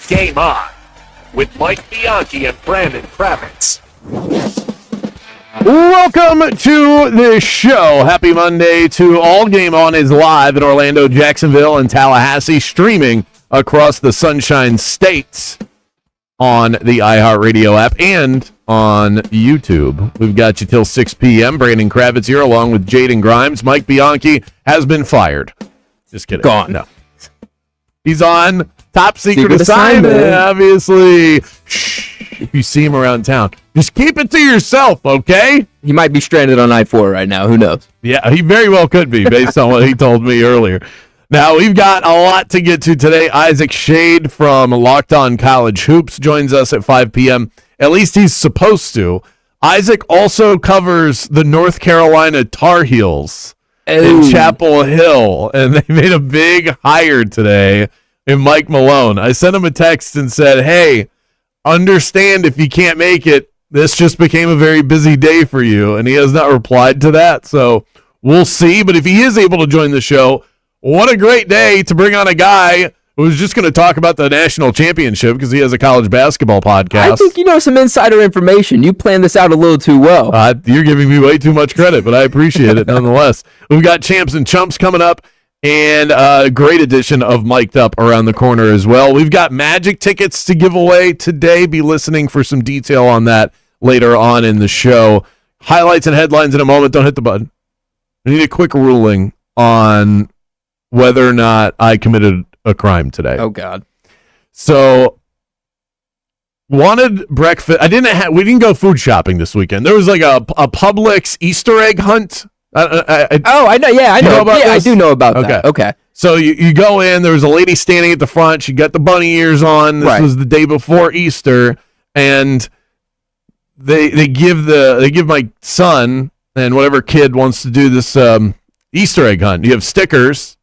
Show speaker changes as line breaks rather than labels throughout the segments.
Game On with Mike Bianchi and Brandon Kravitz.
Welcome to the show. Happy Monday to all. Game On is live in Orlando, Jacksonville, and Tallahassee, streaming across the Sunshine States on the iHeart Radio app and on YouTube. We've got you till 6 p.m. Brandon Kravitz here along with Jaden Grimes. Mike Bianchi has been fired. Just kidding.
Gone.
No. He's on top secret assignment, obviously. Shh. If you see him around town, just keep it to yourself, okay?
He might be stranded on I-4 right now. Who knows?
Yeah, he very well could be, based on what he told me earlier. Now, we've got a lot to get to today. Isaac Shade from Locked On College Hoops joins us at 5 p.m. At least he's supposed to. Isaac also covers the North Carolina Tar Heels in Chapel Hill, and they made a big hire today in Mike Malone. I sent him a text and said, hey, understand if you can't make it. This just became a very busy day for you, and he has not replied to that, so we'll see. But if he is able to join the show, what a great day to bring on a guy who's just going to talk about the national championship because he has a college basketball podcast.
I think you know some insider information. You planned this out a little too well.
You're giving me way too much credit, but I appreciate it nonetheless. We've got Champs and Chumps coming up, and a great edition of Mic'd Up around the corner as well. We've got Magic tickets to give away today. Be listening for some detail on that later on in the show. Highlights and headlines in a moment. Don't hit the button. I need a quick ruling on whether or not I committed a crime today.
Oh, God.
So, wanted breakfast. We didn't go food shopping this weekend. There was like a Publix Easter egg hunt.
I know. Yeah, I know. I do know about that. Okay.
So you go in. There was a lady standing at the front. She got the bunny ears on. This was the day before Easter, and they give my son and whatever kid wants to do this Easter egg hunt. You have stickers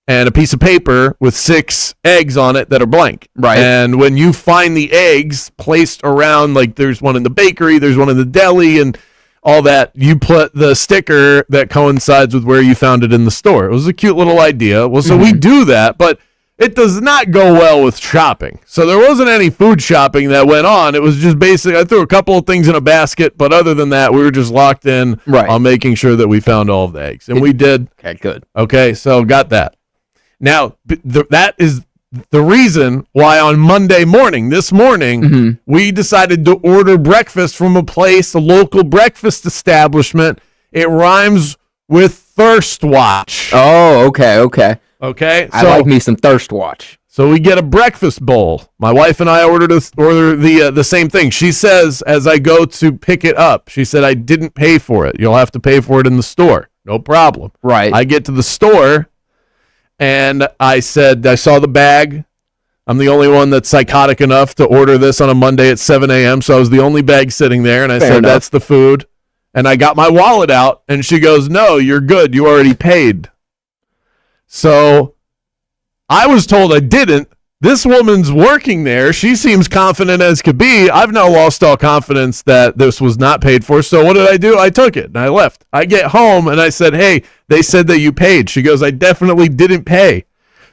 and a piece of paper with 6 eggs on it that are blank.
Right.
And when you find the eggs placed around, like there's one in the bakery, there's one in the deli, and all that, you put the sticker that coincides with where you found it in the store. It was a cute little idea. Well, so we do that, but it does not go well with shopping. So there wasn't any food shopping that went on. It was just basically, I threw a couple of things in a basket, but other than that, we were just locked in on making sure that we found all of the eggs. And we did.
Okay, good.
Okay, so got that. Now, that is the reason why on Monday morning, this morning, we decided to order breakfast from a local breakfast establishment. It rhymes with Thirst Watch.
Oh, okay.
Okay?
I like me some Thirst Watch.
So we get a breakfast bowl. My wife and I order the same thing. She says, as I go to pick it up, she said, I didn't pay for it. You'll have to pay for it in the store. No problem.
Right.
I get to the store, and I said, I saw the bag. I'm the only one that's psychotic enough to order this on a Monday at 7 a.m., so I was the only bag sitting there, and I said, that's the food. And I got my wallet out, and she goes, no, you're good. You already paid. So I was told I didn't. This woman's working there. She seems confident as could be. I've now lost all confidence that this was not paid for. So what did I do? I took it and I left. I get home and I said, hey, they said that you paid. She goes, I definitely didn't pay.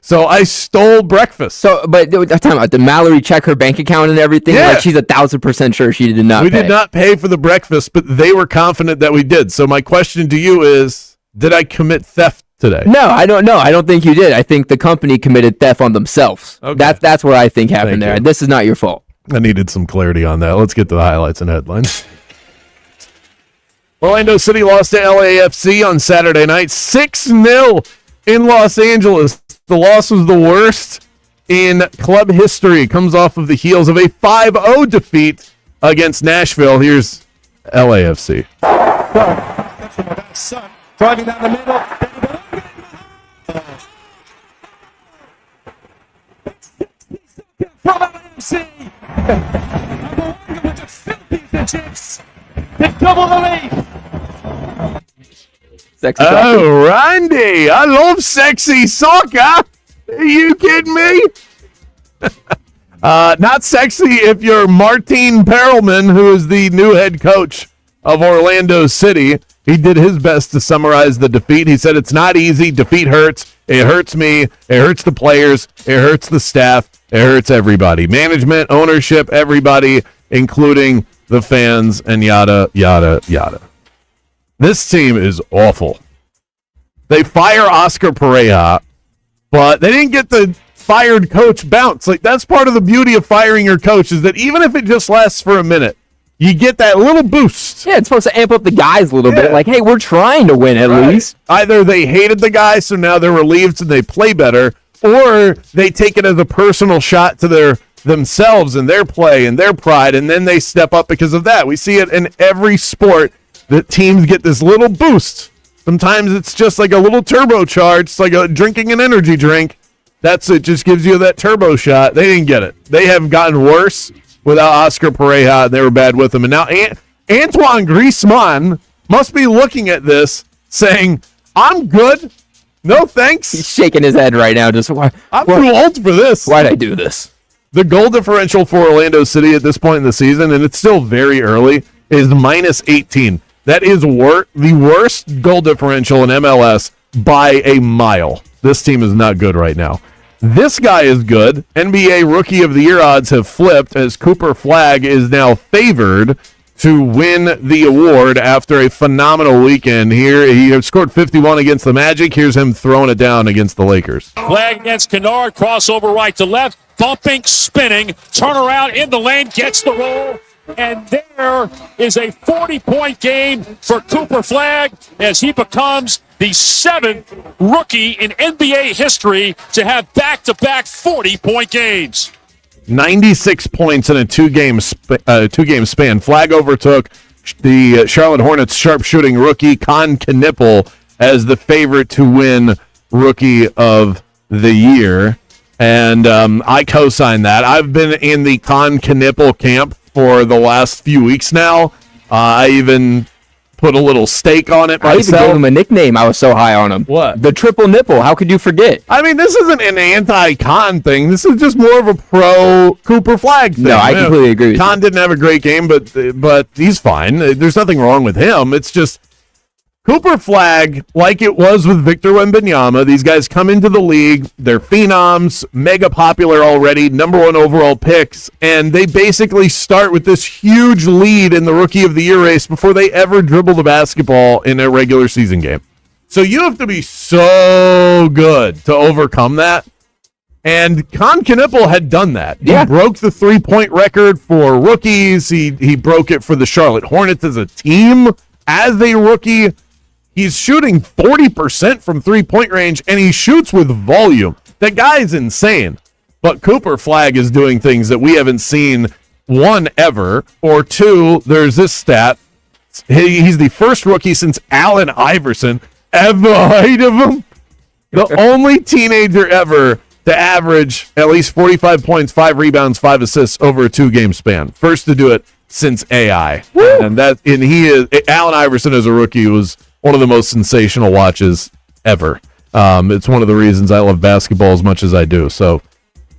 So I stole breakfast.
So, but time out. Did Mallory check her bank account and everything?
Yeah.
Like she's 1,000% sure she did not pay.
We did not pay for the breakfast, but they were confident that we did. So my question to you is, did I commit theft today?
No, I don't know. I don't think you did. I think the company committed theft on themselves.
Okay.
That's what I think happened there. And this is not your fault.
I needed some clarity on that. Let's get to the highlights and headlines. Orlando City lost to LAFC on Saturday night, 6-0 in Los Angeles. The loss was the worst in club history. It comes off of the heels of a 5-0 defeat against Nashville. Here's LAFC.
Driving down the middle. From LAFC. With the filthy chips. They double the lead.
Sexy
Oh, Randy, I love sexy soccer. Are you kidding me? Not sexy if you're Martin Perelman, who is the new head coach of Orlando City. He did his best to summarize the defeat. He said it's not easy. Defeat hurts. It hurts me. It hurts the players. It hurts the staff. It hurts everybody. Management, ownership, everybody, including the fans, and yada, yada, yada. This team is awful. They fire Oscar Pereira, but they didn't get the fired coach bounce. Like, that's part of the beauty of firing your coach, is that even if it just lasts for a minute, you get that little boost.
Yeah, it's supposed to amp up the guys a little bit. Like, hey, we're trying to win at least.
Either they hated the guy, so now they're relieved and they play better, or they take it as a personal shot to themselves and their play and their pride, and then they step up because of that. We see it in every sport that teams get this little boost. Sometimes it's just like a little turbocharge. It's like drinking an energy drink. That's it. Just gives you that turbo shot. They didn't get it. They have gotten worse without Oscar Pereira. They were bad with him. And now Antoine Griezmann must be looking at this saying, I'm good. No thanks.
He's shaking his head right now. Just
I'm too old for this.
Why'd I do this?
The goal differential for Orlando City at this point in the season, and it's still very early, is minus 18. That is the worst goal differential in MLS by a mile. This team is not good right now. This guy is good. NBA Rookie of the Year odds have flipped as Cooper Flagg is now favored to win the award after a phenomenal weekend here. He scored 51 against the Magic. Here's him throwing it down against the Lakers.
Flagg against Kennard, crossover right to left, bumping, spinning, turn around in the lane, gets the roll. And there is a 40-point game for Cooper Flagg as he becomes the 7th rookie in NBA history to have back-to-back 40-point games.
96 points in a two-game span. Flagg overtook the Charlotte Hornets sharpshooting rookie Con Knippel as the favorite to win Rookie of the Year. And I co-sign that. I've been in the Con Knippel camp for the last few weeks now. I even put a little stake on it myself.
I even gave him a nickname. I was so high on him.
What?
The triple nipple. How could you forget?
I mean, this isn't an anti-Con thing. This is just more of a pro-Cooper Flagg thing.
No, I completely agree with you.
Con didn't have a great game, but he's fine. There's nothing wrong with him. It's just Cooper Flagg, like it was with Victor Wembanyama, these guys come into the league, they're phenoms, mega popular already, number 1 overall picks, and they basically start with this huge lead in the Rookie of the Year race before they ever dribble the basketball in a regular season game. So you have to be so good to overcome that. And Con Knippel had done that.
Yeah.
He broke the 3-point record for rookies. He broke it for the Charlotte Hornets as a team, as a rookie. He's shooting 40% from 3-point range, and he shoots with volume. That guy is insane. But Cooper Flagg is doing things that we haven't seen, 1, ever, or 2, there's this stat. He's the first rookie since Allen Iverson, ever heard of him? The only teenager ever to average at least 45 points, 5 rebounds, 5 assists over a 2-game span. First to do it since AI. And Allen Iverson as a rookie was one of the most sensational watches ever. It's one of the reasons I love basketball as much as I do. So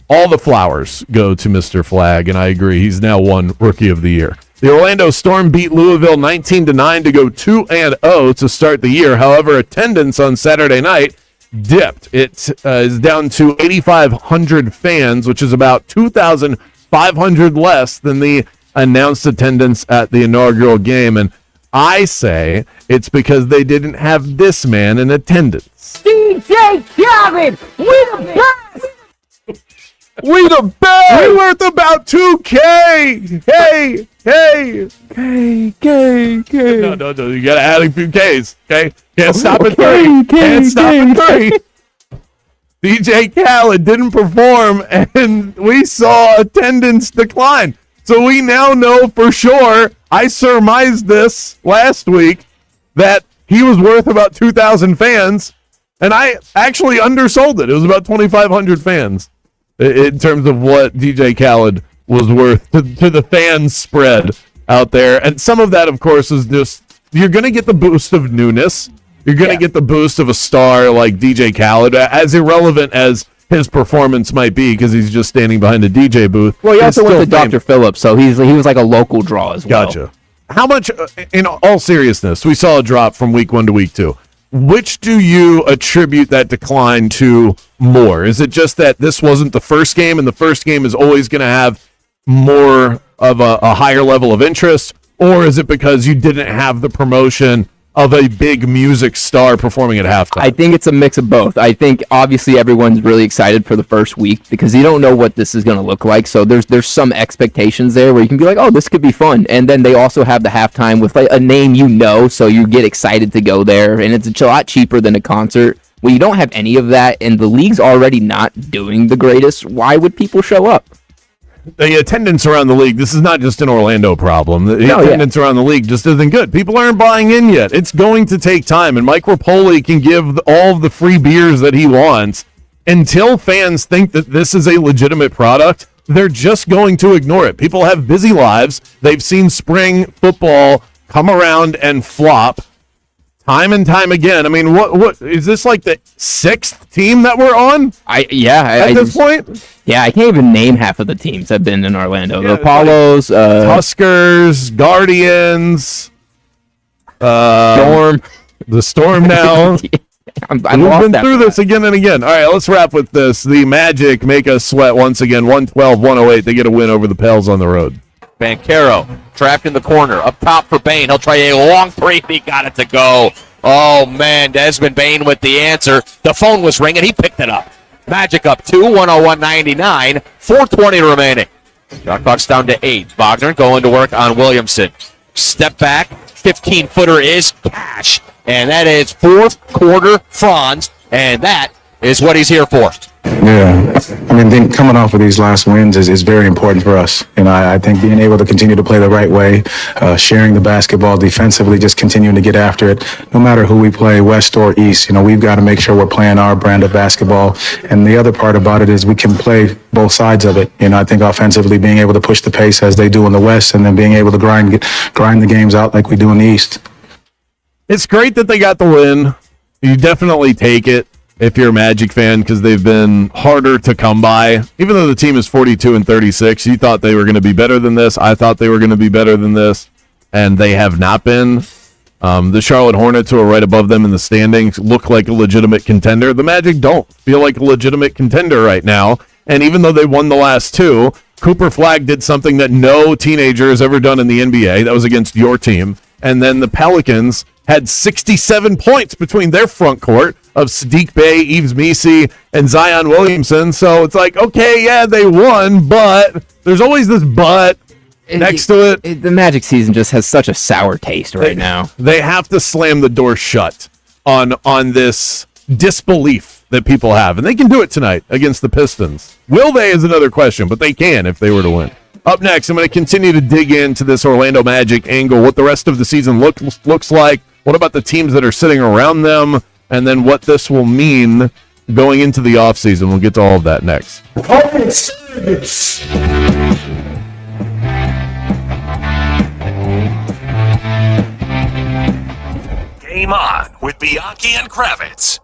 all the flowers go to Mr. Flagg, and I agree. He's now won Rookie of the Year. The Orlando Storm beat Louisville 19-9 to go 2-0 to start the year. However, attendance on Saturday night dipped. It is down to 8,500 fans, which is about 2,500 less than the announced attendance at the inaugural game. And I say it's because they didn't have this man in attendance.
DJ Kravitz, we the best!
We the best! We worth about 2K! Hey! No, you gotta add a few Ks, okay? Can't stop at 3. Can't stop at 3. DJ Khaled didn't perform, and we saw attendance decline. So we now know for sure, I surmised this last week, that he was worth about 2,000 fans, and I actually undersold it. It was about 2,500 fans in terms of what DJ Khaled was worth to the fans spread out there. And some of that, of course, is just, you're going to get the boost of newness. You're going to get the boost of a star like DJ Khaled, as irrelevant as his performance might be, because he's just standing behind a DJ booth.
Well, he also went to Dr. Phillips, so he was like a local draw as well.
Gotcha. how much, in all seriousness, we saw a drop from week 1 to week 2. Which do you attribute that decline to more? Is it just that this wasn't the first game, and the first game is always going to have more of a higher level of interest? Or is it because you didn't have the promotion of a big music star performing at halftime?
I think it's a mix of both. I think obviously everyone's really excited for the first week because you don't know what this is going to look like. So there's some expectations there where you can be like, oh, this could be fun. And then they also have the halftime with like a name so you get excited to go there. And it's a lot cheaper than a concert. When you don't have any of that and the league's already not doing the greatest, why would people show up?
The attendance around the league, this is not just an Orlando problem. The attendance around the league just isn't good. People aren't buying in yet. It's going to take time, and Mike Rapoli can give all of the free beers that he wants. Until fans think that this is a legitimate product, they're just going to ignore it. People have busy lives. They've seen spring football come around and flop time and time again. I mean, what is this, like the 6th team that we're on? At this point?
Yeah, I can't even name half of the teams that have been in Orlando. The Apollos,
Huskers, Guardians,
Storm.
The Storm now.
We've
been through this again and again. All right, let's wrap with this. The Magic make us sweat once again. 112-108. They get a win over the Pels on the road.
Banchero trapped in the corner. Up top for Bane. He'll try a long three. He got it to go. Oh, man. Desmond Bane with the answer. The phone was ringing. He picked it up. Magic up 2, 101-99. 4:20 remaining. Shot clock's down to 8. Wagner going to work on Williamson. Step back. 15-footer is Cash. And that is fourth quarter Franz. And that is what he's here for.
Yeah, I mean, then coming off of these last wins is very important for us. You know, I think being able to continue to play the right way, sharing the basketball defensively, just continuing to get after it, no matter who we play, West or East, you know, we've got to make sure we're playing our brand of basketball. And the other part about it is we can play both sides of it. You know, I think offensively being able to push the pace as they do in the West, and then being able to grind the games out like we do in the East.
It's great that they got the win. You definitely take it if you're a Magic fan, because they've been harder to come by. Even though the team is 42-36, you thought they were going to be better than this. I thought they were going to be better than this, and they have not been. The Charlotte Hornets, who are right above them in the standings, look like a legitimate contender. The Magic don't feel like a legitimate contender right now, and even though they won the last 2, Cooper Flagg did something that no teenager has ever done in the NBA. That was against your team. And then the Pelicans had 67 points between their front court of Sadiq Bey, Yves Missi, and Zion Williamson. So it's like, okay, yeah, they won, but there's always this but next to it.
The Magic season just has such a sour taste right now.
They have to slam the door shut on this disbelief that people have, and they can do it tonight against the Pistons. Will they is another question, but they can if they were to win. Up next, I'm going to continue to dig into this Orlando Magic angle, what the rest of the season looks like, what about the teams that are sitting around them, and then what this will mean going into the offseason. We'll get to all of that next.
Game on with Bianchi and Kravitz.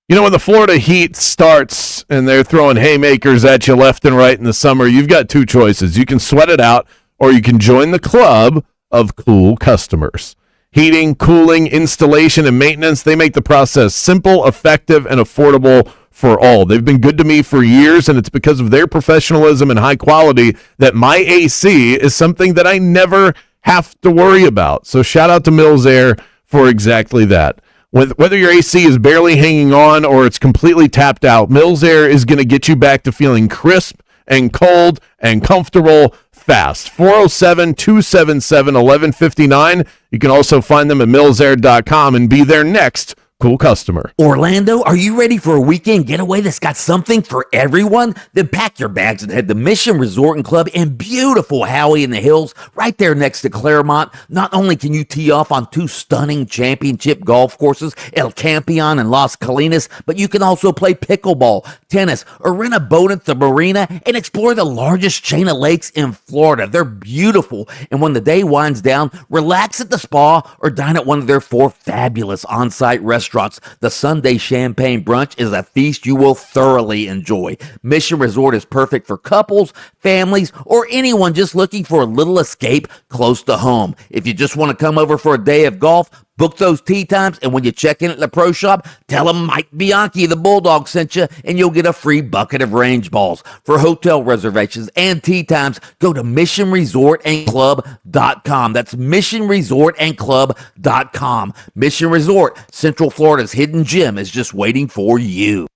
You know, when the Florida Heat starts and they're throwing haymakers at you left and right in the summer, you've got two choices. You can sweat it out, or you can join the club of cool customers. Heating, cooling, installation, and maintenance, they make the process simple, effective, and affordable for all. They've been good to me for years, and it's because of their professionalism and high quality that my AC is something that I never have to worry about. So shout out to Mills Air for exactly that. Whether your AC is barely hanging on or it's completely tapped out, Mills Air is going to get you back to feeling crisp and cold and comfortable fast. 407-277-1159. You can also find them at millsair.com and be their next cool customer.
Orlando, are you ready for a weekend getaway that's got something for everyone? Then pack your bags and head to Mission Resort and Club in beautiful Howey in the Hills, right there next to Claremont. Not only can you tee off on two stunning championship golf courses, El Campeon and Las Colinas, but you can also play pickleball, tennis, or rent a boat at the marina and explore the largest chain of lakes in Florida. They're beautiful, and when the day winds down, relax at the spa or dine at one of their 4 fabulous on-site restaurants restaurants, the Sunday champagne brunch is a feast you will thoroughly enjoy. Mission Resort is perfect for couples, families, or anyone just looking for a little escape close to home. If you just want to come over for a day of golf, book those tee times, and when you check in at the pro shop, tell them Mike Bianchi, the Bulldog, sent you, and you'll get a free bucket of range balls. For hotel reservations and tee times, go to missionresortandclub.com. That's missionresortandclub.com. Mission Resort, Central Florida's hidden gem, is just waiting for you.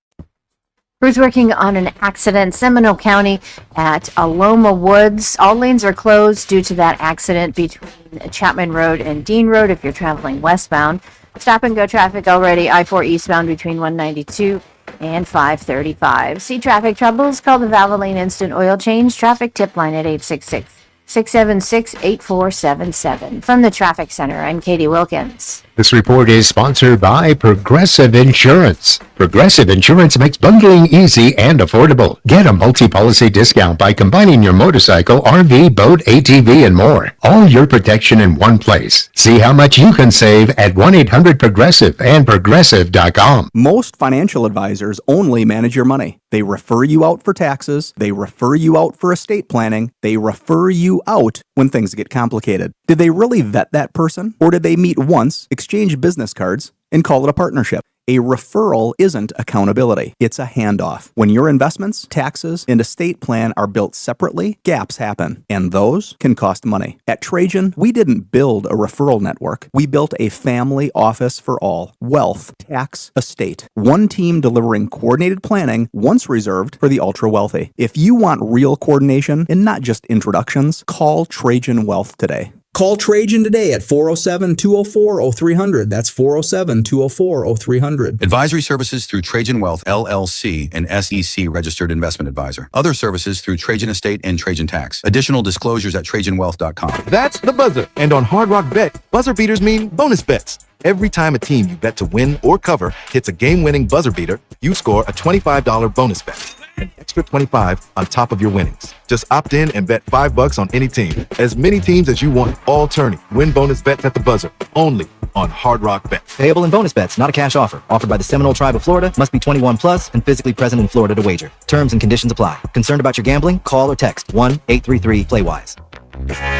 Crews working on an accident, Seminole County at Aloma Woods. All lanes are closed due to that accident between Chapman Road and Dean Road if you're traveling westbound. Stop and go traffic already, I-4 eastbound between 192 and 535. See traffic troubles? Call the Valvoline Instant Oil Change traffic tip line at 866-676-8477. From the Traffic Center, I'm Katie Wilkins.
This report is sponsored by Progressive Insurance. Progressive Insurance makes bundling easy and affordable. Get a multi-policy discount by combining your motorcycle, RV, boat, ATV, and more. All your protection in one place. See how much you can save at 1-800-PROGRESSIVE and Progressive.com.
Most financial advisors only manage your money. They refer you out for taxes. They refer you out for estate planning. They refer you out when things get complicated. Did they really vet that person? Or did they meet once, exchange business cards, and call it a partnership? A referral isn't accountability. It's a handoff. When your investments, taxes, and estate plan are built separately, gaps happen, and those can cost money. At Trajan, we didn't build a referral network. We built a family office for all. Wealth, tax, estate. One team delivering coordinated planning, once reserved for the ultra-wealthy. If you want real coordination and not just introductions, call Trajan Wealth today.
Call Trajan today at 407-204-0300. That's 407-204-0300.
Advisory services through Trajan Wealth, LLC, an SEC registered investment advisor. Other services through Trajan Estate and Trajan Tax. Additional disclosures at TrajanWealth.com.
That's the buzzer. And on Hard Rock Bet, buzzer beaters mean bonus bets. Every time a team you bet to win or cover hits a game-winning buzzer beater, you score a $25 bonus bet. An extra $25 on top of your winnings. Just opt in and bet $5 on any team. As many teams as you want, all tourney. Win bonus bets at the buzzer. Only on Hard Rock Bet.
Payable in bonus bets, not a cash offer. Offered by the Seminole Tribe of Florida. Must be 21 plus and physically present in Florida to wager. Terms and conditions apply. Concerned about your gambling? Call or text 1-833-PLAY-WISE.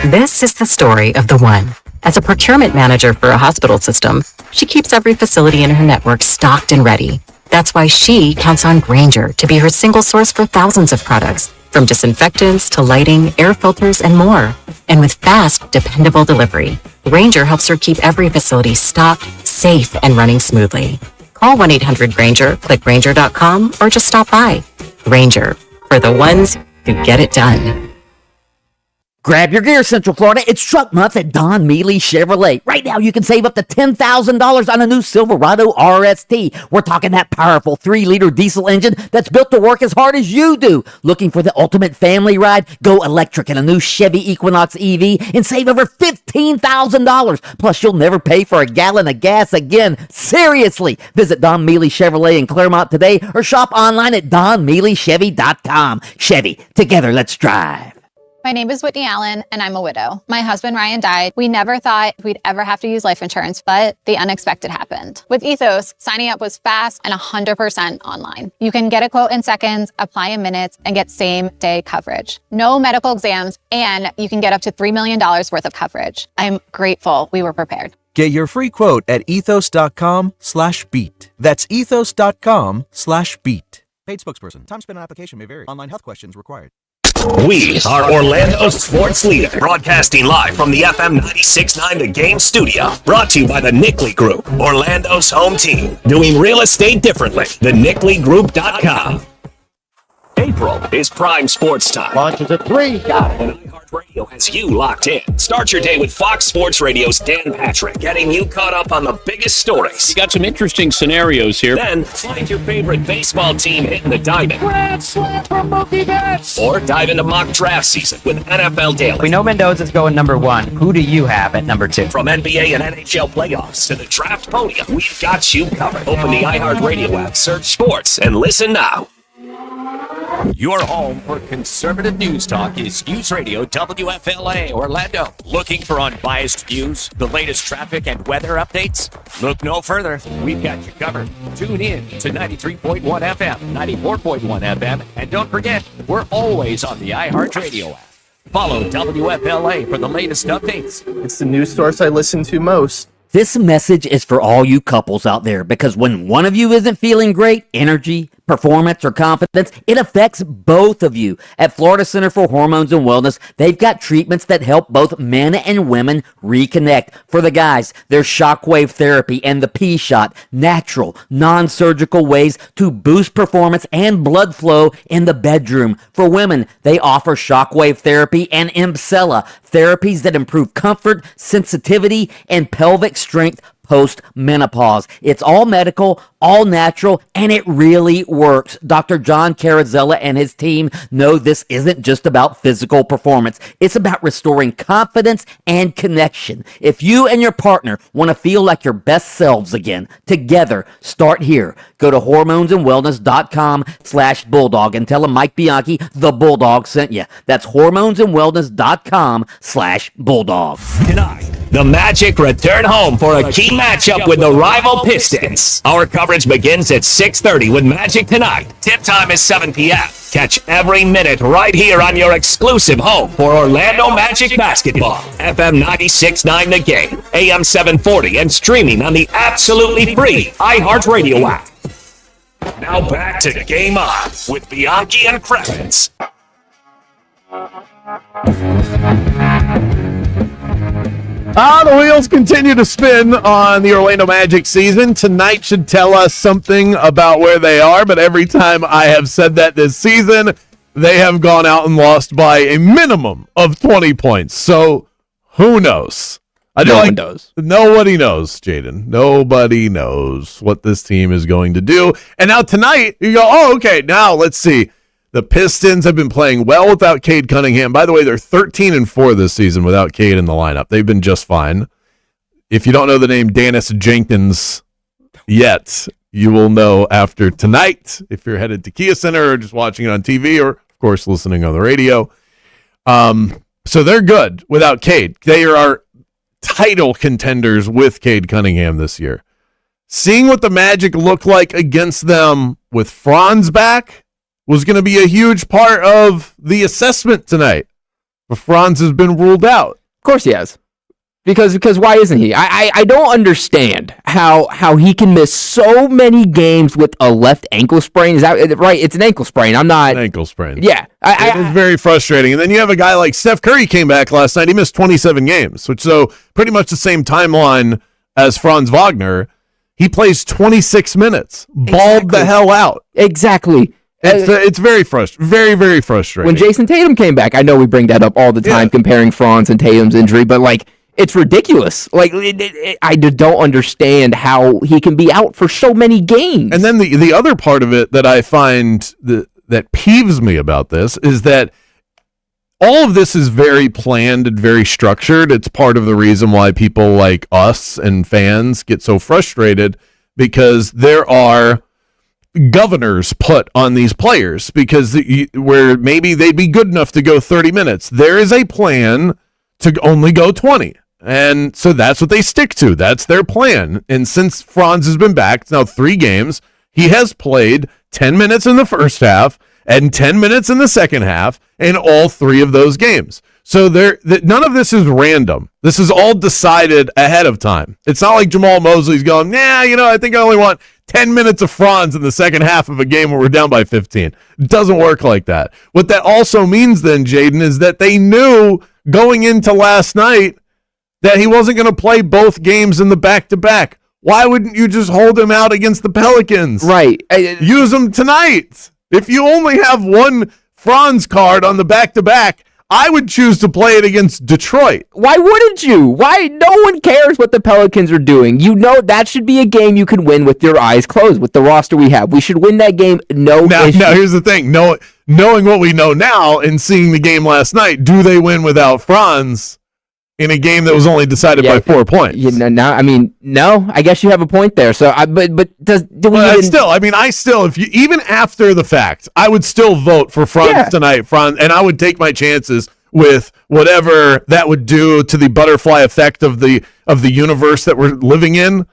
This is the story of the one. As a procurement manager for a hospital system, she keeps every facility in her network stocked and ready. That's why she counts on Grainger to be her single source for thousands of products, from disinfectants to lighting, air filters, and more. And with fast, dependable delivery, Grainger helps her keep every facility stocked, safe, and running smoothly. Call 1-800-GRAINGER, click Grainger.com, or just stop by. Grainger, for the ones who get it done.
Grab your gear, Central Florida. It's truck month at Don Mealy Chevrolet. Right now, you can save up to $10,000 on a new Silverado RST. We're talking that powerful 3-liter diesel engine that's built to work as hard as you do. Looking for the ultimate family ride? Go electric in a new Chevy Equinox EV and save over $15,000. Plus, you'll never pay for a gallon of gas again. Seriously. Visit Don Mealy Chevrolet in Claremont today or shop online at DonMealyChevy.com. Chevy, together, let's drive.
My name is Whitney Allen, and I'm a widow. My husband, Ryan, died. We never thought we'd ever have to use life insurance, but the unexpected happened. With Ethos, signing up was fast and 100% online. You can get a quote in seconds, apply in minutes, and get same-day coverage. No medical exams, and you can get up to $3 million worth of coverage. I'm grateful we were prepared.
Get your free quote at ethos.com/beat. That's ethos.com/beat. Paid spokesperson. Time spent on application may vary. Online health questions required.
We are Orlando's sports leader, broadcasting live from the FM 96.9 The Game studio. Brought to you by the Nickley Group, Orlando's home team. Doing real estate differently. TheNickleyGroup.com. April is prime sports time.
Launches at 3. Got it.
And iHeart Radio has you locked in. Start your day with Fox Sports Radio's Dan Patrick, getting you caught up on the biggest stories.
You got some interesting scenarios here.
Then find your favorite baseball team hitting the diamond.
Grand slam for Mookie Betts.
Or dive into mock draft season with NFL Daily.
We know Mendoza's going number 1. Who do you have at number 2?
From NBA and NHL playoffs to the draft podium, we've got you covered. Open the iHeart Radio app, search sports, and listen now. Your home for conservative news talk is News Radio WFLA Orlando. Looking for unbiased views, the latest traffic and weather updates? Look no further. We've got you covered. Tune in to 93.1 FM, 94.1 FM, and don't forget, we're always on the iHeart Radio app. Follow WFLA for the latest updates.
It's the news source I listen to most.
This message is for all you couples out there, because when one of you isn't feeling great, energy, performance, or confidence, it affects both of you. At Florida Center for Hormones and Wellness, they've got treatments that help both men and women reconnect. For the guys, there's shockwave therapy and the P-Shot, natural, non-surgical ways to boost performance and blood flow in the bedroom. For women, they offer shockwave therapy and Emcella, therapies that improve comfort, sensitivity, and pelvic strength post-menopause. It's all medical, all natural, and it really works. Dr. John Carrizzella and his team know this isn't just about physical performance. It's about restoring confidence and connection. If you and your partner want to feel like your best selves again, together, start here. Go to hormonesandwellness.com/bulldog and tell them Mike Bianchi, the Bulldog, sent you. That's hormonesandwellness.com/bulldog.
Tonight, the Magic return home for a key matchup with the rival Pistons. Our coverage begins at 6:30 with Magic Tonight. Tip time is 7 p.m. Catch every minute right here on your exclusive home for Orlando Magic basketball. FM 96.9 The Game, AM 740, and streaming on the absolutely free iHeart Radio app. Now back to Game On with Bianchi and Kravitz.
The wheels continue to spin on the Orlando Magic season. Tonight should tell us something about where they are, but every time I have said that this season, they have gone out and lost by a minimum of 20 points. So, who knows?
No one knows.
Nobody knows, Jaden. Nobody knows what this team is going to do. And now tonight, you go, oh, okay, now let's see. The Pistons have been playing well without Cade Cunningham. By the way, they're 13-4 this season without Cade in the lineup. They've been just fine. If you don't know the name Dennis Jenkins yet, you will know after tonight if you're headed to Kia Center or just watching it on TV or, of course, listening on the radio. So they're good without Cade. They are title contenders with Cade Cunningham this year. Seeing what the Magic look like against them with Franz back was going to be a huge part of the assessment tonight. But Franz has been ruled out.
Of course he has. Because why isn't he? I don't understand how he can miss so many games with a left ankle sprain. Is that right? It's an ankle sprain. I'm not...
An ankle sprain.
Yeah.
It's very frustrating. And then you have a guy like Steph Curry came back last night. He missed 27 games, which so pretty much the same timeline as Franz Wagner. He plays 26 minutes. Balled the hell out.
Exactly.
It's very frustrating. Very, very frustrating.
When Jason Tatum came back, I know we bring that up all the time, comparing Franz and Tatum's injury, but like, it's ridiculous. Like, I don't understand how he can be out for so many games.
And then the other part of it that I find that peeves me about this is that all of this is very planned and very structured. It's part of the reason why people like us and fans get so frustrated, because there are governors put on these players because where maybe they'd be good enough to go 30 minutes. There is a plan to only go 20. And so that's what they stick to. That's their plan. And since Franz has been back, it's now 3 games, he has played 10 minutes in the first half and 10 minutes in the second half in all 3 of those games. So none of this is random. This is all decided ahead of time. It's not like Jamal Mosley's going, I think I only want 10 minutes of Franz in the second half of a game where we're down by 15. It doesn't work like that. What that also means then, Jaden, is that they knew going into last night that he wasn't going to play both games in the back-to-back. Why wouldn't you just hold him out against the Pelicans?
Right.
Use him tonight. If you only have one Franz card on the back-to-back, I would choose to play it against Detroit.
Why wouldn't you? Why? No one cares what the Pelicans are doing. You know that should be a game you can win with your eyes closed with the roster we have. We should win that game, issue.
Now, here's the thing. Knowing what we know now and seeing the game last night, do they win without Franz? in a game that was only decided by 4 points.
No. I guess you have a point there. So,
if you even after the fact, I would still vote for Franz tonight, and I would take my chances with whatever that would do to the butterfly effect of the universe that we're living in,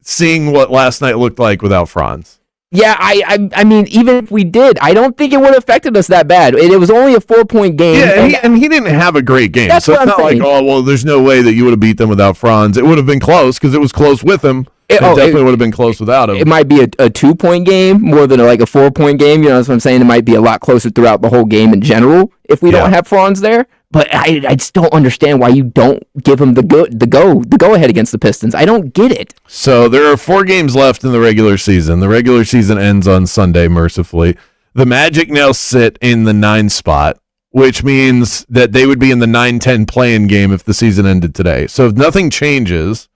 seeing what last night looked like without Franz.
Yeah, I mean, even if we did, I don't think it would have affected us that bad. It was only a 4-point game.
Yeah, and he didn't have a great game.
That's
So
what
it's
I'm
not
saying.
like, oh, well, there's no way that you would have beat them without Franz. It would have been close because it was close with him. It definitely would have been close without him.
It might be a 2-point game more than like a 4-point game. That's what I'm saying. It might be a lot closer throughout the whole game in general if we don't have Franz there. But I just don't understand why you don't give him the go ahead against the Pistons. I don't get it.
So there are 4 games left in the regular season. The regular season ends on Sunday, mercifully. The Magic now sit in the 9 spot, which means that they would be in the 9-10 play-in game if the season ended today. So if nothing changes,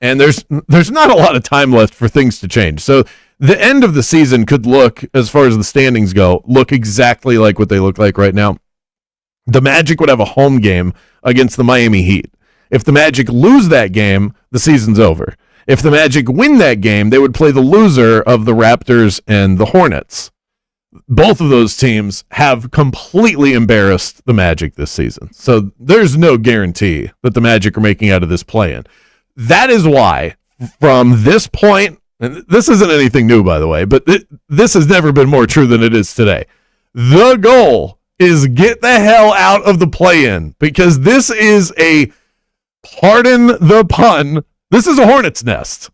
and there's not a lot of time left for things to change. So the end of the season could look, as far as the standings go, look exactly like what they look like right now. The Magic would have a home game against the Miami Heat. If the Magic lose that game, the season's over. If the Magic win that game, they would play the loser of the Raptors and the Hornets. Both of those teams have completely embarrassed the Magic this season. So there's no guarantee that the Magic are making out of this play-in. That is why, from this point, and this isn't anything new, by the way, but this has never been more true than it is today. The goal is get the hell out of the play-in, because this is pardon the pun, this is a hornet's nest.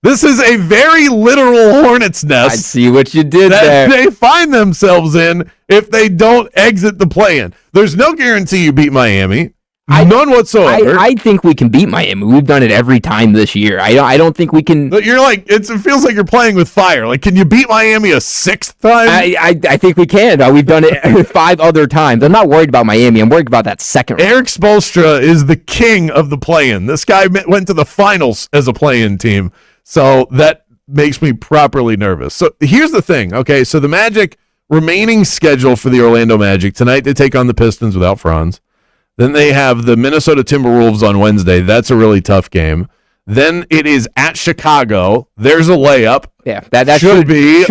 This is a very literal hornet's nest.
I see what you did
that
there.
They find themselves in if they don't exit the play-in. There's no guarantee you beat Miami. None whatsoever.
I think we can beat Miami. We've done it every time this year. I don't think we can.
But you're like, it feels like you're playing with fire. Like, can you beat Miami a 6th time?
I think we can. We've done it 5 other times. I'm not worried about Miami. I'm worried about that second round.
Eric Spoelstra is the king of the play-in. This guy went to the finals as a play-in team. So that makes me properly nervous. So here's the thing. Okay, so the Magic remaining schedule for the Orlando Magic. Tonight they take on the Pistons without Franz. Then they have the Minnesota Timberwolves on Wednesday. That's a really tough game. Then it is at Chicago. There's a layup.
Yeah, that should be.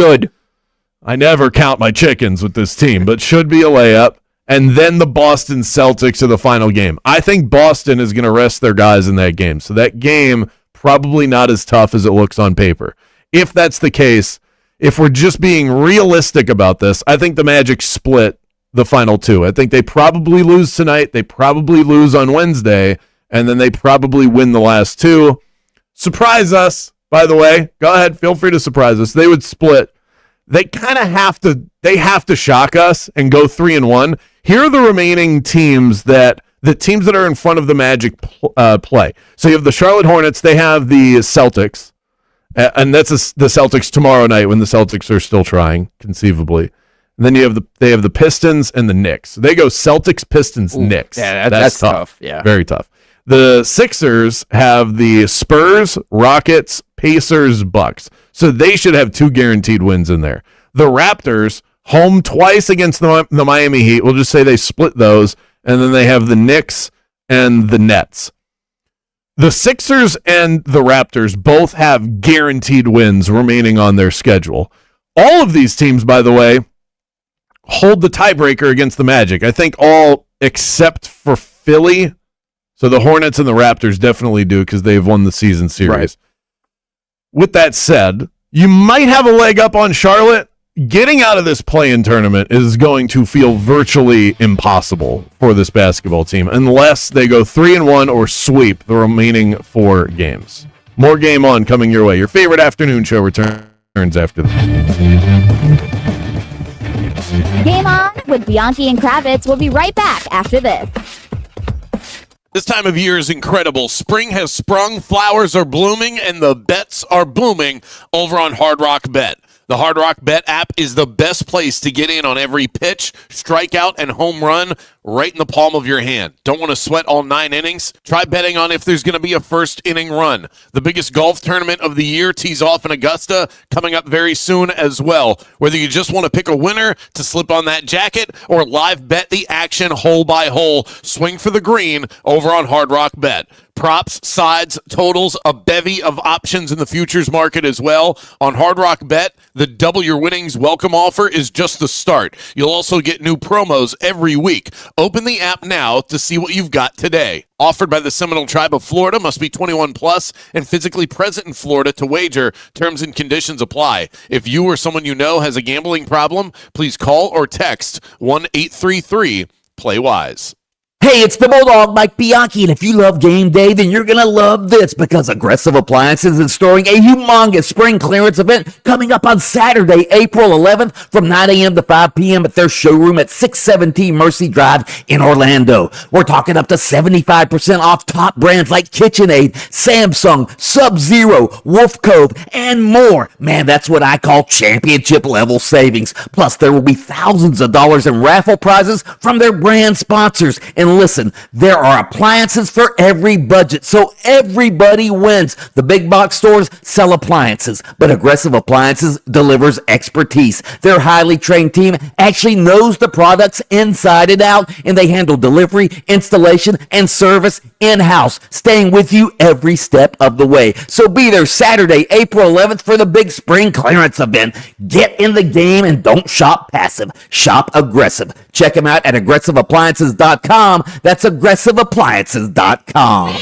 I never count my chickens with this team, but should be a layup. And then the Boston Celtics are the final game. I think Boston is going to rest their guys in that game. So that game, probably not as tough as it looks on paper. If that's the case, if we're just being realistic about this, I think the Magic split the final 2. I think they probably lose tonight. They probably lose on Wednesday, and then they probably win the last 2. Surprise us, by the way. Go ahead, feel free to surprise us. They would split. They kind of have to. They have to shock us and go 3-1. Here are the remaining teams that are in front of the Magic play. So you have the Charlotte Hornets. They have the Celtics, and that's the Celtics tomorrow night when the Celtics are still trying, conceivably. And then they have the Pistons and the Knicks. They go Celtics, Pistons, Knicks.
Yeah, that's tough. Yeah,
very tough. The Sixers have the Spurs, Rockets, Pacers, Bucks. So they should have 2 guaranteed wins in there. The Raptors, home twice against the Miami Heat. We'll just say they split those. And then they have the Knicks and the Nets. The Sixers and the Raptors both have guaranteed wins remaining on their schedule. All of these teams, by the way, hold the tiebreaker against the Magic. I think all except for Philly. So the Hornets and the Raptors definitely do because they've won the season series. Right. With that said, you might have a leg up on Charlotte. Getting out of this play-in tournament is going to feel virtually impossible for this basketball team unless they go 3-1 or sweep the remaining 4 games. More Game On coming your way. Your favorite afternoon show returns after this.
Game On with Bianchi and Kravitz. We'll be right back after this.
This time of year is incredible. Spring has sprung, flowers are blooming, and the bets are booming over on Hard Rock Bet. The Hard Rock Bet app is the best place to get in on every pitch, strikeout, and home run right in the palm of your hand. Don't want to sweat all 9 innings? Try betting on if there's going to be a first inning run. The biggest golf tournament of the year tees off in Augusta, coming up very soon as well. Whether you just want to pick a winner to slip on that jacket or live bet the action hole by hole, swing for the green over on Hard Rock Bet. Props, sides, totals, a bevy of options in the futures market as well. On Hard Rock Bet, the double your winnings welcome offer is just the start. You'll also get new promos every week. Open the app now to see what you've got today. Offered by the Seminole Tribe of Florida, must be 21 plus and physically present in Florida to wager. Terms and conditions apply. If you or someone you know has a gambling problem, please call or text 1-833-PLAY-WISE.
Hey, it's the Bulldog, Mike Bianchi, and if you love game day, then you're going to love this because Aggressive Appliances is storing a humongous spring clearance event coming up on Saturday, April 11th from 9 a.m. to 5 p.m. at their showroom at 617 Mercy Drive in Orlando. We're talking up to 75% off top brands like KitchenAid, Samsung, Sub-Zero, Wolf Cove, and more. Man, that's what I call championship level savings. Plus, there will be thousands of dollars in raffle prizes from their brand sponsors. And listen, there are appliances for every budget, so everybody wins. The big box stores sell appliances, but Aggressive Appliances delivers expertise. Their highly trained team actually knows the products inside and out, and they handle delivery, installation, and service in-house, staying with you every step of the way. So be there Saturday, April 11th for the big spring clearance event. Get in the game and don't shop passive. Shop aggressive. Check them out at aggressiveappliances.com. That's aggressiveappliances.com.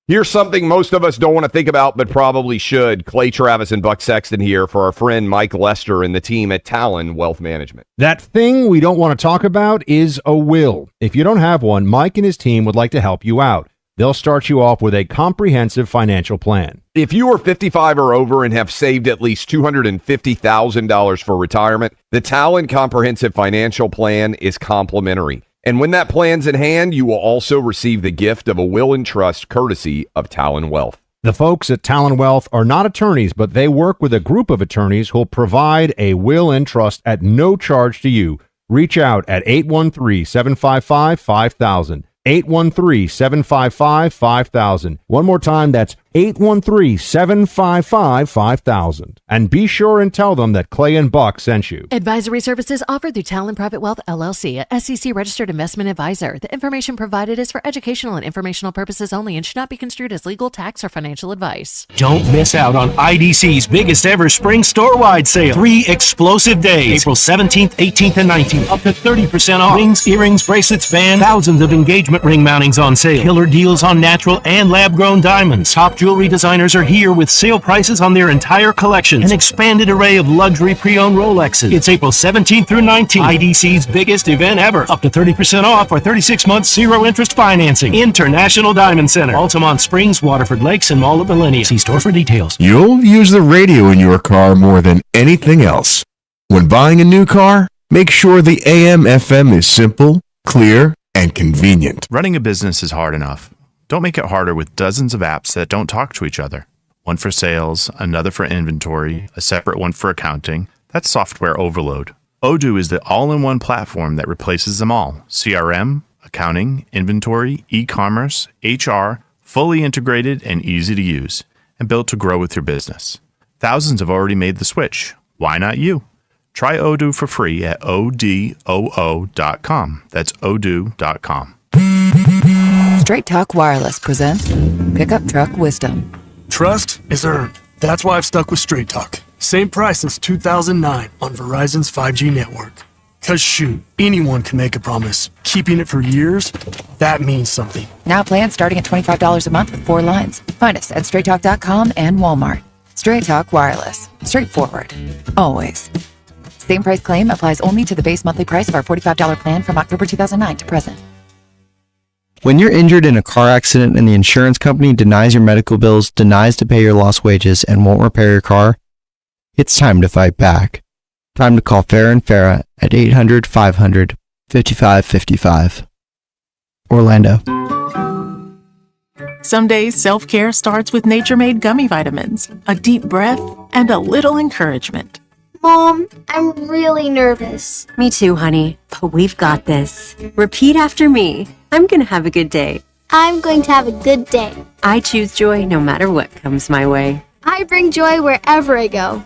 Here's something most of us don't want to think about, but probably should. Clay Travis and Buck Sexton here for our friend Mike Lester and the team at Talon Wealth Management.
That thing we don't want to talk about is a will. If you don't have one, Mike and his team would like to help you out. They'll start you off with a comprehensive financial plan.
If you are 55 or over and have saved at least $250,000 for retirement, the Talon Comprehensive Financial Plan is complimentary. And when that plan's in hand, you will also receive the gift of a will and trust courtesy of Talon Wealth.
The folks at Talon Wealth are not attorneys, but they work with a group of attorneys who'll provide a will and trust at no charge to you. Reach out at 813-755-5000. 813-755-5000. One more time, that's 813-755-5000. And be sure and tell them that Clay and Buck sent you.
Advisory services offered through Talon Private Wealth, LLC, a SEC-registered investment advisor. The information provided is for educational and informational purposes only and should not be construed as legal, tax, or financial advice.
Don't miss out on IDC's biggest ever spring store-wide sale. 3 explosive days, April 17th, 18th, and 19th. Up to 30% off. Rings, earrings, bracelets, bands, thousands of engagement ring mountings on sale. Killer deals on natural and lab-grown diamonds. Top jewelry designers are here with sale prices on their entire collections. An expanded array of luxury pre-owned Rolexes. It's April 17th through 19th. IDC's biggest event ever. Up to 30% off or 36 months zero interest financing. International Diamond Center. Altamont Springs, Waterford Lakes, and Mall at Millennia. See store for details.
You'll use the radio in your car more than anything else. When buying a new car, make sure the AM/FM is simple, clear, and convenient.
Running a business is hard enough. Don't make it harder with dozens of apps that don't talk to each other. One for sales, another for inventory, a separate one for accounting. That's software overload. Odoo is the all-in-one platform that replaces them all. CRM, accounting, inventory, e-commerce, HR, fully integrated and easy to use, and built to grow with your business. Thousands have already made the switch. Why not you? Try Odoo for free at odoo.com. That's odoo.com.
Straight Talk Wireless presents Pickup Truck Wisdom.
Trust is earned. That's why I've stuck with Straight Talk. Same price since 2009 on Verizon's 5G network. Cause shoot, anyone can make a promise. Keeping it for years, that means something.
Now plans starting at $25 a month with 4 lines. Find us at straighttalk.com and Walmart. Straight Talk Wireless. Straightforward. Always. Same price claim applies only to the base monthly price of our $45 plan from October 2009 to present.
When you're injured in a car accident and the insurance company denies your medical bills, denies to pay your lost wages, and won't repair your car, it's time to fight back. Time to call Farah and Farah at 800-500-5555. Orlando.
Some days self-care starts with Nature-Made gummy vitamins, a deep breath, and a little encouragement.
Mom, I'm really nervous.
Me too, honey, but we've got this. Repeat after me. I'm gonna have a good day.
I'm going to have a good day.
I choose joy no matter what comes my way.
I bring joy wherever I go.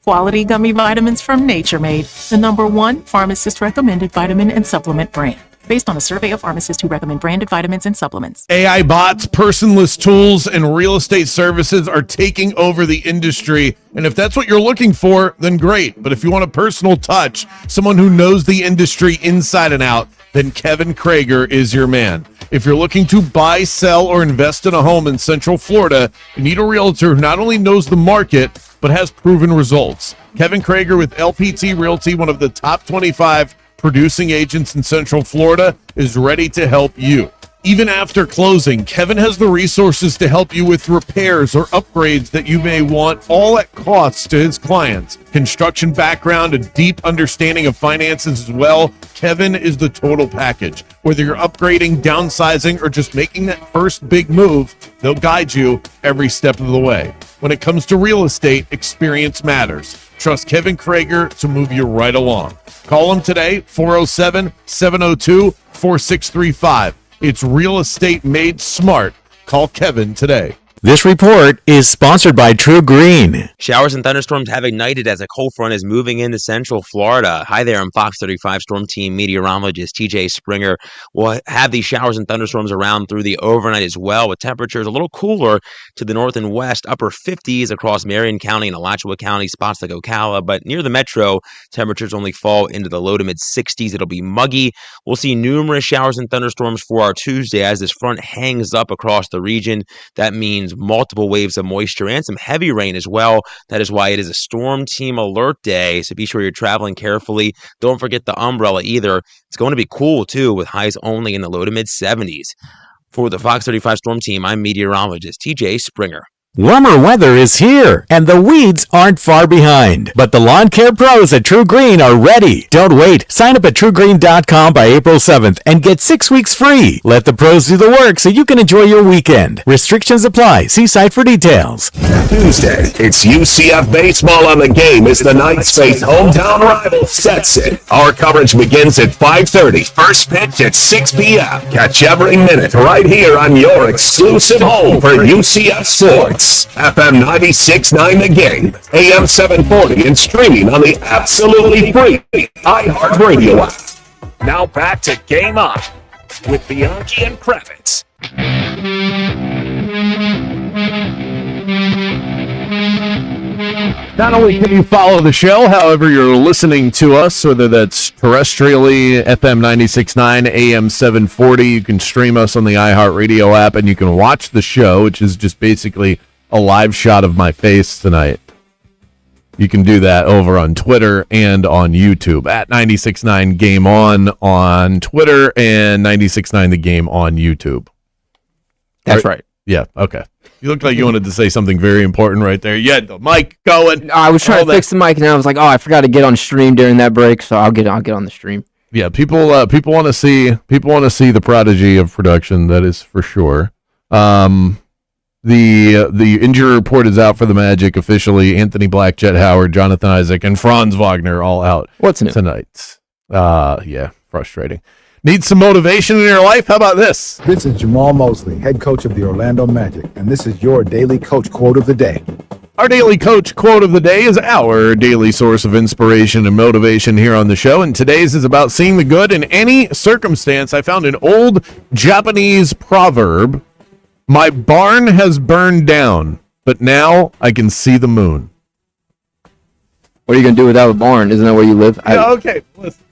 Quality gummy vitamins from Nature Made, the #1 pharmacist-recommended vitamin and supplement brand. Based on a survey of pharmacists who recommend branded vitamins and supplements.
AI bots, personless tools, and real estate services are taking over the industry. And if that's what you're looking for, then great. But if you want a personal touch, someone who knows the industry inside and out, then Kevin Krager is your man. If you're looking to buy, sell, or invest in a home in Central Florida, you need a realtor who not only knows the market, but has proven results. Kevin Krager with LPT Realty, one of the top 25 producing agents in Central Florida, is ready to help you. Even after closing, Kevin has the resources to help you with repairs or upgrades that you may want, all at cost to his clients. Construction background, a deep understanding of finances as well. Kevin is the total package. Whether you're upgrading, downsizing, or just making that first big move, they'll guide you every step of the way. When it comes to real estate, experience matters. Trust Kevin Krager to move you right along. Call him today, 407-702-4635. It's real estate made smart. Call Kevin today.
This report is sponsored by True Green.
Showers and thunderstorms have ignited as a cold front is moving into Central Florida. Hi there, I'm Fox 35 Storm Team meteorologist TJ Springer. We'll have these showers and thunderstorms around through the overnight as well, with temperatures a little cooler to the north and west, upper 50s across Marion County and Alachua County, spots like Ocala, but near the metro, temperatures only fall into the low to mid 60s. It'll be muggy. We'll see numerous showers and thunderstorms for our Tuesday as this front hangs up across the region. That means multiple waves of moisture and some heavy rain as well. That is why it is a storm team alert day, so be sure you're traveling carefully. Don't forget the umbrella either. It's going to be cool too, with highs only in the low to mid 70s. For the Fox 35 Storm Team, I'm meteorologist TJ Springer.
Warmer weather is here, and the weeds aren't far behind. But the lawn care pros at True Green are ready. Don't wait. Sign up at TrueGreen.com by April 7th and get 6 weeks free. Let the pros do the work so you can enjoy your weekend. Restrictions apply. See site for details.
Tuesday, it's UCF baseball on the game as the Knights face hometown rival Stetson. Our coverage begins at 5:30. First pitch at 6 p.m. Catch every minute right here on your exclusive home for UCF Sports. FM 96.9 The Game, AM 740, and streaming on the absolutely free iHeart Radio app. Now back to Game On with Bianchi and Kravitz.
Not only can you follow the show, however you're listening to us, whether that's terrestrially, FM 96.9, AM 740, you can stream us on the iHeart Radio app, and you can watch the show, which is just basically a live shot of my face tonight. You can do that over on Twitter and on YouTube at 96.9 Game on Twitter and 96.9 The Game on YouTube.
That's right.
Yeah, okay. You look like you wanted to say something very important right there. You had the mic going.
I was trying to fix the mic, and I was like, I forgot to get on stream during that break, so I'll get on the stream.
Yeah, people want to see the prodigy of production, that is for sure. The injury report is out for the Magic officially. Anthony Black, Jet Howard, Jonathan Isaac, and Franz Wagner all out.
What's new
tonight? Yeah, frustrating. Need some motivation in your life? How about this?
This is Jamal Mosley, head coach of the Orlando Magic, and this is your daily coach quote of the day.
Our daily coach quote of the day is our daily source of inspiration and motivation here on the show, and today's is about seeing the good in any circumstance. I found an old Japanese proverb. My barn has burned down, but now I can see the moon.
What are you going to do without a barn? Isn't that where you live?
Okay, listen.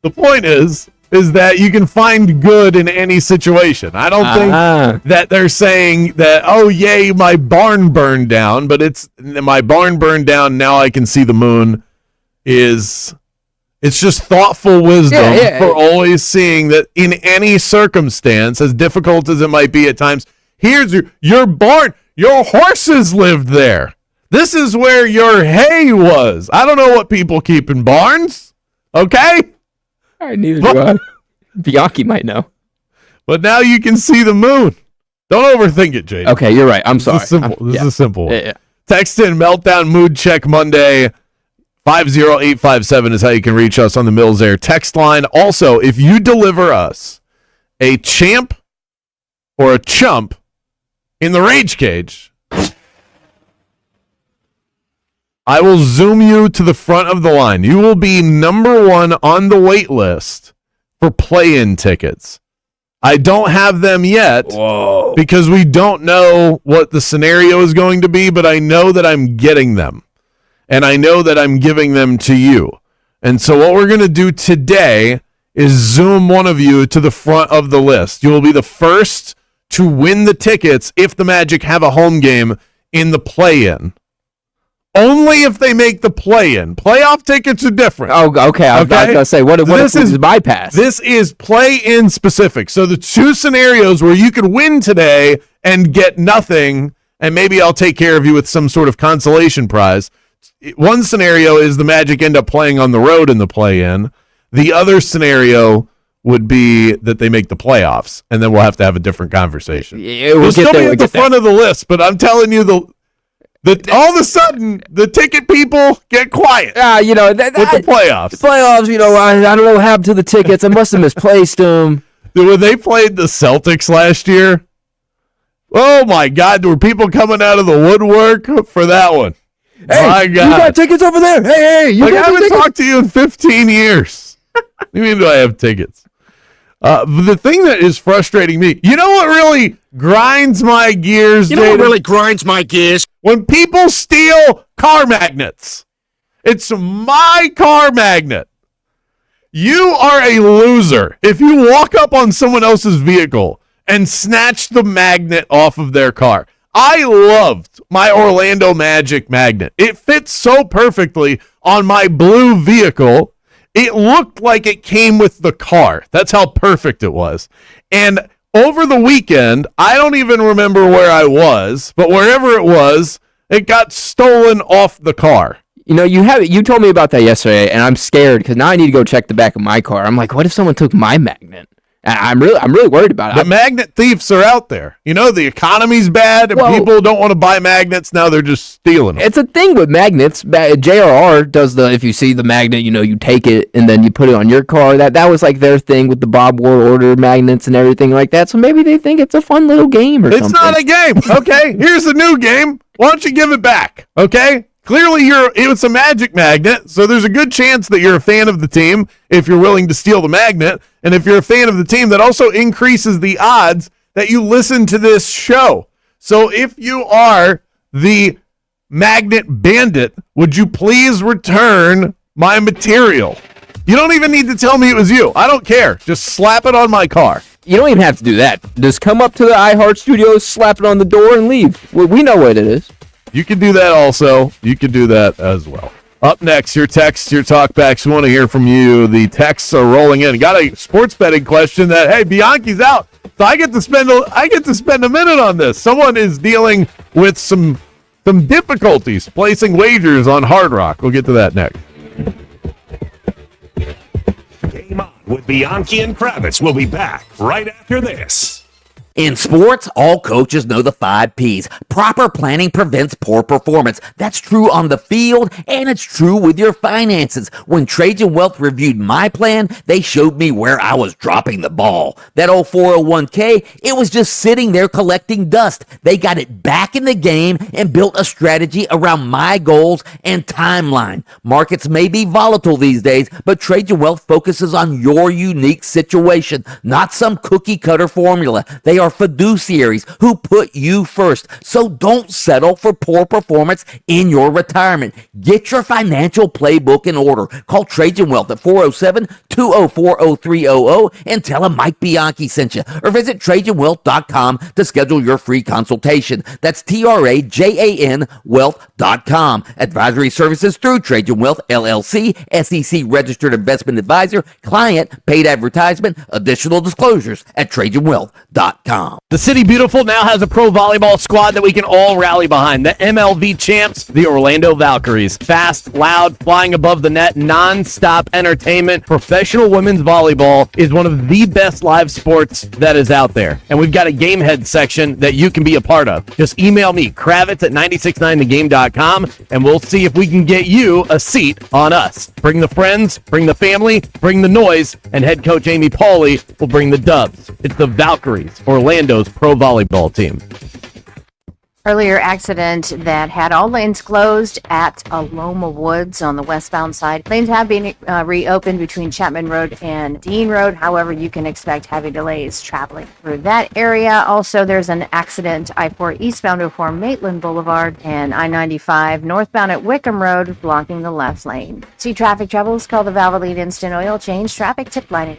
The point is that you can find good in any situation. I don't think that they're saying that, oh, yay, my barn burned down, but it's my barn burned down, now I can see the moon. It's just thoughtful wisdom for always seeing that in any circumstance, as difficult as it might be at times, here's your barn. Your horses lived there. This is where your hay was. I don't know what people keep in barns. Okay?
All right, neither do I. Bianchi might know.
But now you can see the moon. Don't overthink it, Jay.
Okay, you're right. I'm sorry.
This is a simple one.
Yeah.
Text in Meltdown Mood Check Monday. 50857 is how you can reach us on the Mills Air text line. Also, if you deliver us a champ or a chump in the Rage Cage, I will zoom you to the front of the line. You will be number one on the wait list for play-in tickets. I don't have them yet because we don't know what the scenario is going to be, but I know that I'm getting them. And I know that I'm giving them to you. And so what we're going to do today is zoom one of you to the front of the list. You will be the first to win the tickets if the Magic have a home game in the play-in. Only if they make the play-in. Playoff tickets are different.
Oh, okay. I was going to say, what if this is bypass?
This is play-in specific. So the two scenarios where you could win today and get nothing, and maybe I'll take care of you with some sort of consolation prize. One scenario is the Magic end up playing on the road in the play-in. The other scenario would be that they make the playoffs, and then we'll have to have a different conversation. We'll still be at the front of the list, but I'm telling you, all of a sudden, the ticket people get quiet.
With
the playoffs.
The playoffs, I don't know what happened to the tickets. I must have misplaced them.
When they played the Celtics last year, oh my God, there were people coming out of the woodwork for that one.
Hey,
my God.
You got tickets over there. Hey, you got
I haven't
tickets?
talked to you in 15 years. What do you mean do I have tickets? The thing that is frustrating me, you know what really grinds my gears?
You know what really grinds my gears?
When people steal car magnets. It's my car magnet. You are a loser if you walk up on someone else's vehicle and snatch the magnet off of their car. I loved my Orlando Magic magnet. It fits so perfectly on my blue vehicle. It looked like it came with the car. That's how perfect it was. And over the weekend, I don't even remember where I was, but wherever it was, it got stolen off the car.
You told me about that yesterday, and I'm scared because now I need to go check the back of my car. I'm like, what if someone took my magnet? I'm really worried about it.
The magnet thieves are out there. The economy's bad, and people don't want to buy magnets. Now they're just stealing them.
It's a thing with magnets. JRR does if you see the magnet, you take it and then you put it on your car. That was like their thing with the Bob Ward order magnets and everything like that. So maybe they think it's a fun little game or something.
It's not a game, okay? Here's a new game. Why don't you give it back, okay? Clearly, it's a Magic magnet, so there's a good chance that you're a fan of the team if you're willing to steal the magnet. And if you're a fan of the team, that also increases the odds that you listen to this show. So if you are the magnet bandit, would you please return my material? You don't even need to tell me it was you. I don't care. Just slap it on my car.
You don't even have to do that. Just come up to the iHeart Studios, slap it on the door, and leave. We know what it is.
You can do that also. You can do that as well. Up next, your texts, your talkbacks. We want to hear from you. The texts are rolling in. Got a sports betting question that, hey, Bianchi's out, so I get to spend a minute on this. Someone is dealing with some difficulties placing wagers on Hard Rock. We'll get to that next.
Game On with Bianchi and Kravitz. We'll be back right after this.
In sports, all coaches know the 5 Ps. Proper planning prevents poor performance. That's true on the field, and it's true with your finances. When Trajan Wealth reviewed my plan, they showed me where I was dropping the ball. That old 401k, it was just sitting there collecting dust. They got it back in the game and built a strategy around my goals and timeline. Markets may be volatile these days, but Trajan Wealth focuses on your unique situation, not some cookie-cutter formula. They are fiduciaries who put you first. So don't settle for poor performance in your retirement. Get your financial playbook in order. Call Trajan Wealth at 407-204-0300 and tell them Mike Bianchi sent you. Or visit TrajanWealth.com to schedule your free consultation. That's TRAJAN Wealth.com. Advisory services through Trajan Wealth, LLC, SEC Registered Investment Advisor, client, paid advertisement, additional disclosures at TrajanWealth.com.
The City Beautiful now has a pro volleyball squad that we can all rally behind. The MLV champs, the Orlando Valkyries. Fast, loud, flying above the net, non-stop entertainment, professional professional women's volleyball is one of the best live sports that is out there. And we've got a game head section that you can be a part of. Just email me, Kravitz at 969thegame.com, and we'll see if we can get you a seat on us. Bring the friends, bring the family, bring the noise, and head coach Amy Pauley will bring the dubs. It's the Valkyries, Orlando's pro volleyball team.
Earlier accident that had all lanes closed at Aloma Woods on the westbound side. Lanes have been reopened between Chapman Road and Dean Road. However, you can expect heavy delays traveling through that area. Also, there's an accident I-4 eastbound before Maitland Boulevard and I-95 northbound at Wickham Road blocking the left lane. See traffic troubles? Call the Valvoline Instant Oil Change Traffic Tip Line at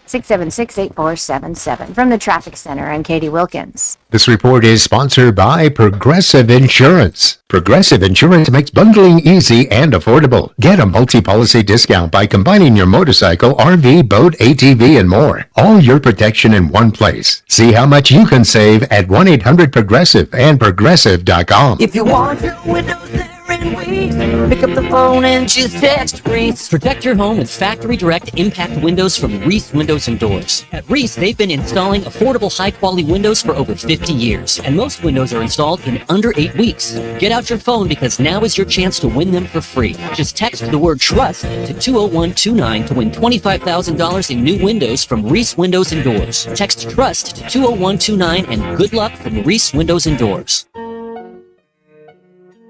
866-676-8477. From the Traffic Center, I'm Katie Wilkins.
This report is sponsored by Progressive Insurance. Progressive Insurance makes bundling easy and affordable. Get a multi-policy discount by combining your motorcycle, RV, boat, ATV, and more. All your protection in one place. See how much you can save at 1-800-PROGRESSIVE and Progressive.com.
If you want your windows there and Reese, pick up the phone and just text Reese.
Protect your home with Factory Direct Impact Windows from Reese Windows and Doors. At Reese, they've been installing affordable, high-quality windows for over 50 years, and most windows are installed in under 8 weeks. Get out your phone because now is your chance to win them for free. Just text the word TRUST to 20129 to win $25,000 in new windows from Reese Windows and Doors. Text TRUST to 20129 and good luck from Reese Windows and Doors.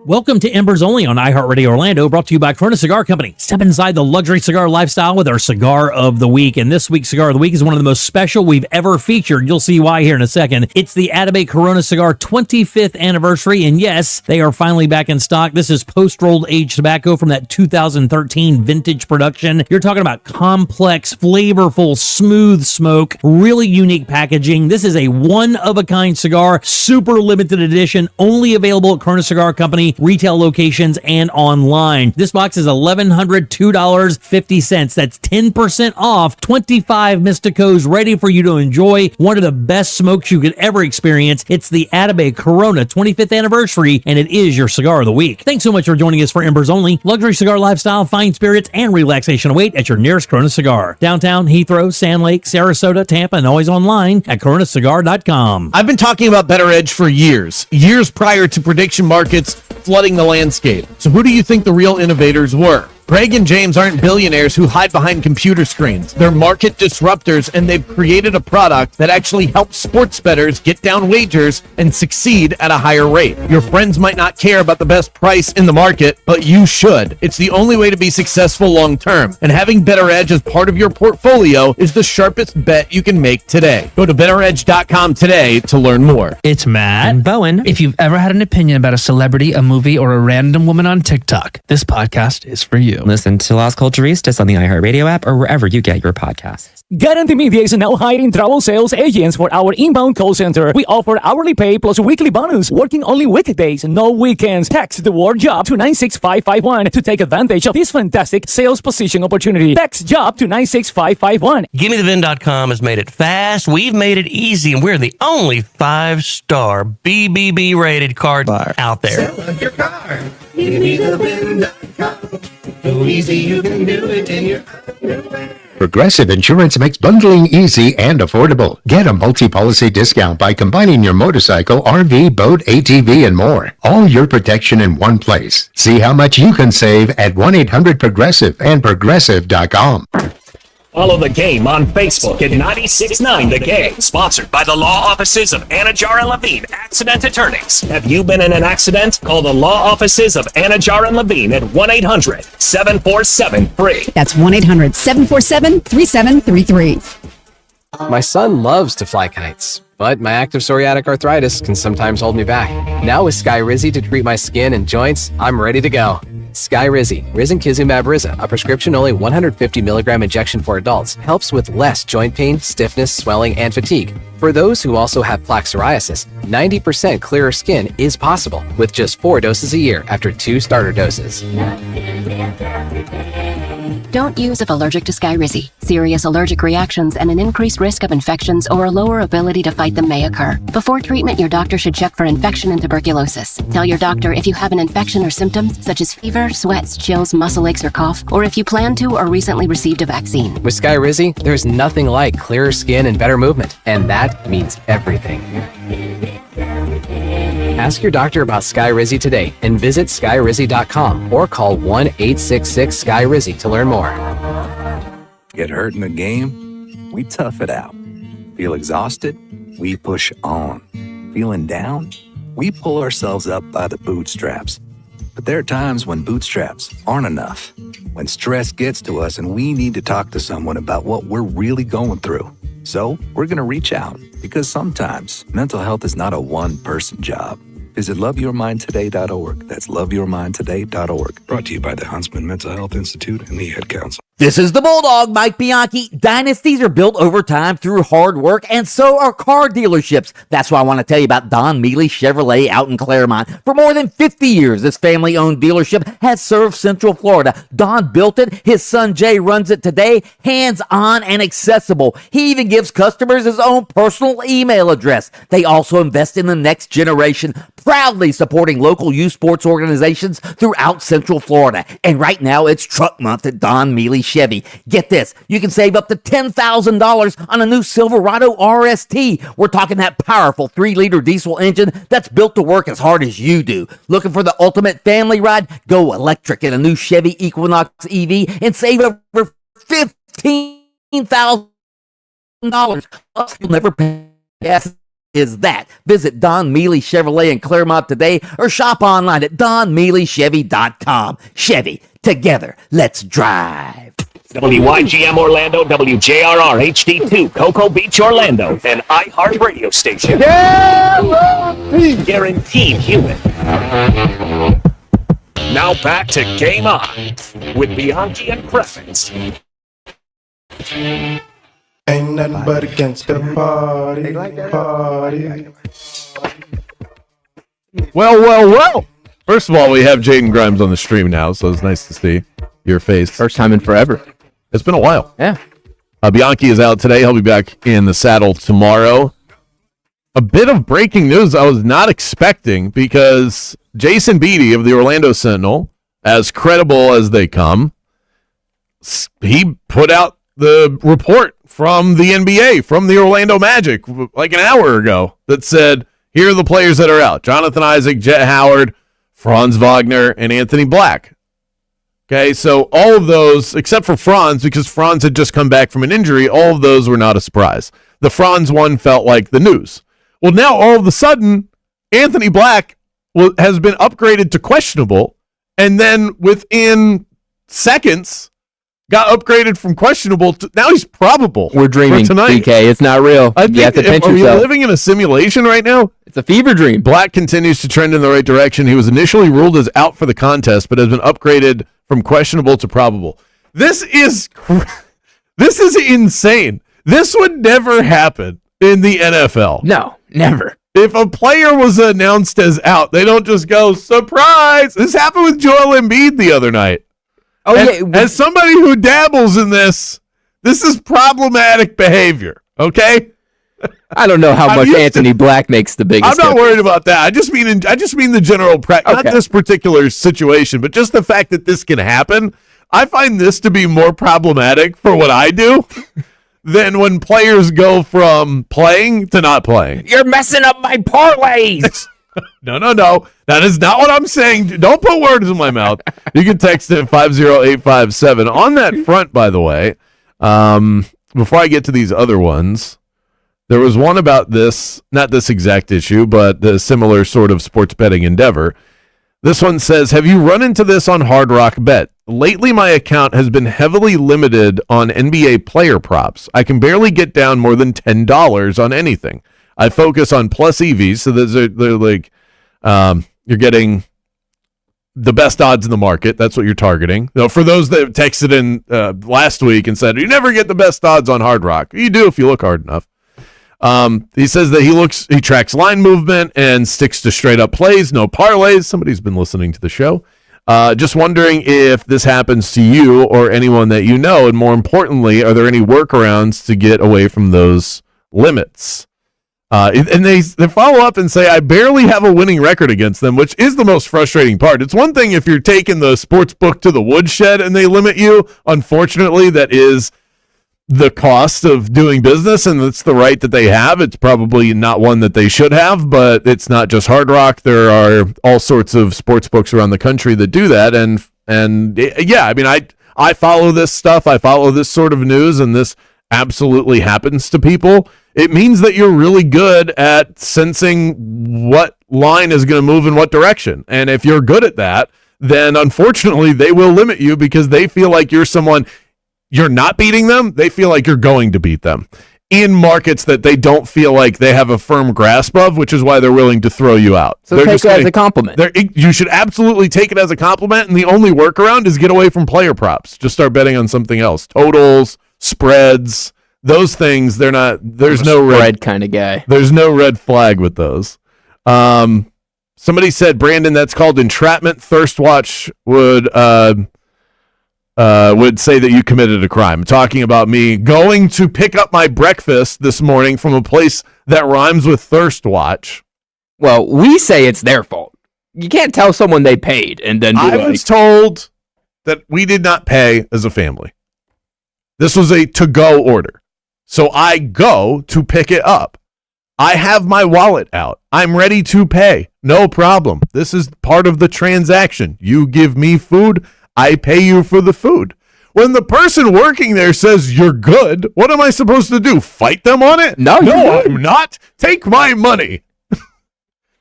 Welcome to Embers Only on iHeartRadio Orlando, brought to you by Corona Cigar Company. Step inside the luxury cigar lifestyle with our Cigar of the Week. And this week's Cigar of the Week is one of the most special we've ever featured. You'll see why here in a second. It's the Atabey Corona Cigar 25th anniversary. And yes, they are finally back in stock. This is post-rolled aged tobacco from that 2013 vintage production. You're talking about complex, flavorful, smooth smoke, really unique packaging. This is a one-of-a-kind cigar, super limited edition, only available at Corona Cigar Company retail locations and online. This box is $1,102.50. That's 10% off. 25 Mysticos ready for you to enjoy. One of the best smokes you could ever experience. It's the Atabey Corona 25th anniversary, and it is your Cigar of the Week. Thanks so much for joining us for Embers Only. Luxury cigar lifestyle, fine spirits, and relaxation await at your nearest Corona Cigar. Downtown, Heathrow, Sand Lake, Sarasota, Tampa, and always online at coronacigar.com.
I've been talking about Better Edge for years prior to prediction markets flooding the landscape. So who do you think the real innovators were? Greg and James aren't billionaires who hide behind computer screens. They're market disruptors, and they've created a product that actually helps sports bettors get down wagers and succeed at a higher rate. Your friends might not care about the best price in the market, but you should. It's the only way to be successful long term, and having Better Edge as part of your portfolio is the sharpest bet you can make today. Go to betteredge.com today to learn more.
It's Matt and Bowen. If you've ever had an opinion about a celebrity, a movie, or a random woman on TikTok, this podcast is for you.
Listen to Las Culturistas on the iHeartRadio app or wherever you get your podcasts.
Guarantee Media is now hiring travel sales agents for our inbound call center. We offer hourly pay plus weekly bonus, working only weekdays, no weekends. Text the word job to 96551 to take advantage of this fantastic sales position opportunity. Text job to 96551.
GimmeTheVin.com has made it fast. We've made it easy, and we're the only 5-star BBB rated car bar out there.
Sell your car. GimmeTheVin.com. So easy you can do it in your underwear.
Progressive Insurance makes bundling easy and affordable. Get a multi-policy discount by combining your motorcycle, RV, boat, ATV, and more. All your protection in one place. See how much you can save at 1-800-PROGRESSIVE and Progressive.com.
Follow the game on Facebook at 96.9 The Game. Sponsored by the law offices of Anajar and Levine, accident attorneys. Have you been in an accident? Call the law offices of Anajar and Levine at 1-800-747-FREE.
That's 1-800-747-3733.
My son loves to fly kites, but my active psoriatic arthritis can sometimes hold me back. Now with Skyrizi to treat my skin and joints, I'm ready to go. Skyrizi, Risankizumab Riza, a prescription-only 150 milligram injection for adults, helps with less joint pain, stiffness, swelling, and fatigue. For those who also have plaque psoriasis, 90% clearer skin is possible with just 4 doses a year after 2 starter doses.
Don't use if allergic to Skyrizi. Serious allergic reactions and an increased risk of infections or a lower ability to fight them may occur. Before treatment, your doctor should check for infection and tuberculosis. Tell your doctor if you have an infection or symptoms such as fever, sweats, chills, muscle aches, or cough, or if you plan to or recently received a vaccine.
With Skyrizi, there's nothing like clearer skin and better movement, and that means everything. Ask your doctor about Skyrizi today and visit skyrizi.com or call 1-866-SKY-RIZZI to learn more.
Get hurt in the game? We tough it out. Feel exhausted? We push on. Feeling down? We pull ourselves up by the bootstraps. But there are times when bootstraps aren't enough. When stress gets to us and we need to talk to someone about what we're really going through. So we're going to reach out because sometimes mental health is not a one-person job. Visit loveyourmindtoday.org. That's loveyourmindtoday.org. Brought to you by the Huntsman Mental Health Institute and the Ad Council.
This is the Bulldog, Mike Bianchi. Dynasties are built over time through hard work, and so are car dealerships. That's why I want to tell you about Don Mealy Chevrolet out in Claremont. For more than 50 years, this family-owned dealership has served Central Florida. Don built it. His son Jay runs it today, hands-on and accessible. He even gives customers his own personal email address. They also invest in the next generation, proudly supporting local youth sports organizations throughout Central Florida. And right now, it's Truck Month at Don Mealy Chevy. Get this, you can save up to $10,000 on a new Silverado RST. We're talking that powerful 3-liter diesel engine that's built to work as hard as you do. Looking for the ultimate family ride? Go electric in a new Chevy Equinox EV and save over $15,000. You'll never pass is that. Visit Don Mealy Chevrolet in Claremont today or shop online at donmealychevy.com. Chevy, together, let's drive.
WYGM Orlando, WJRR HD2, Cocoa Beach, Orlando, an iHeart radio station. Guaranteed human. Now back to Game On with Bianchi and Kravitz.
Ain't nothing but against the party.
Well. First of all, we have Jaden Grimes on the stream now, so it's nice to see your face.
First time in forever.
It's been a while.
Yeah.
Bianchi is out today. He'll be back in the saddle tomorrow. A bit of breaking news I was not expecting because Jason Beatty of the Orlando Sentinel, as credible as they come, he put out the report from the NBA, from the Orlando Magic, like an hour ago, that said, here are the players that are out. Jonathan Isaac, Jet Howard, Franz Wagner, and Anthony Black. Okay, so all of those, except for Franz, because Franz had just come back from an injury, all of those were not a surprise. The Franz one felt like the news. Well, now all of a sudden, Anthony Black has been upgraded to questionable, and then within seconds, got upgraded from questionable to now he's probable.
We're dreaming, DK. It's not real. You have to pinch yourself. Are we
living in a simulation right now?
It's a fever dream.
Black continues to trend in the right direction. He was initially ruled as out for the contest, but has been upgraded from questionable to probable. This is insane. This would never happen in the NFL.
No, never.
If a player was announced as out, they don't just go, surprise! This happened with Joel Embiid the other night.
Oh,
and, as somebody who dabbles in this is problematic behavior, okay?
I don't know how much Anthony Black makes the biggest
I'm not
difference.
worried about that. I just mean the general practice, not this particular situation, but just the fact that this can happen. I find this to be more problematic for what I do than when players go from playing to not playing.
You're messing up my parlays.
No. That is not what I'm saying. Don't put words in my mouth. You can text it 50857. On that front, by the way, before I get to these other ones, there was one about this, not this exact issue, but the similar sort of sports betting endeavor. This one says, have you run into this on Hard Rock Bet? Lately, my account has been heavily limited on NBA player props. I can barely get down more than $10 on anything. I focus on plus EVs, so they're like you're getting the best odds in the market. That's what you're targeting. Now, for those that texted in last week and said, you never get the best odds on Hard Rock. You do if you look hard enough. He says that he tracks line movement and sticks to straight up plays, no parlays. Somebody's been listening to the show. Just wondering if this happens to you or anyone that you know, and more importantly, are there any workarounds to get away from those limits? And they follow up and say, I barely have a winning record against them, which is the most frustrating part. It's one thing if you're taking the sports book to the woodshed and they limit you. Unfortunately, that is the cost of doing business, and it's the right that they have. It's probably not one that they should have, but it's not just Hard Rock. There are all sorts of sports books around the country that do that. And yeah, I mean, I follow this stuff. I follow this sort of news, and this absolutely happens to people. It means that you're really good at sensing what line is going to move in what direction. And if you're good at that, then unfortunately they will limit you because they feel like you're someone, you're not beating them. They feel like you're going to beat them in markets that they don't feel like they have a firm grasp of, which is why they're willing to throw you out.
So take it as a compliment.
You should absolutely take it as a compliment. And the only workaround is get away from player props. Just start betting on something else. Totals, spreads, those things, there's no
red kind of guy.
There's no red flag with those. Somebody said, Brandon, that's called entrapment. Thirst Watch would say that you committed a crime. Talking about me going to pick up my breakfast this morning from a place that rhymes with Thirst Watch.
Well, we say it's their fault. You can't tell someone they paid and then
I was told that we did not pay as a family. This was a to-go order. So I go to pick it up. I have my wallet out. I'm ready to pay. No problem. This is part of the transaction. You give me food, I pay you for the food. When the person working there says you're good, what am I supposed to do? Fight them on it?
No,
I'm not. Take my money.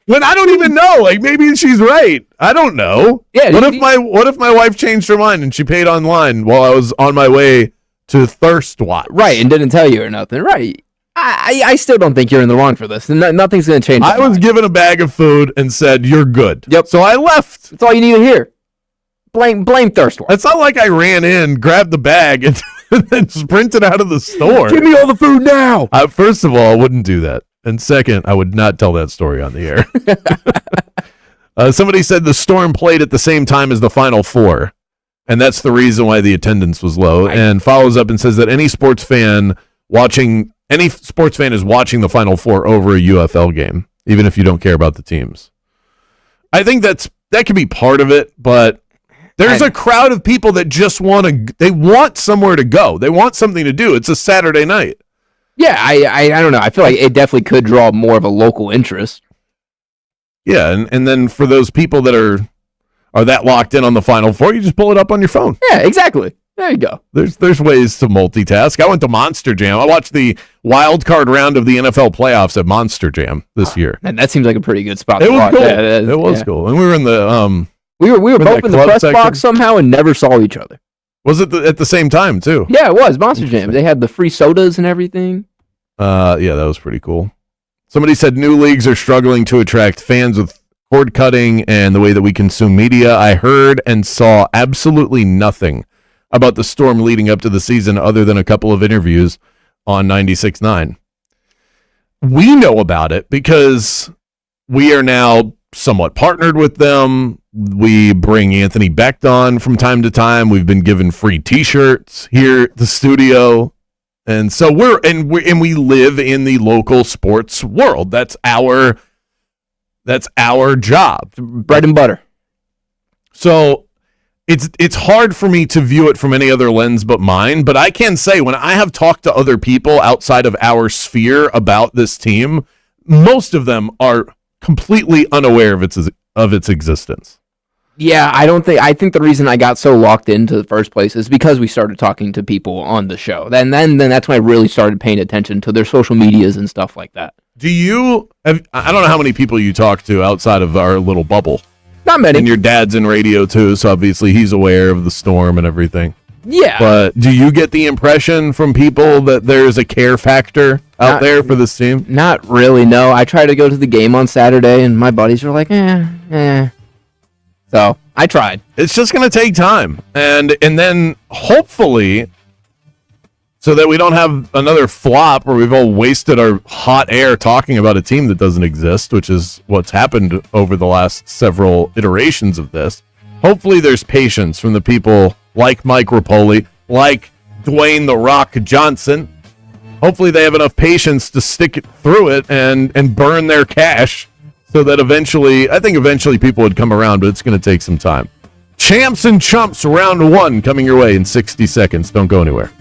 When I don't even know, like maybe she's right. I don't know.
Yeah.
What if my wife changed her mind and she paid online while I was on my way to Thirst Watch?
Right, and didn't tell you or nothing. Right. I still don't think you're in the wrong for this. Nothing's going to change.
I was given a bag of food and said, you're good.
Yep.
So I left.
That's all you need to hear. Blame Thirst Watch.
It's not like I ran in, grabbed the bag, and then sprinted out of the store.
Give me all the food now.
First of all, I wouldn't do that. And second, I would not tell that story on the air. Somebody said the Storm played at the same time as the Final Four, and that's the reason why the attendance was low. And follows up and says that any sports fan is watching the Final Four over a UFL game, even if you don't care about the teams. I think that could be part of it, but there's a crowd of people that just they want somewhere to go. They want something to do. It's a Saturday night.
Yeah, I don't know. I feel like it definitely could draw more of a local interest.
Yeah, and then for those people that are that locked in on the Final Four, you just pull it up on your phone.
Yeah, exactly. There you go.
There's ways to multitask. I went to Monster Jam. I watched the wild card round of the NFL playoffs at Monster Jam this year.
And that seems like a pretty good spot
to
watch.
Cool.
Yeah,
it was cool. And we were in the
we were both in the press
section.
box somehow and never saw each other.
Was it at the same time too?
Yeah, it was Monster Jam. They had the free sodas and everything.
Yeah, that was pretty cool. Somebody said new leagues are struggling to attract fans with cord cutting and the way that we consume media. I heard and saw absolutely nothing about the Storm leading up to the season other than a couple of interviews on 96.9. We know about it because we are now somewhat partnered with them. We bring Anthony Becht on from time to time. We've been given free T-shirts here at the studio. And so we live in the local sports world. That's our job.
Bread and butter.
So it's hard for me to view it from any other lens but mine, but I can say when I have talked to other people outside of our sphere about this team, most of them are completely unaware of its existence.
Yeah, I think the reason I got so locked into the first place is because we started talking to people on the show. Then that's when I really started paying attention to their social medias and stuff like that.
I don't know how many people you talk to outside of our little bubble.
Not many.
And your dad's in radio too, so obviously he's aware of the Storm and everything.
Yeah.
But do you get the impression from people that there's a care factor out there for this team?
Not really, no. I tried to go to the game on Saturday, and my buddies were like, So I tried.
It's just going to take time. And then hopefully, so that we don't have another flop where we've all wasted our hot air talking about a team that doesn't exist, which is what's happened over the last several iterations of this. hopefully there's patience from the people like Mike Rapoli, like Dwayne "The Rock" Johnson. Hopefully they have enough patience to stick it through it and burn their cash so that eventually people would come around, but it's going to take some time. Champs and Chumps round 1 coming your way in 60 seconds. Don't go anywhere.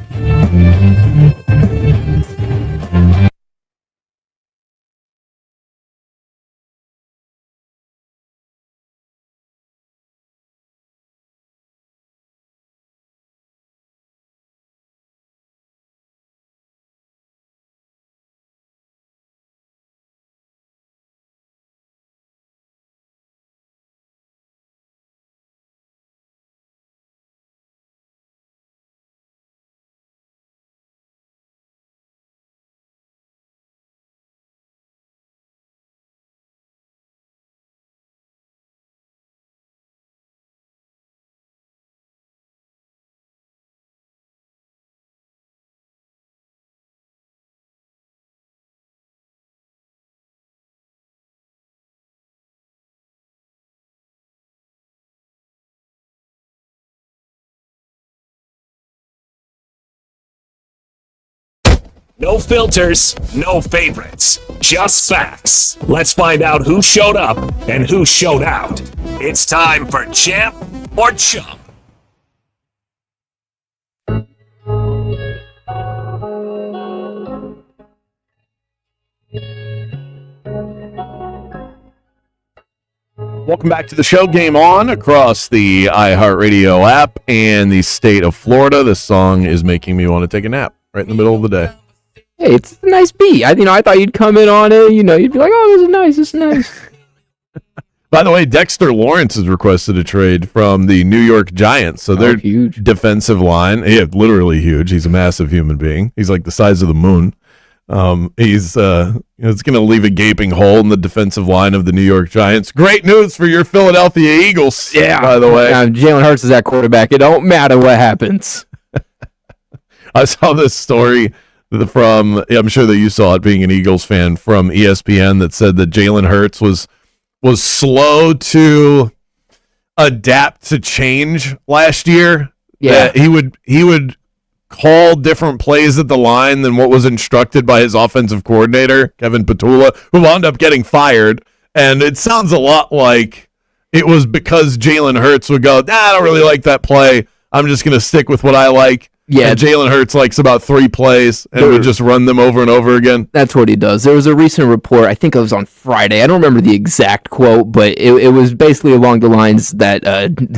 No filters, no favorites, just facts. Let's find out who showed up and who showed out. It's time for Champ or Chump.
Welcome back to the show. Game on across the iHeart Radio app and the state of Florida. This song is making me want to take a nap right in the middle of the day.
Hey, it's a nice beat. I thought you'd come in on it. You'd be like, "Oh, this is nice."
By the way, Dexter Lawrence has requested a trade from the New York Giants. So their
huge
defensive line, literally huge. He's a massive human being. He's like the size of the moon. It's going to leave a gaping hole in the defensive line of the New York Giants. Great news for your Philadelphia Eagles.
Yeah.
By the way,
Jalen Hurts is that quarterback. It don't matter what happens.
I saw this story from, I'm sure that you saw it being an Eagles fan, from ESPN that said that Jalen Hurts was slow to adapt to change last year.
Yeah.
That he would call different plays at the line than what was instructed by his offensive coordinator, Kevin Petula, who wound up getting fired. And it sounds a lot like it was because Jalen Hurts would go, I don't really like that play. I'm just going to stick with what I like.
Yeah,
and Jalen Hurts likes about 3 plays and would just run them over and over again.
That's what he does. There was a recent report, I think it was on Friday. I don't remember the exact quote, but it was basically along the lines that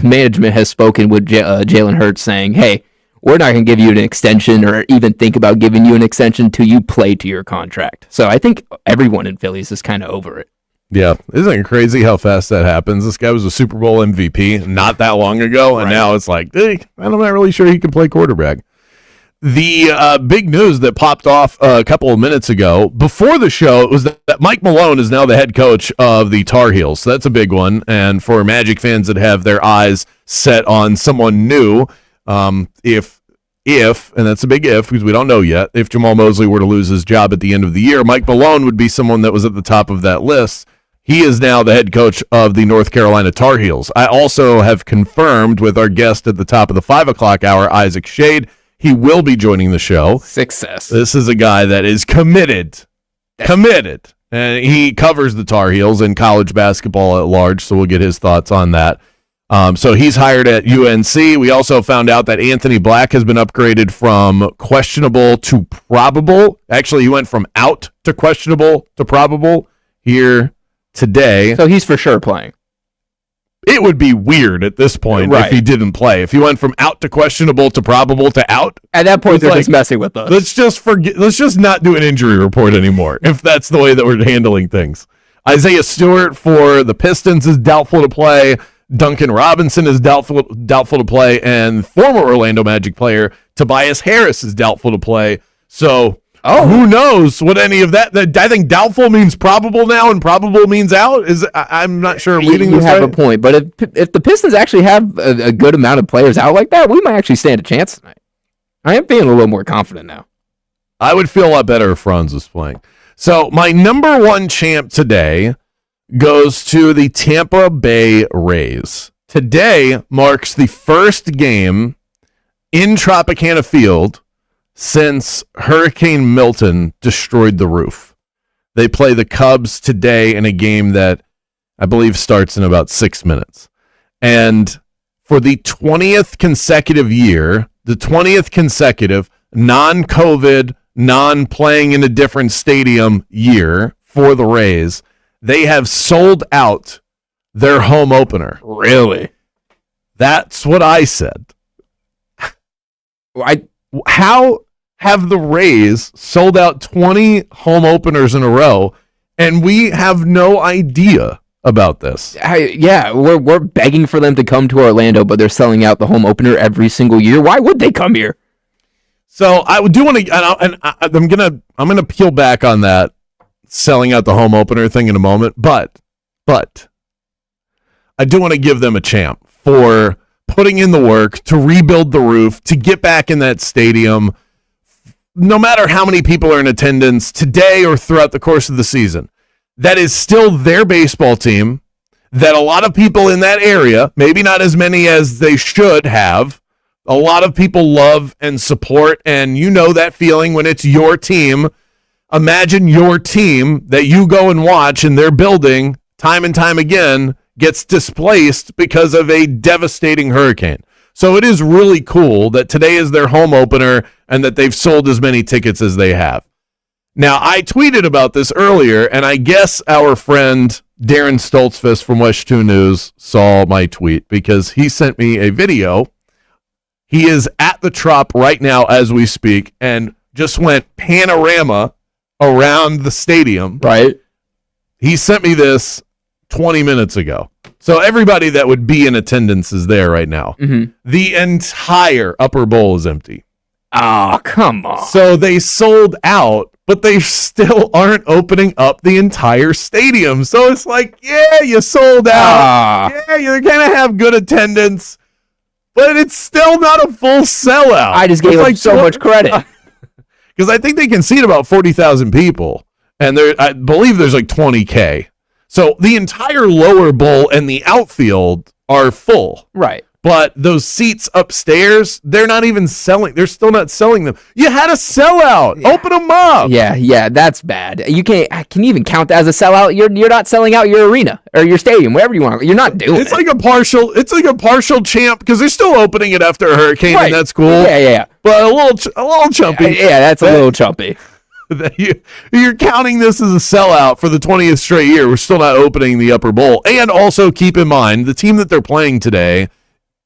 management has spoken with Jalen Hurts saying, hey, we're not going to give you an extension or even think about giving you an extension till you play to your contract. So I think everyone in Philly is just kind of over it.
Yeah, isn't it crazy how fast that happens? This guy was a Super Bowl MVP not that long ago, and now it's like, I'm not really sure he can play quarterback. The big news that popped off a couple of minutes ago before the show was that Mike Malone is now the head coach of the Tar Heels. So that's a big one, and for Magic fans that have their eyes set on someone new, if, and that's a big if because we don't know yet, if Jamal Mosley were to lose his job at the end of the year, Mike Malone would be someone that was at the top of that list. He is now the head coach of the North Carolina Tar Heels. I also have confirmed with our guest at the top of the 5 o'clock hour, Isaac Shade, he will be joining the show.
Success.
This is a guy that is committed. And he covers the Tar Heels and college basketball at large, so we'll get his thoughts on that. So he's hired at UNC. We also found out that Anthony Black has been upgraded from questionable to probable. Actually, he went from out to questionable to probable here today.
So he's for sure playing.
It would be weird at this point if he didn't play. If he went from out to questionable to probable to out.
At that point, they're just messing with us.
Let's just not do an injury report anymore if that's the way that we're handling things. Isaiah Stewart for the Pistons is doubtful to play. Duncan Robinson is doubtful to play. And former Orlando Magic player Tobias Harris is doubtful to play. So who knows what any of that? I think doubtful means probable now, and probable means out. I'm not sure.
You have a point, but if the Pistons actually have a good amount of players out like that, we might actually stand a chance tonight. I am feeling a little more confident now.
I would feel a lot better if Franz was playing. So my number one champ today goes to the Tampa Bay Rays. Today marks the first game in Tropicana Field since Hurricane Milton destroyed the roof. They play the Cubs today in a game that I believe starts in about 6 minutes. And for the 20th consecutive year, the 20th consecutive non-COVID, non-playing in a different stadium year for the Rays, they have sold out their home opener.
Really?
That's what I said. How have the Rays sold out 20 home openers in a row, and we have no idea about this?
We're begging for them to come to Orlando, but they're selling out the home opener every single year. Why would they come here?
So I do want to, and I'm gonna peel back on that selling out the home opener thing in a moment, but I do want to give them a champ for putting in the work to rebuild the roof, to get back in that stadium, no matter how many people are in attendance today or throughout the course of the season. That is still their baseball team that a lot of people in that area, maybe not as many as they should have, a lot of people love and support, and you know that feeling when it's your team. Imagine your team that you go and watch in their building time and time again gets displaced because of a devastating hurricane. So it is really cool that today is their home opener and that they've sold as many tickets as they have. Now, I tweeted about this earlier, and I guess our friend Darren Stoltzfus from West 2 News saw my tweet because he sent me a video. He is at the Trop right now as we speak and just went panorama around the stadium.
Right.
He sent me this 20 minutes ago. So everybody that would be in attendance is there right now.
Mm-hmm.
The entire upper bowl is empty.
Oh, come on.
So they sold out, but they still aren't opening up the entire stadium. So it's like, yeah, you sold out. Yeah, you're going to have good attendance, but it's still not a full sellout.
I just gave them so much credit.
Because I think they can seat about 40,000 people, and I believe there's like 20K. So the entire lower bowl and the outfield are full.
Right.
But those seats upstairs, they're not even selling. They're still not selling them. You had a sellout. Yeah. Open them up.
Yeah, that's bad. You can't. Can you even count that as a sellout? You're not selling out your arena or your stadium, whatever you want. You're not doing it.
It's like a partial champ because they're still opening it after a hurricane, right. And that's cool.
Yeah.
But a little chumpy.
Yeah, that's a little chumpy.
You're counting this as a sellout for the 20th straight year. We're still not opening the upper bowl. And also keep in mind, the team that they're playing today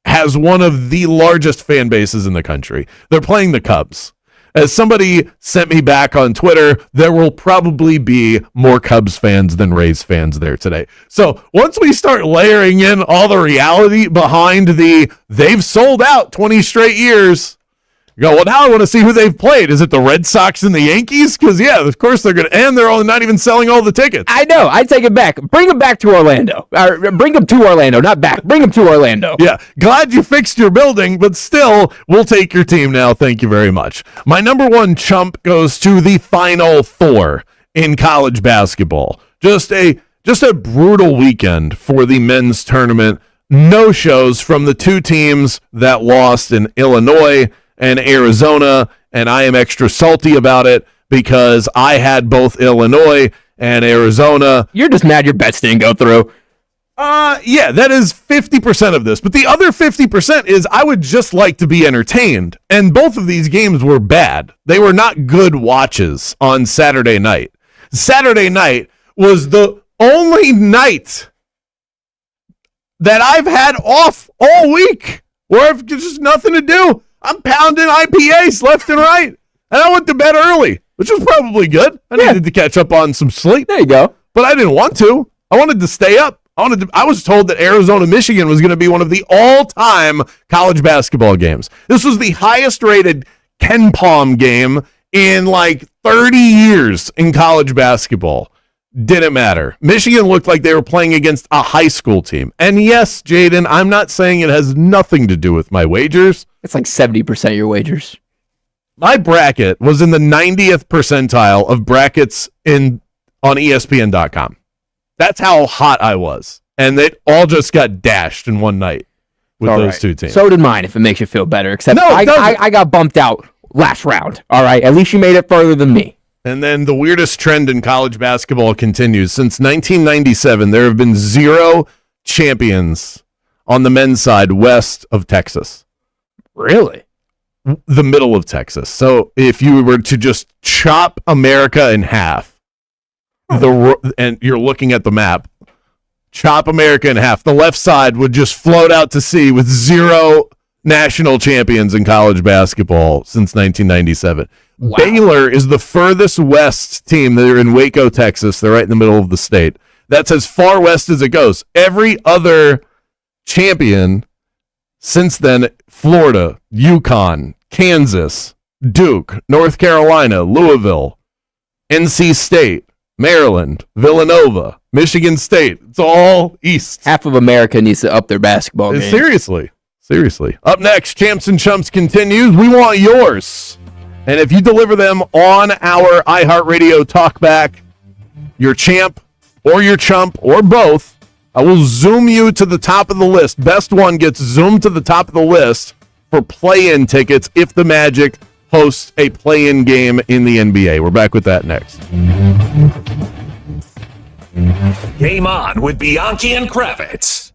has one of the largest fan bases in the country. They're playing the Cubs. As somebody sent me back on Twitter, there will probably be more Cubs fans than Rays fans there today. So once we start layering in all the reality behind they've sold out 20 straight years, you go, well, now I want to see who they've played. Is it the Red Sox and the Yankees? Because, yeah, of course they're going to, and they're not even selling all the tickets.
I know. I take it back. Bring them back to Orlando. Or bring them to Orlando, not back. Bring them to Orlando.
Yeah. Glad you fixed your building, but still, we'll take your team now. Thank you very much. My number one chump goes to the Final Four in college basketball. Just a brutal weekend for the men's tournament. No shows from the two teams that lost in Illinois and Arizona, and I am extra salty about it because I had both Illinois and Arizona.
You're just mad your bets didn't go through.
Yeah, that is 50% of this. But the other 50% is I would just like to be entertained. And both of these games were bad. They were not good watches on Saturday night. Saturday night was the only night that I've had off all week where I've just nothing to do. I'm pounding IPAs left and right. And I went to bed early, which was probably good. I needed to catch up on some sleep.
There you go.
But I didn't want to. I wanted to stay up. I was told that Arizona, Michigan was going to be one of the all-time college basketball games. This was the highest-rated Ken Palm game in like 30 years in college basketball. Didn't matter. Michigan looked like they were playing against a high school team. And yes, Jaden, I'm not saying it has nothing to do with my wagers.
It's like 70% of your wagers.
My bracket was in the 90th percentile of brackets on ESPN.com. That's how hot I was. And they all just got dashed in one night with
All
those
right.
two teams.
So did mine, if it makes you feel better. Except
No, it doesn't.
I got bumped out last round. All right. At least you made it further than me.
And then the weirdest trend in college basketball continues. Since 1997, there have been 0 champions on the men's side west of Texas.
Really?
The middle of Texas. So if you were to just chop America in half, and you're looking at the map, chop America in half, the left side would just float out to sea with 0 national champions in college basketball since 1997. Wow. Baylor is the furthest west team. They're in Waco, Texas. They're right in the middle of the state. That's as far west as it goes. Every other champion since then, Florida, UConn, Kansas, Duke, North Carolina, Louisville, NC State, Maryland, Villanova, Michigan State. It's all east.
Half of America needs to up their basketball game.
Seriously. Up next, Champs and Chumps continues. We want yours. And if you deliver them on our iHeartRadio talkback, your champ or your chump or both, I will zoom you to the top of the list. Best one gets zoomed to the top of the list for play-in tickets if the Magic hosts a play-in game in the NBA. We're back with that next.
Game on with Bianchi and Kravitz.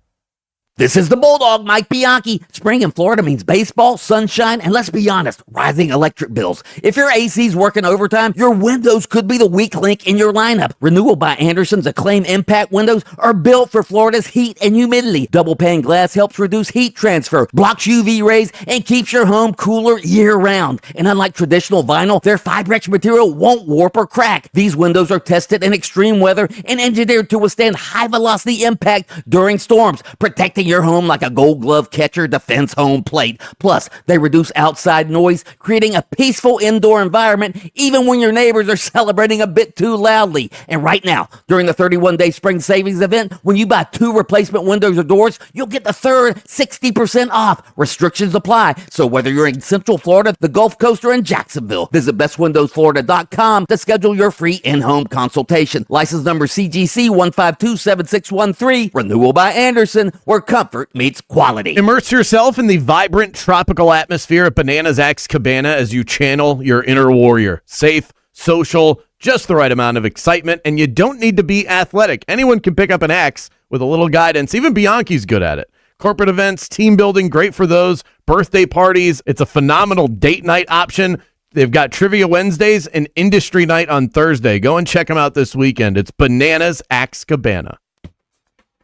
This is the Bulldog, Mike Bianchi. Spring in Florida means baseball, sunshine, and let's be honest, rising electric bills. If your AC's working overtime, your windows could be the weak link in your lineup. Renewal by Anderson's Acclaim Impact windows are built for Florida's heat and humidity. Double pane glass helps reduce heat transfer, blocks UV rays, and keeps your home cooler year-round. And unlike traditional vinyl, their Fibrex material won't warp or crack. These windows are tested in extreme weather and engineered to withstand high-velocity impact during storms, protecting your home like a Gold Glove catcher defends home plate. Plus, they reduce outside noise, creating a peaceful indoor environment even when your neighbors are celebrating a bit too loudly. And right now, during the 31-day spring savings event, when you buy 2 replacement windows or doors, you'll get the third 60% off. Restrictions apply. So whether you're in Central Florida, the Gulf Coast, or in Jacksonville, visit bestwindowsflorida.com to schedule your free in-home consultation. License number CGC 1527613. Renewal by Anderson, where comfort meets quality.
Immerse yourself in the vibrant tropical atmosphere at Bananas Axe Cabana as you channel your inner warrior. Safe, social, just the right amount of excitement, and you don't need to be athletic. Anyone can pick up an axe with a little guidance. Even Bianchi's good at it. Corporate events, team building, great for those. Birthday parties. It's a phenomenal date night option. They've got Trivia Wednesdays and Industry Night on Thursday. Go and check them out this weekend. It's Bananas Axe Cabana.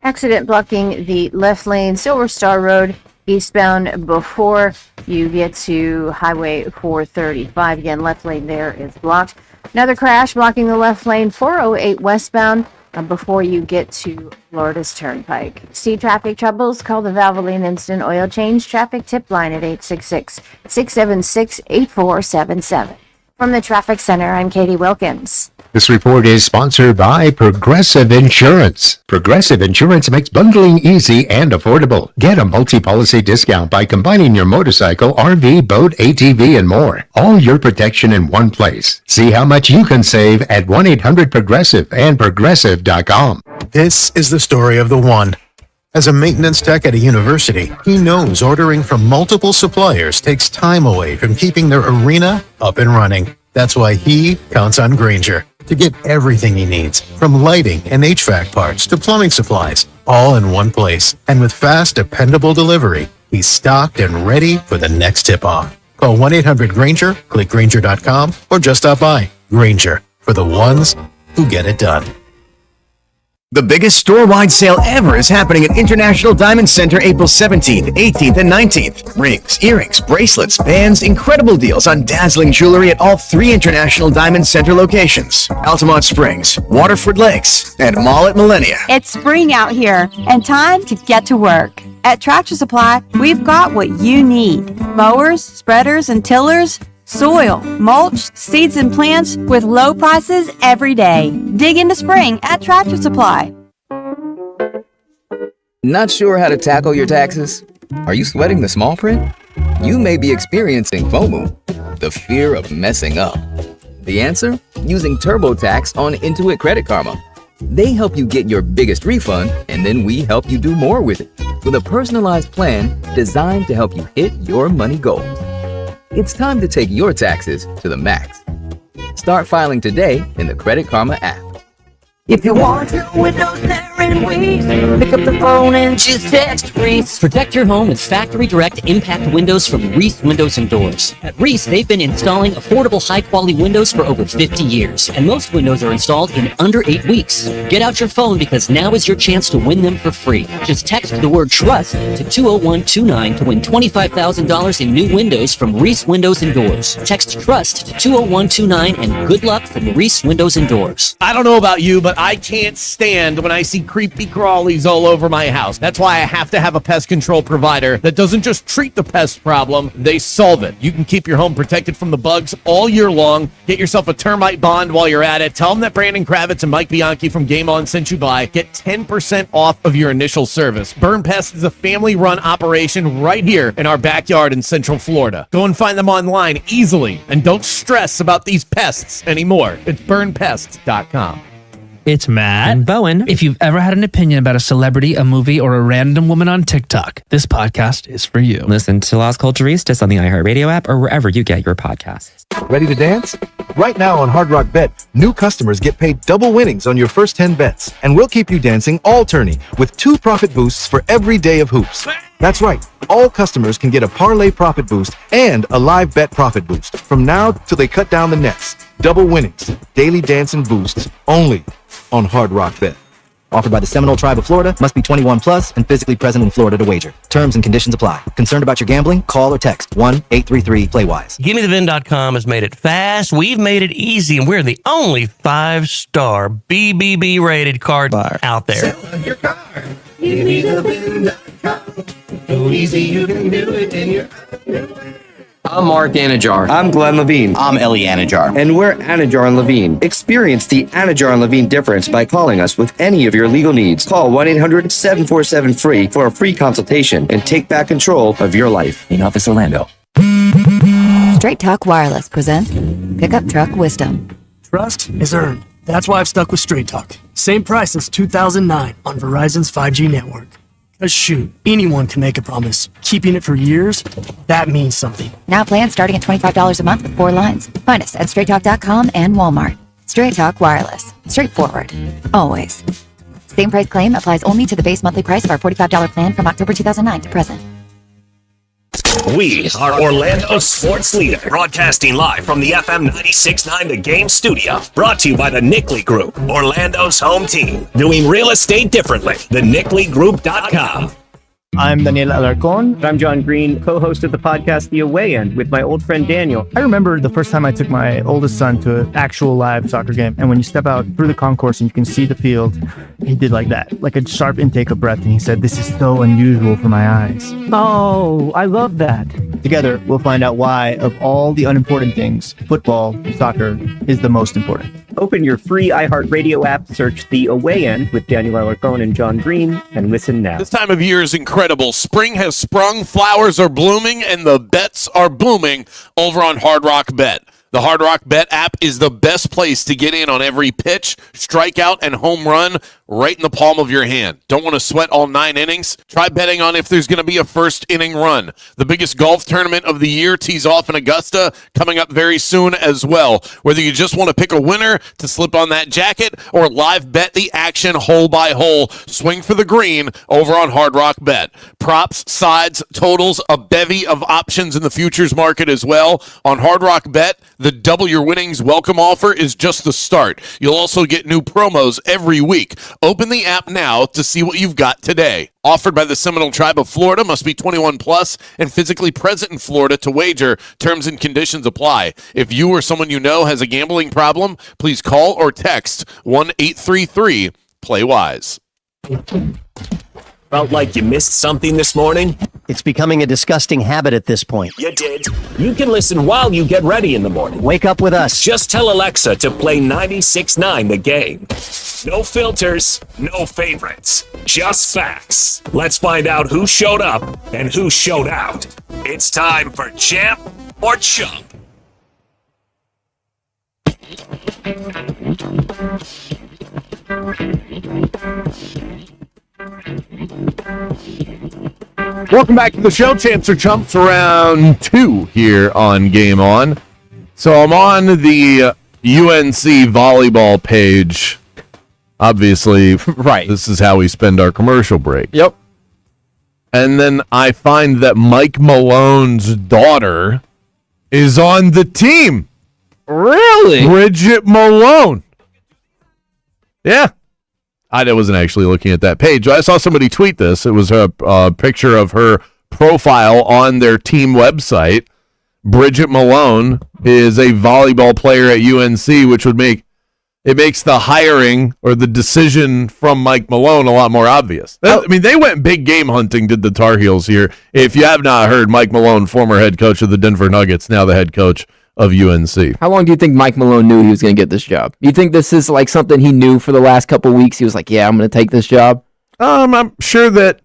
Accident blocking the left lane, Silver Star Road, eastbound before you get to Highway 435. Again, left lane there is blocked. Another crash blocking the left lane, 408 westbound, before you get to Florida's Turnpike. See traffic troubles? Call the Valvoline Instant Oil Change Traffic Tip Line at 866-676-8477. From the Traffic Center, I'm Katie Wilkins.
This report is sponsored by Progressive Insurance. Progressive Insurance makes bundling easy and affordable. Get a multi-policy discount by combining your motorcycle, RV, boat, ATV, and more. All your protection in one place. See how much you can save at 1-800-PROGRESSIVE and Progressive.com.
This is the story of the one. As a maintenance tech at a university, he knows ordering from multiple suppliers takes time away from keeping their arena up and running. That's why he counts on Grainger to get everything he needs, from lighting and HVAC parts to plumbing supplies, all in one place. And with fast, dependable delivery, he's stocked and ready for the next tip-off. Call 1-800-GRAINGER, click Grainger.com, or just stop by. Grainger, for the ones who get it done.
The biggest store-wide sale ever is happening at International Diamond Center April 17th, 18th, and 19th. Rings, earrings, bracelets, bands, incredible deals on dazzling jewelry at all 3 International Diamond Center locations. Altamont Springs, Waterford Lakes, and Mall at Millennia.
It's spring out here and time to get to work. At Tractor Supply, we've got what you need. Mowers, spreaders, and tillers, soil, mulch, seeds, and plants with low prices every day. Dig into spring at Tractor Supply.
Not sure how to tackle your taxes? Are you sweating the small print? You may be experiencing FOMO, the fear of messing up. The answer? Using TurboTax on Intuit Credit Karma. They help you get your biggest refund, and then we help you do more with it with a personalized plan designed to help you hit your money goal. It's time to take your taxes to the max. Start filing today in the Credit Karma app.
If you want your windows there in weeks, pick up the phone and just text Reese.
Protect your home with factory direct impact windows from Reese Windows and Doors. At Reese, they've been installing affordable, high-quality windows for over 50 years, and most windows are installed in under 8 weeks. Get out your phone because now is your chance to win them for free. Just text the word TRUST to 20129 to win $25,000 in new windows from Reese Windows and Doors. Text TRUST to 20129 and good luck from Reese Windows and Doors.
I don't know about you, but I can't stand when I see creepy crawlies all over my house. That's why I have to have a pest control provider that doesn't just treat the pest problem, they solve it. You can keep your home protected from the bugs all year long. Get yourself a termite bond while you're at it. Tell them that Brandon Kravitz and Mike Bianchi from Game On sent you by. Get 10% off of your initial service. Burn Pest is a family-run operation right here in our backyard in Central Florida. Go and find them online easily, and don't stress about these pests anymore. It's burnpests.com.
It's Matt and Bowen. If you've ever had an opinion about a celebrity, a movie, or a random woman on TikTok, this podcast is for you.
Listen to Las Culturistas on the iHeart Radio app or wherever you get your podcasts.
Ready to dance? Right now on Hard Rock Bet, new customers get paid double winnings on your first 10 bets. And we'll keep you dancing all tourney with 2 profit boosts for every day of hoops. That's right. All customers can get a parlay profit boost and a live bet profit boost from now till they cut down the nets. Double winnings, daily dancing boosts, only on Hard Rock Bet.
Offered by the Seminole Tribe of Florida, must be 21 plus and physically present in Florida to wager. Terms and conditions apply. Concerned about your gambling? Call or text 1-833-PLAY-WISE.
GimmeTheVin.com has made it fast, we've made it easy, and we're the only 5-star BBB rated card buyer out there.
Sell your car. GimmeTheVin.com. So easy you can do it in your underwear.
I'm Mark Anajar. I'm Glenn Levine. I'm Ellie Anajar. And we're Anajar and Levine. Experience the Anajar and Levine difference by calling us with any of your legal needs. Call 1-800-747-FREE for a free consultation and take back control of your life. In Office Orlando.
Straight Talk Wireless presents Pickup Truck Wisdom.
Trust is earned. That's why I've stuck with Straight Talk. Same price since 2009 on Verizon's 5G network. Because shoot, anyone can make a promise. Keeping it for years, that means something.
Now plans starting at $25 a month with 4 lines. Find us at straighttalk.com and Walmart. Straight Talk Wireless. Straightforward. Always. Same price claim applies only to the base monthly price of our $45 plan from October 2009 to present.
We are Orlando's sports leader, broadcasting live from the FM 96.9 The Game studio. Brought to you by the Nickley Group, Orlando's home team. Doing real estate differently. TheNickleyGroup.com.
I'm Daniel Alarcon. I'm John Green, co-host of the podcast The Away End with my old friend Daniel. I remember the first time I took my oldest son to an actual live soccer game, and when you step out through the concourse and you can see the field, he did like that, like a sharp intake of breath, and he said, "This is so unusual for my eyes." Oh, I love that. Together, we'll find out why, of all the unimportant things, football, soccer, is the most important. Open your free iHeart Radio app, search The Away End with Daniel Alarcon and John Green, and listen now.
This time of year is incredible. Spring has sprung, flowers are blooming, and the bets are booming over on Hard Rock Bet. The Hard Rock Bet app is the best place to get in on every pitch, strikeout, and home run right in the palm of your hand. Don't want to sweat all 9 innings? Try betting on if there's going to be a first inning run. The biggest golf tournament of the year tees off in Augusta, coming up very soon as well. Whether you just want to pick a winner to slip on that jacket or live bet the action hole by hole, swing for the green over on Hard Rock Bet. Props, sides, totals, a bevy of options in the futures market as well. On Hard Rock Bet, the double your winnings welcome offer is just the start. You'll also get new promos every week. Open the app now to see what you've got today. Offered by the Seminole Tribe of Florida, must be 21 plus and physically present in Florida to wager. Terms and conditions apply. If you or someone you know has a gambling problem, please call or text 1-833-PLAY-WISE.
Felt like you missed something this morning?
It's becoming a disgusting habit at this point.
You did. You can listen while you get ready in the morning.
Wake up with us.
Just tell Alexa to play 96.9 The Game. No filters, no favorites, just facts. Let's find out who showed up and who showed out. It's time for Champ or Chump.
Welcome back to the show. Champs or Chumps, round 2 here on Game On. So I'm on the UNC volleyball page. Obviously,
right.
This is how we spend our commercial break.
Yep.
And then I find that Mike Malone's daughter is on the team.
Really?
Bridget Malone. Yeah. I wasn't actually looking at that page. I saw somebody tweet this. It was a picture of her profile on their team website. Bridget Malone is a volleyball player at UNC, which would makes the hiring or the decision from Mike Malone a lot more obvious. I mean, they went big game hunting, did the Tar Heels here. If you have not heard, Mike Malone, former head coach of the Denver Nuggets, now the head coach of UNC.
How long do you think Mike Malone knew he was going to get this job? You think this is like something he knew for the last couple of weeks? He was like, yeah, I'm going to take this job?
I'm sure that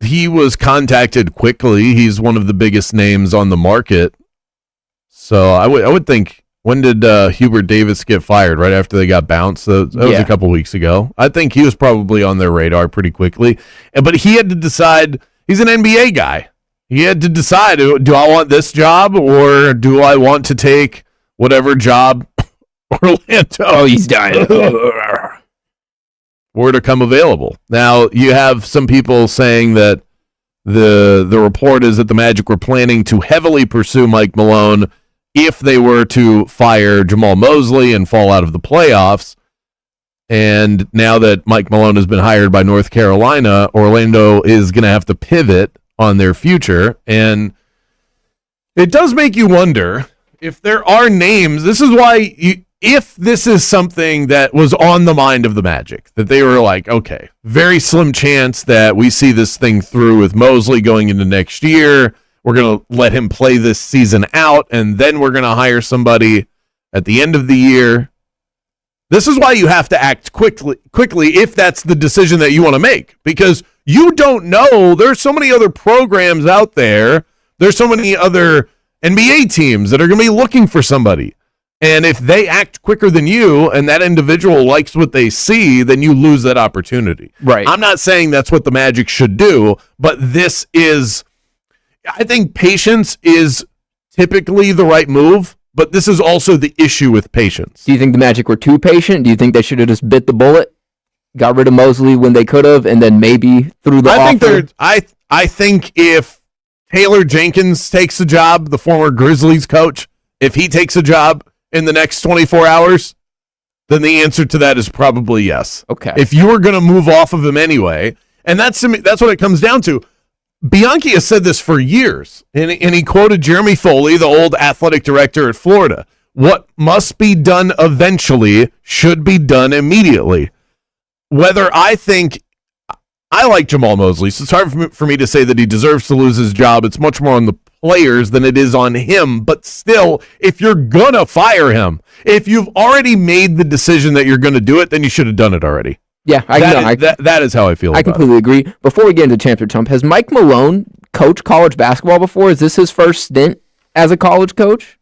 he was contacted quickly. He's one of the biggest names on the market. So I would think, when did Hubert Davis get fired? Right after they got bounced? That was a couple weeks ago. I think he was probably on their radar pretty quickly. But he had to decide. He's an NBA guy. He had to decide, do I want this job or do I want to take whatever job Orlando?
Oh, he's dying.
Were to come available. Now, you have some people saying that the report is that the Magic were planning to heavily pursue Mike Malone if they were to fire Jamal Mosley and fall out of the playoffs. And now that Mike Malone has been hired by North Carolina, Orlando is going to have to pivot on their future. And it does make you wonder if there are names. This is why, if this is something that was on the mind of the Magic, that they were like, okay, very slim chance that we see this thing through with Mosley going into next year. We're going to let him play this season out, and then we're going to hire somebody at the end of the year. This is why you have to act quickly if that's the decision that you want to make, because you don't know. There's so many other programs out there. There's so many other NBA teams that are going to be looking for somebody. And if they act quicker than you and that individual likes what they see, then you lose that opportunity.
Right.
I'm not saying that's what the Magic should do, but this is, I think patience is typically the right move, but this is also the issue with patience.
Do you think the Magic were too patient? Do you think they should have just bit the bullet, got rid of Mosley when they could have, and then maybe threw the offer?
I think if Taylor Jenkins takes a job, the former Grizzlies coach, if he takes a job in the next 24 hours, then the answer to that is probably yes.
Okay.
If you were going to move off of him anyway, and that's what it comes down to. Bianchi has said this for years, and he quoted Jeremy Foley, the old athletic director at Florida. What must be done eventually should be done immediately. Whether I like Jamal Mosley, so it's hard for me to say that he deserves to lose his job. It's much more on the players than it is on him. But still, if you're going to fire him, if you've already made the decision that you're going to do it, then you should have done it already.
Yeah,
that is how I feel.
I completely agree. Before we get into Champ or Chump, has Mike Malone coached college basketball before? Is this his first stint as a college coach?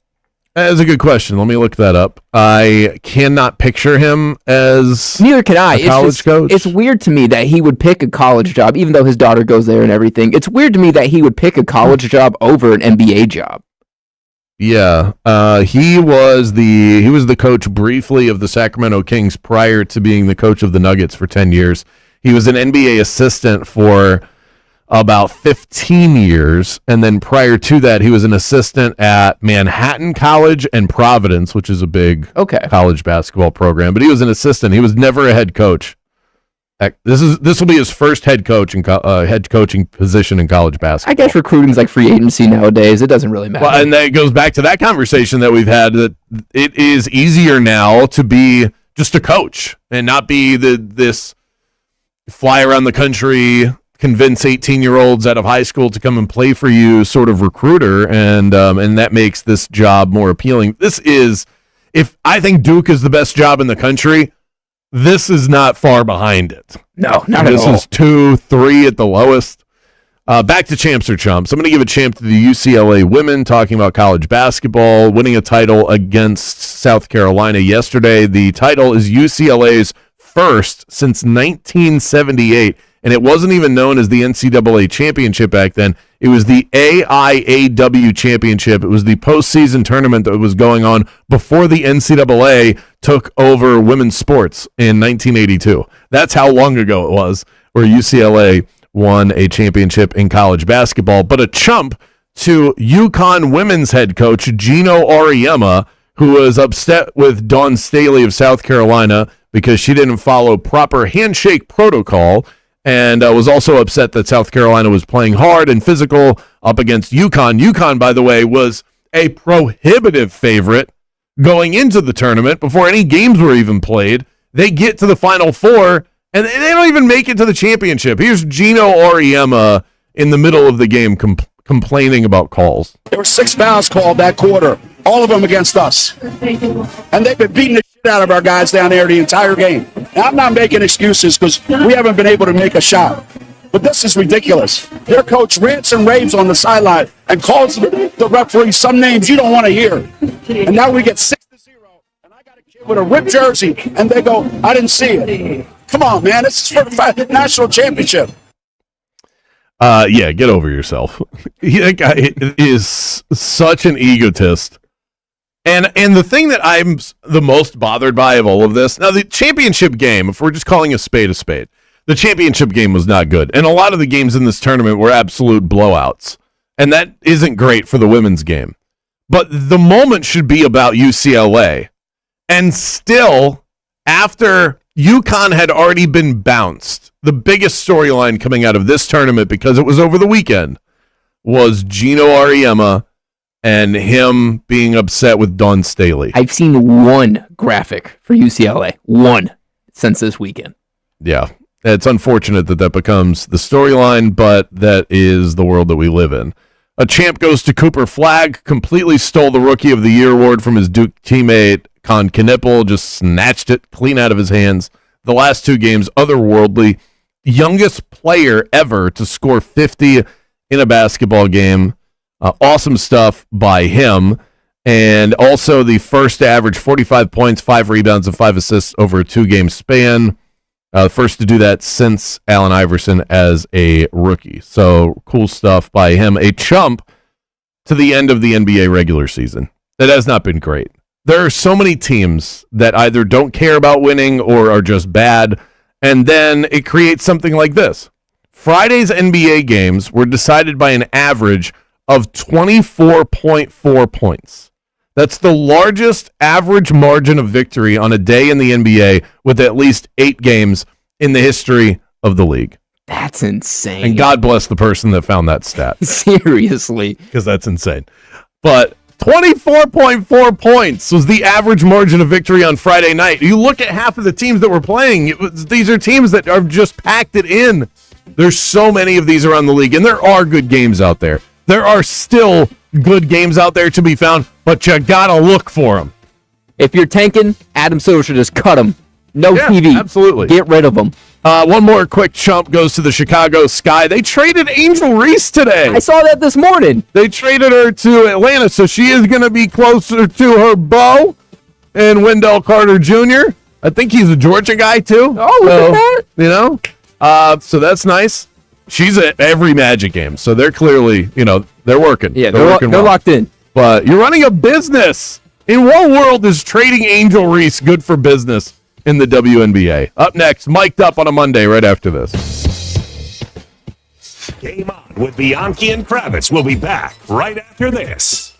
That's a good question. Let me look that up. I cannot picture him as
neither can I.
A college coach.
It's weird to me that he would pick a college job, even though his daughter goes there and everything. It's weird to me that he would pick a college job over an NBA job.
Yeah, he was the coach briefly of the Sacramento Kings prior to being the coach of the Nuggets for 10 years. He was an NBA assistant for about 15 years, and then prior to that, he was an assistant at Manhattan College and Providence, which is a big college basketball program. But he was an assistant. He was never a head coach. This will be his first head coaching position in college basketball.
I guess recruiting's like free agency nowadays. It doesn't really matter.
Well, and that goes back to that conversation that we've had, that it is easier now to be just a coach and not be this fly around the country, convince 18-year-olds out of high school to come and play for you sort of recruiter, and that makes this job more appealing. If I think Duke is the best job in the country, this is not far behind it.
No, not at all.
This is 2, 3 at the lowest. Back to Champs or Chumps. I'm going to give a champ to the UCLA women, talking about college basketball, winning a title against South Carolina yesterday. The title is UCLA's first since 1978, and it wasn't even known as the NCAA championship back then. It was the AIAW championship. It was the postseason tournament that was going on before the NCAA took over women's sports in 1982. That's how long ago it was where UCLA won a championship in college basketball. But a chump to UConn women's head coach Gino Auriemma, who was upset with Dawn Staley of South Carolina because she didn't follow proper handshake protocol, and was also upset that South Carolina was playing hard and physical up against UConn. UConn, by the way, was a prohibitive favorite going into the tournament before any games were even played. They get to the Final Four, and they don't even make it to the championship. Here's Gino Auriemma in the middle of the game complaining about calls.
There were 6 fouls called that quarter, all of them against us. And they've been beating the shit out of our guys down there the entire game. Now, I'm not making excuses because we haven't been able to make a shot. But this is ridiculous. Their coach rants and raves on the sideline and calls the referee some names you don't want to hear. And now we get 6-0, and I got a kid with a ripped jersey, and they go, I didn't see it. Come on, man. This is for the national championship.
Yeah, get over yourself. That guy is such an egotist. And the thing that I'm the most bothered by of all of this, now the championship game, if we're just calling a spade, the championship game was not good. And a lot of the games in this tournament were absolute blowouts. And that isn't great for the women's game. But the moment should be about UCLA. And still, after UConn had already been bounced, the biggest storyline coming out of this tournament, because it was over the weekend, was Gino Auriemma and him being upset with Dawn Staley.
I've seen one graphic for UCLA, one, since this weekend.
Yeah, it's unfortunate that becomes the storyline, but that is the world that we live in. A champ goes to Cooper Flagg, completely stole the Rookie of the Year award from his Duke teammate, Con Knippel, just snatched it clean out of his hands. The last 2 games, otherworldly. Youngest player ever to score 50 in a basketball game. Awesome stuff by him. And also the first to average 45 points, 5 rebounds, and 5 assists over a 2-game span. First to do that since Allen Iverson as a rookie. So cool stuff by him. A chump to the end of the NBA regular season. That has not been great. There are so many teams that either don't care about winning or are just bad, and then it creates something like this. Friday's NBA games were decided by an average of 24.4 points. That's the largest average margin of victory on a day in the NBA with at least 8 games in the history of the league.
That's insane.
And God bless the person that found that stat.
Seriously.
Because that's insane. But 24.4 points was the average margin of victory on Friday night. You look at half of the teams that were playing, these are teams that are just packed it in. There's so many of these around the league, and there are good games out there. There are still good games out there to be found, but you gotta look for them.
If you're tanking, Adam Silver should just cut them. No TV.
Absolutely.
Get rid of them.
One more quick chump goes to the Chicago Sky. They traded Angel Reese today.
I saw that this morning.
They traded her to Atlanta, so she is going to be closer to her beau and Wendell Carter Jr. I think he's a Georgia guy, too.
Oh, look at that.
You know? So that's nice. She's at every Magic game, so they're clearly, they're working.
Yeah, they're locked in.
But you're running a business. In what world is trading Angel Reese good for business in the WNBA? Up next, mic'd up on a Monday right after this.
Game On with Bianchi and Kravitz. We'll be back right after this.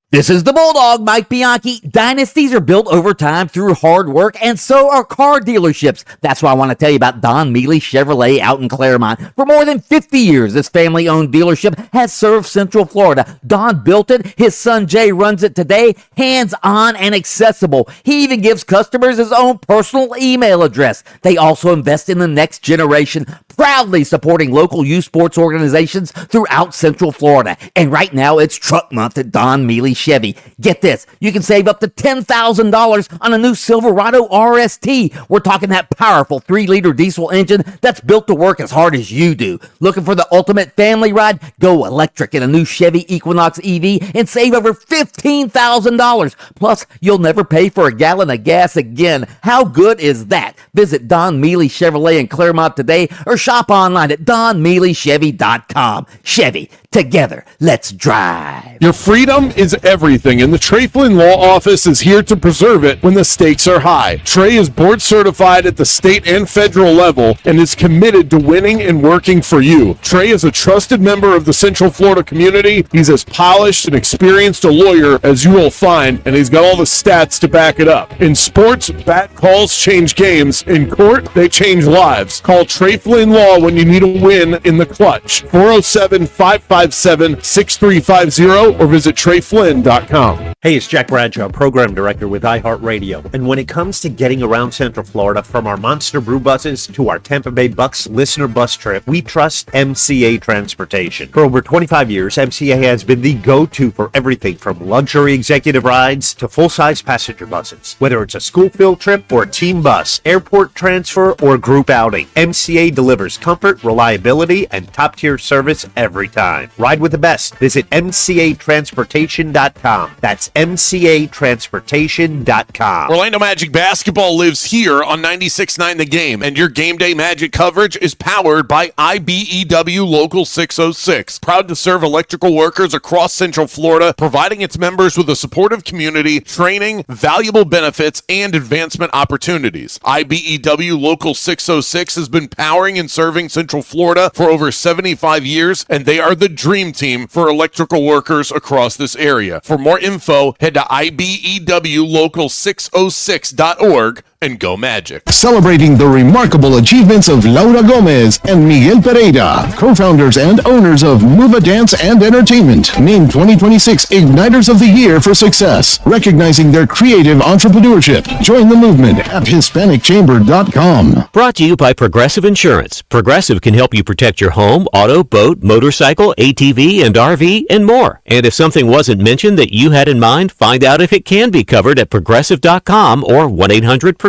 This is the Bulldog, Mike Bianchi. Dynasties are built over time through hard work, and so are car dealerships. That's why I want to tell you about Don Mealy Chevrolet out in Claremont. For more than 50 years, this family-owned dealership has served Central Florida. Don built it. His son Jay runs it today, hands-on and accessible. He even gives customers his own personal email address. They also invest in the next generation proudly supporting local youth sports organizations throughout Central Florida. And right now, it's Truck Month at Don Mealy Chevy. Get this, you can save up to $10,000 on a new Silverado RST. We're talking that powerful 3-liter diesel engine that's built to work as hard as you do. Looking for the ultimate family ride? Go electric in a new Chevy Equinox EV and save over $15,000. Plus, you'll never pay for a gallon of gas again. How good is that? Visit Don Mealy Chevrolet in Claremont today or shop online at donmealychevy.com. Chevy, together, let's drive.
Your freedom is everything, and the Trey Flynn Law Office is here to preserve it when the stakes are high. Trey is board certified at the state and federal level and is committed to winning and working for you. Trey is a trusted member of the Central Florida community. He's as polished and experienced a lawyer as you will find, and he's got all the stats to back it up. In sports, bat calls change games. In court, they change lives. Call Trey Flynn Law when you need a win in the clutch. 407-557-6350 or visit TreyFlynn.com.
Hey, it's Jack Bradshaw, Program Director with iHeart Radio. And when it comes to getting around Central Florida, from our Monster Brew buses to our Tampa Bay Bucks listener bus trip, we trust MCA Transportation. For over 25 years, MCA has been the go-to for everything from luxury executive rides to full-size passenger buses. Whether it's a school field trip or a team bus, airport transfer, or group outing, MCA delivers comfort, reliability, and top-tier service every time. Ride with the best. Visit MCATransportation.com. That's MCATransportation.com.
Orlando Magic basketball lives here on 96.9 The Game, and your game day Magic coverage is powered by IBEW Local 606. Proud to serve electrical workers across Central Florida, providing its members with a supportive community, training, valuable benefits, and advancement opportunities. IBEW Local 606 has been powering and serving Central Florida for over 75 years, and they are the dream team for electrical workers across this area. For more info, head to IBEWLocal606.org and go Magic.
Celebrating the remarkable achievements of Laura Gomez and Miguel Pereira, co-founders and owners of Muva Dance and Entertainment, named 2026 Igniters of the Year for Success, recognizing their creative entrepreneurship. Join the movement at HispanicChamber.com.
Brought to you by Progressive Insurance. Progressive can help you protect your home, auto, boat, motorcycle, ATV, and RV, and more. And if something wasn't mentioned that you had in mind, find out if it can be covered at Progressive.com or 1-800-PROGRESSIVE,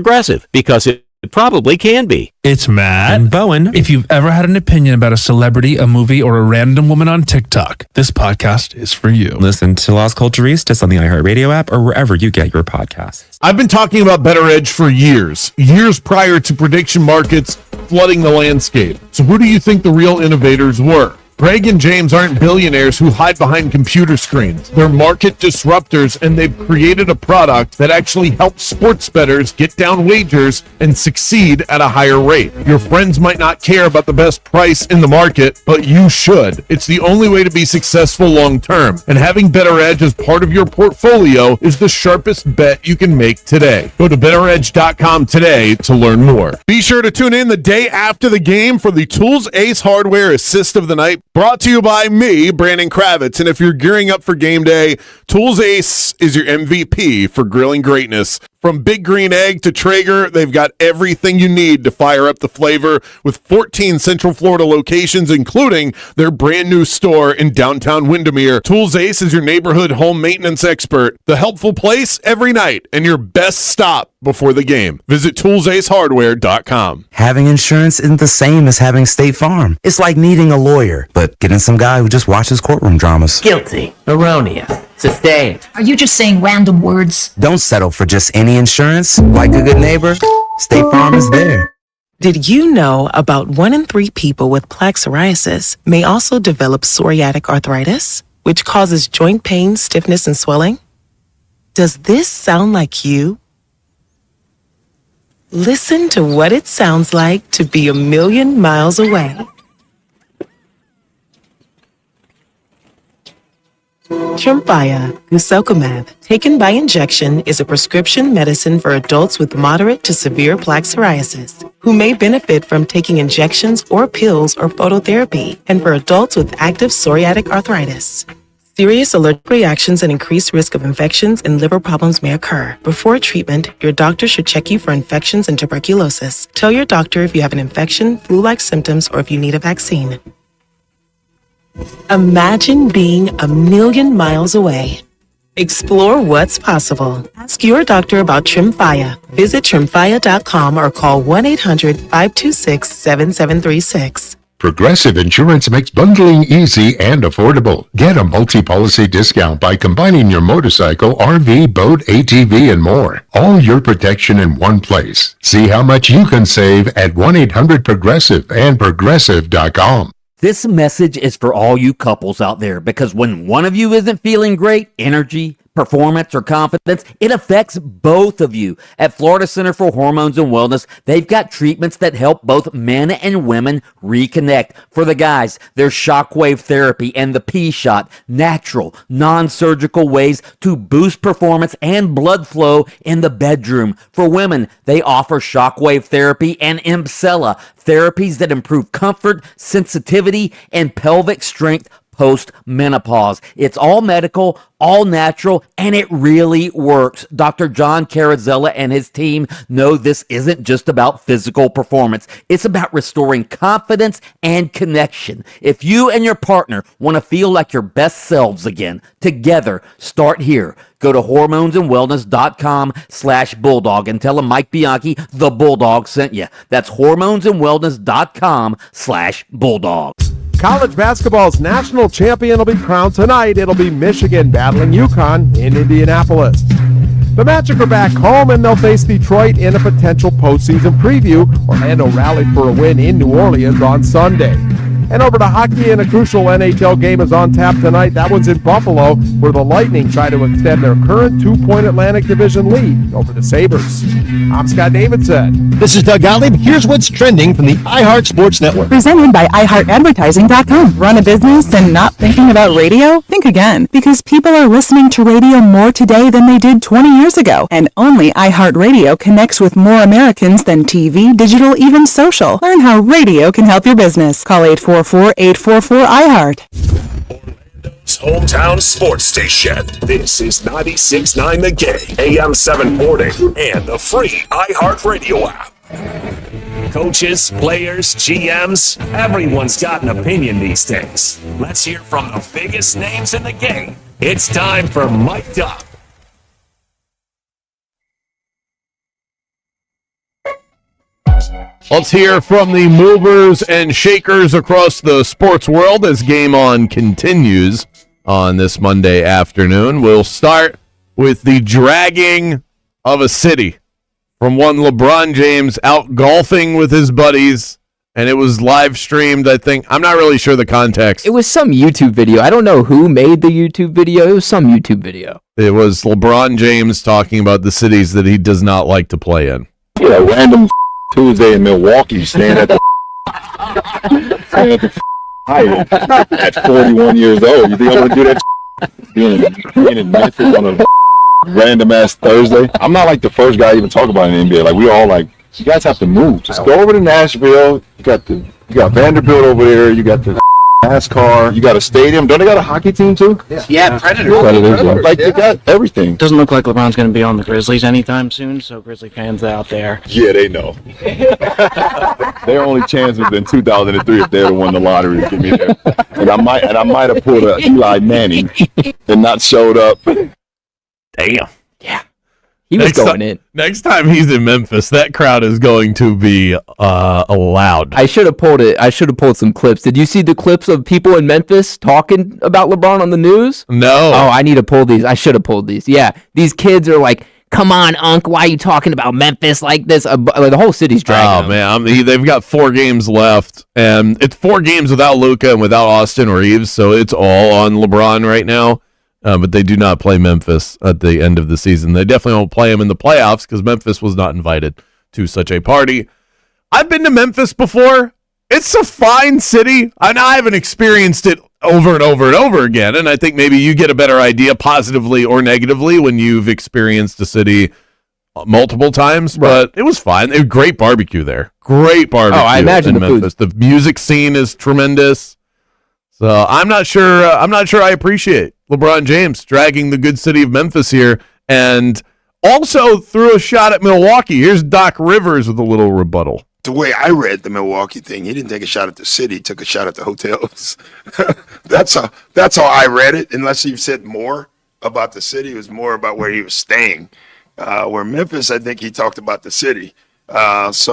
because it probably can be.
It's Matt and Bowen. If you've ever had an opinion about a celebrity, a movie, or a random woman on TikTok, this podcast is for you.
Listen to Las Culturistas on the iHeart Radio app or wherever you get your podcasts.
I've been talking about Better Edge for years prior to prediction markets flooding the landscape. So who do you think the real innovators were? Greg and James aren't billionaires who hide behind computer screens. They're market disruptors, and they've created a product that actually helps sports bettors get down wagers and succeed at a higher rate. Your friends might not care about the best price in the market, but you should. It's the only way to be successful long term, and having Better Edge as part of your portfolio is the sharpest bet you can make today. Go to betteredge.com today to learn more. Be sure to tune in the day after the game for the Tools Ace Hardware Assist of the Night, brought to you by me, Brandon Kravitz. And if you're gearing up for game day, Tools Ace is your MVP for grilling greatness. From Big Green Egg to Traeger, they've got everything you need to fire up the flavor with 14 Central Florida locations, including their brand new store in downtown Windermere. Tools Ace is your neighborhood home maintenance expert, the helpful place every night, and your best stop before the game. Visit toolsacehardware.com.
Having insurance isn't the same as having State Farm. It's like needing a lawyer, but getting some guy who just watches courtroom dramas.
Guilty. Erroneous. Sustained.
Are you just saying random words?
Don't settle for just any insurance. Like a good neighbor, State Farm is there.
Did you know about 1 in 3 people with plaque psoriasis may also develop psoriatic arthritis, which causes joint pain, stiffness, and swelling? Does this sound like you? Listen to what it sounds like to be a million miles away. Tremfya, guselkumab, taken by injection, is a prescription medicine for adults with moderate to severe plaque psoriasis who may benefit from taking injections or pills or phototherapy, and for adults with active psoriatic arthritis. Serious allergic reactions and increased risk of infections and liver problems may occur. Before treatment, your doctor should check you for infections and tuberculosis. Tell your doctor if you have an infection, flu-like symptoms, or if you need a vaccine. Imagine being a million miles away. Explore what's possible. Ask your doctor about Tremfya. Visit Tremfya.com or call 1-800-526-7736.
Progressive Insurance makes bundling easy and affordable. Get a multi-policy discount by combining your motorcycle, RV, boat, ATV, and more. All your protection in one place. See how much you can save at 1-800-PROGRESSIVE and Progressive.com.
This message is for all you couples out there, because when one of you isn't feeling great, energy, performance, or confidence, it affects both of you. At Florida Center for Hormones and Wellness, they've got treatments that help both men and women reconnect. For the guys, there's shockwave therapy and the P-Shot, natural, non-surgical ways to boost performance and blood flow in the bedroom. For women, they offer shockwave therapy and Impsella, therapies that improve comfort, sensitivity, and pelvic strength post-menopause. It's all medical, all natural, and it really works. Dr. John Carrizzella and his team know this isn't just about physical performance. It's about restoring confidence and connection. If you and your partner want to feel like your best selves again, together, start here. Go to hormonesandwellness.com/bulldog and tell them Mike Bianchi, the Bulldog, sent you. That's hormonesandwellness.com/bulldog.
College basketball's national champion will be crowned tonight. It'll be Michigan battling UConn in Indianapolis. The Magic are back home, and they'll face Detroit in a potential postseason preview. Orlando rallied for a win in New Orleans on Sunday. And over to hockey, and a crucial NHL game is on tap tonight. That one's in Buffalo, where the Lightning try to extend their current 2-point Atlantic Division lead over the Sabres. I'm Scott Davidson.
This is Doug Gottlieb. Here's what's trending from the iHeart Sports Network.
Presented by iHeartAdvertising.com. Run a business and not thinking about radio? Think again, because people are listening to radio more today than they did 20 years ago. And only iHeartRadio connects with more Americans than TV, digital, even social. Learn how radio can help your business. Call 844-844-iHeart.
Orlando's hometown sports station. This is 96.9 The Game, AM 740, and the free iHeart Radio app. Coaches, players, GMs, everyone's got an opinion these days. Let's hear from the biggest names in the game. It's time for Mic'd Up.
Let's hear from the movers and shakers across the sports world as Game On continues on this Monday afternoon. We'll start with the dragging of a city from one LeBron James out golfing with his buddies, and it was live streamed, I think. I'm not really sure the context.
It was some YouTube video. I don't know who made the YouTube video. It was some YouTube video.
It was LeBron James talking about the cities that he does not like to play in.
Yeah, random Tuesday in Milwaukee, staying at the Hyatt at 41 years old. You think I'm gonna do that? Being in Memphis on a random ass Thursday. I'm not like the first guy to even talk about it in the NBA. Like we all like, you guys have to move. Just go over to Nashville. You got Vanderbilt over there. You got the NASCAR. You got a stadium. Don't they got a hockey team too?
Yeah, Predators.
Like they got everything.
Doesn't look like LeBron's going to be on the Grizzlies anytime soon, so Grizzly fans out there.
Yeah, they know. Their only chance was in 2003 if they'd have won the lottery to get me there. And I might have pulled a Eli Manning and not showed up.
Damn.
Yeah. He was going in.
Next time he's in Memphis, that crowd is going to be loud.
I should have pulled it. I should have pulled some clips. Did you see the clips of people in Memphis talking about LeBron on the news?
No.
Oh, I need to pull these. I should have pulled these. Yeah. These kids are like, come on, Unc, why are you talking about Memphis like this? Like, the whole city's dragging them.
Man, they've got 4 games left, and it's 4 games without Luka and without Austin Reeves, so it's all on LeBron right now. But they do not play Memphis at the end of the season. They definitely won't play him in the playoffs because Memphis was not invited to such a party. I've been to Memphis before. It's a fine city, and I haven't experienced it over and over and over again. And I think maybe you get a better idea, positively or negatively, when you've experienced a city multiple times. Right. But it was fine. It was great barbecue there. Great barbecue.
Oh, I imagine
in Memphis. The music scene is tremendous. So I'm not sure. I appreciate LeBron James dragging the good city of Memphis here, and also threw a shot at Milwaukee. Here's Doc Rivers with a little rebuttal.
The way I read the Milwaukee thing, he didn't take a shot at the city; he took a shot at the hotels. That's how I read it. Unless he said more about the city, it was more about where he was staying. Where Memphis, I think he talked about the city. Let's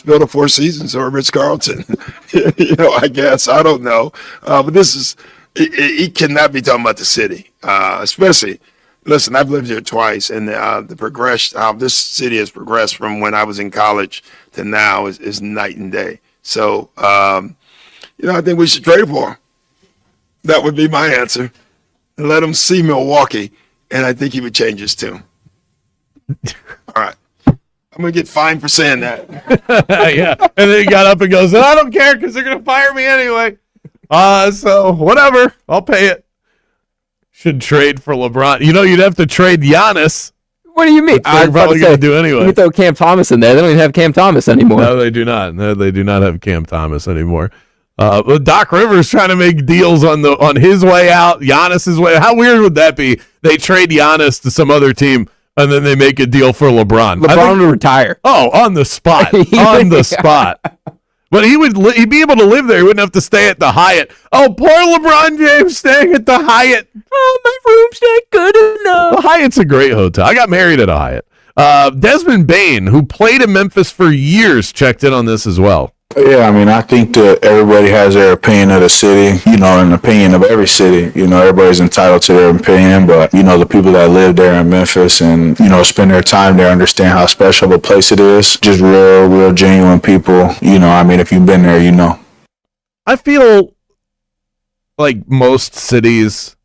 build a Four Seasons or a Ritz-Carlton. I guess. I don't know. But this is, he cannot be talking about the city. Especially, listen, I've lived here twice, and the progression, how this city has progressed from when I was in college to now is night and day. So, I think we should trade for him. That would be my answer. And let him see Milwaukee, and I think he would change his tune. All right. I'm going to get fined for saying that.
Yeah. And then he got up and goes, I don't care because they're going to fire me anyway. So whatever. I'll pay it. Should trade for LeBron. You'd have to trade Giannis.
What do you mean?
They're probably going to do anyway.
You throw Cam Thomas in there. They don't even have Cam Thomas anymore.
No, they do not. No, they do not have Cam Thomas anymore. But Doc Rivers trying to make deals on his way out, Giannis's way. How weird would that be? They trade Giannis to some other team, and then they make a deal for LeBron.
LeBron would retire.
Oh, on the spot. On the spot. But he'd be able to live there. He wouldn't have to stay at the Hyatt. Oh, poor LeBron James staying at the Hyatt.
Oh, my room's not good enough.
The Hyatt's a great hotel. I got married at a Hyatt. Desmond Bain, who played in Memphis for years, checked in on this as well.
Yeah, I think that everybody has their opinion of the city, an opinion of every city. Everybody's entitled to their opinion, but, the people that live there in Memphis and, spend their time there understand how special of a place it is. Just real genuine people. If you've been there,
I feel like most cities,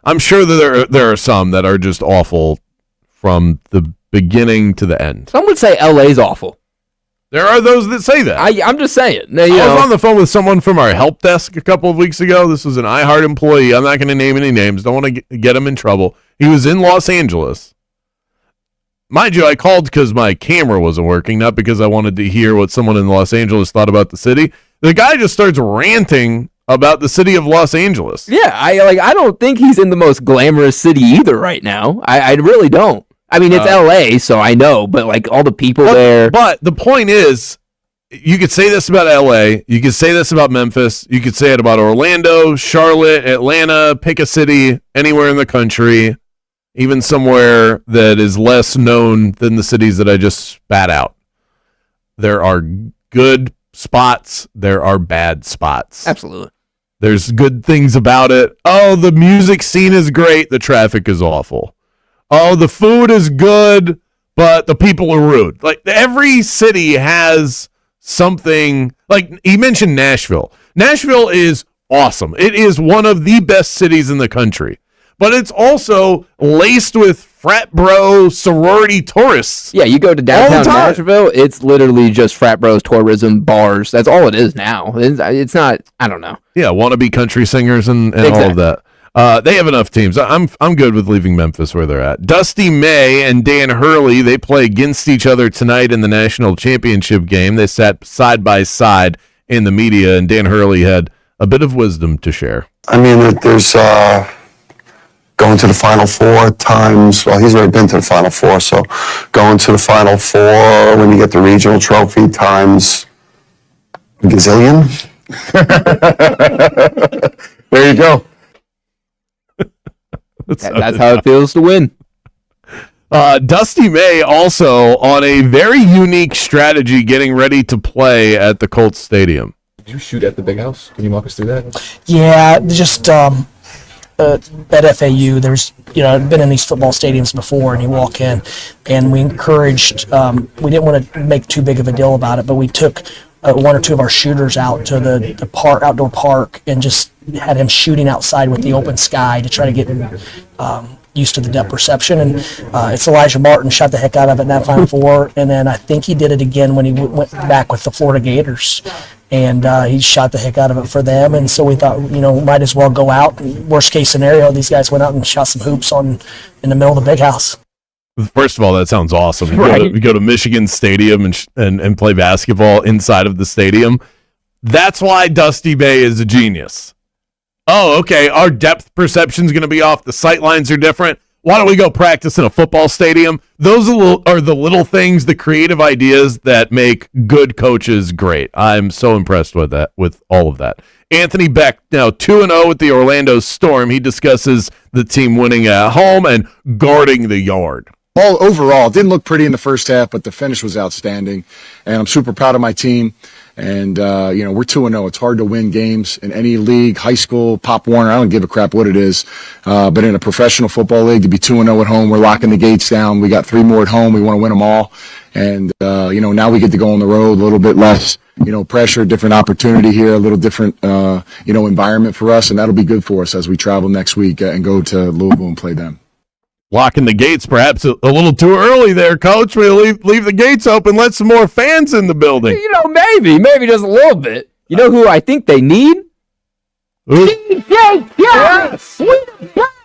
I'm sure that there are some that are just awful from the beginning to the end.
Some would say LA's awful.
There are those that say that.
I'm just saying.
I was on the phone with someone from our help desk a couple of weeks ago. This was an iHeart employee. I'm not going to name any names. Don't want to get him in trouble. He was in Los Angeles. Mind you, I called because my camera wasn't working, not because I wanted to hear what someone in Los Angeles thought about the city. The guy just starts ranting about the city of Los Angeles.
Yeah, I don't think he's in the most glamorous city either right now. I really don't. It's LA, so I know, but all the people there.
But the point is, you could say this about LA, you could say this about Memphis, you could say it about Orlando, Charlotte, Atlanta, pick a city anywhere in the country, even somewhere that is less known than the cities that I just spat out. There are good spots, there are bad spots.
Absolutely.
There's good things about it. Oh, the music scene is great, the traffic is awful. Oh, the food is good, but the people are rude. Every city has something. He mentioned Nashville. Nashville is awesome. It is one of the best cities in the country. But it's also laced with frat bro sorority tourists.
Yeah, you go to downtown Nashville, it's literally just frat bros, tourism, bars. That's all it is now. It's not, I don't know.
Yeah, wannabe country singers and
Exactly.
all of that. They have enough teams. I'm good with leaving Memphis where they're at. Dusty May and Dan Hurley, they play against each other tonight in the national championship game. They sat side by side in the media, and Dan Hurley had a bit of wisdom to share.
There's going to the Final Four times. Well, he's already been to the Final Four, so going to the Final Four when you get the regional trophy times a gazillion. There you go.
That's how it feels to win.
Dusty May also on a very unique strategy getting ready to play at the Colts Stadium.
Did you shoot at the big house? Can you walk us through that?
Yeah, just at FAU, there's, I've been in these football stadiums before, and you walk in, and we encouraged, we didn't want to make too big of a deal about it, but we took one or two of our shooters out to the park, outdoor park, and just had him shooting outside with the open sky to try to get used to the depth perception. And it's Elijah Martin shot the heck out of it in that Final Four, and then I think he did it again when he went back with the Florida Gators, and he shot the heck out of it for them. And so we thought, might as well go out. Worst case scenario, these guys went out and shot some hoops in the middle of the big house.
First of all, that sounds awesome. You go to Michigan Stadium and play basketball inside of the stadium. That's why Dusty Bay is a genius. Oh, okay. Our depth perception is going to be off. The sight lines are different. Why don't we go practice in a football stadium? Those are the little things, the creative ideas that make good coaches great. I'm so impressed with that, with all of that. Anthony Beck, now 2-0 with the Orlando Storm. He discusses the team winning at home and guarding the yard.
All overall, it didn't look pretty in the first half, but the finish was outstanding. And I'm super proud of my team. And, we're 2-0. It's hard to win games in any league, high school, Pop Warner. I don't give a crap what it is. But in a professional football league, to be 2-0 at home, we're locking the gates down. We got 3 more at home. We want to win them all. And, now we get to go on the road, a little bit less, pressure, different opportunity here, a little different, environment for us. And that'll be good for us as we travel next week and go to Louisville and play them.
Locking the gates, perhaps a little too early there, Coach. We'll leave the gates open, let some more fans in the building.
Maybe just a little bit. You know who I think they need?
DJ Yes! We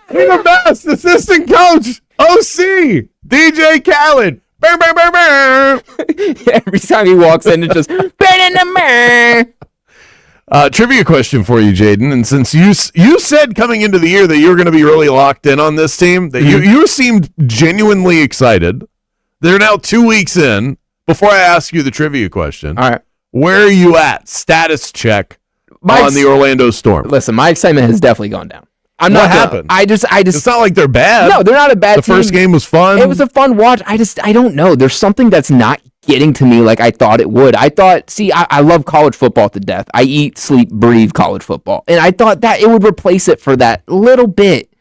the best assistant coach, OC, DJ Khaled. Burr, burr, burr, burr.
Every time he walks in, it's just burn in the mirror.
Trivia question for you, Jaden. And since you said coming into the year that you were going to be really locked in on this team, that you seemed genuinely excited. They're now 2 weeks in. Before I ask you the trivia question,
all right,
where are you at? Status check on the Orlando Storm.
Listen, my excitement has definitely gone down.
What happened?
I just.
It's not like they're bad.
No, they're not a bad team.
The first game was fun.
It was a fun watch. I don't know. There's something that's not getting to me like I thought it would. I love college football to death. I eat, sleep, breathe college football. And I thought that it would replace it for that little bit.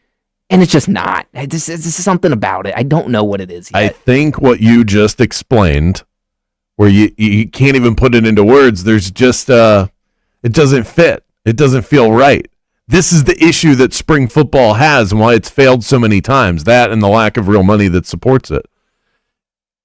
And it's just not. This is something about it. I don't know what it is yet.
I think what you just explained, where you can't even put it into words, there's just, it doesn't fit. It doesn't feel right. This is the issue that spring football has and why it's failed so many times. That and the lack of real money that supports it.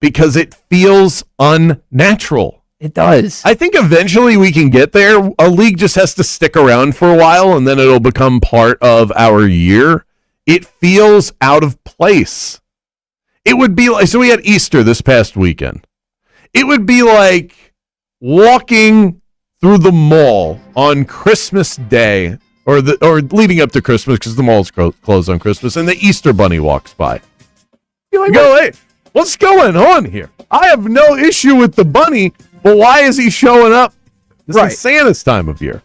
Because it feels unnatural.
It does.
I think eventually we can get there. A league just has to stick around for a while, and then it'll become part of our year. It feels out of place. It would be like, so we had Easter this past weekend. It would be like walking through the mall on Christmas Day, or leading up to Christmas, because the mall's closed on Christmas, and the Easter Bunny walks by. You go, hey, what's going on here? I have no issue with the bunny, but why is he showing up? This is Santa's time of year.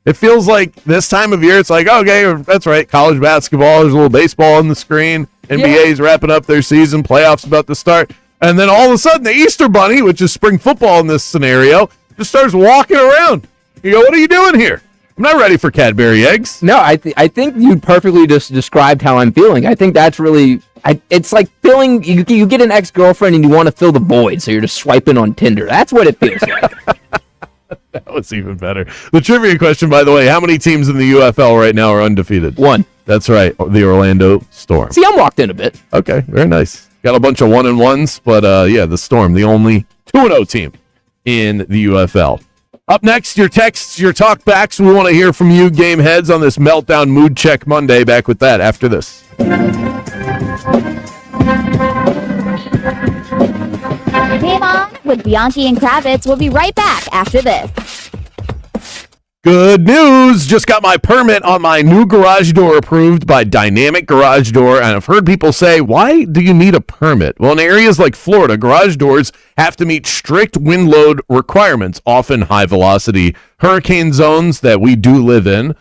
It feels like this time of year, it's like, okay, that's right, college basketball, there's a little baseball on the screen, NBA's wrapping up their season, playoffs about to start, and then all of a sudden the Easter Bunny, which is spring football in this scenario, just starts walking around. You go, what are you doing here? I'm not ready for Cadbury eggs.
No, I think you perfectly just described how I'm feeling. I think that's really... it's like filling... You get an ex-girlfriend and you want to fill the void, so you're just swiping on Tinder. That's what it feels like.
That was even better. The trivia question, by the way, how many teams in the UFL right now are undefeated?
1.
That's right, the Orlando Storm.
See, I'm locked in a bit.
Okay, very nice. Got a bunch of 1-1s, but the Storm, the only 2-0 team in the UFL. Up next, your texts, your talkbacks. We want to hear from you, game heads, on this Meltdown Mood Check Monday. Back with that after this.
Game On with Bianchi and Kravitz. We'll be right back after this.
Good news! Just got my permit on my new garage door approved by Dynamic Garage Door, and I've heard people say, why do you need a permit? Well, in areas like Florida, garage doors have to meet strict wind load requirements, often high-velocity hurricane zones that we do live in.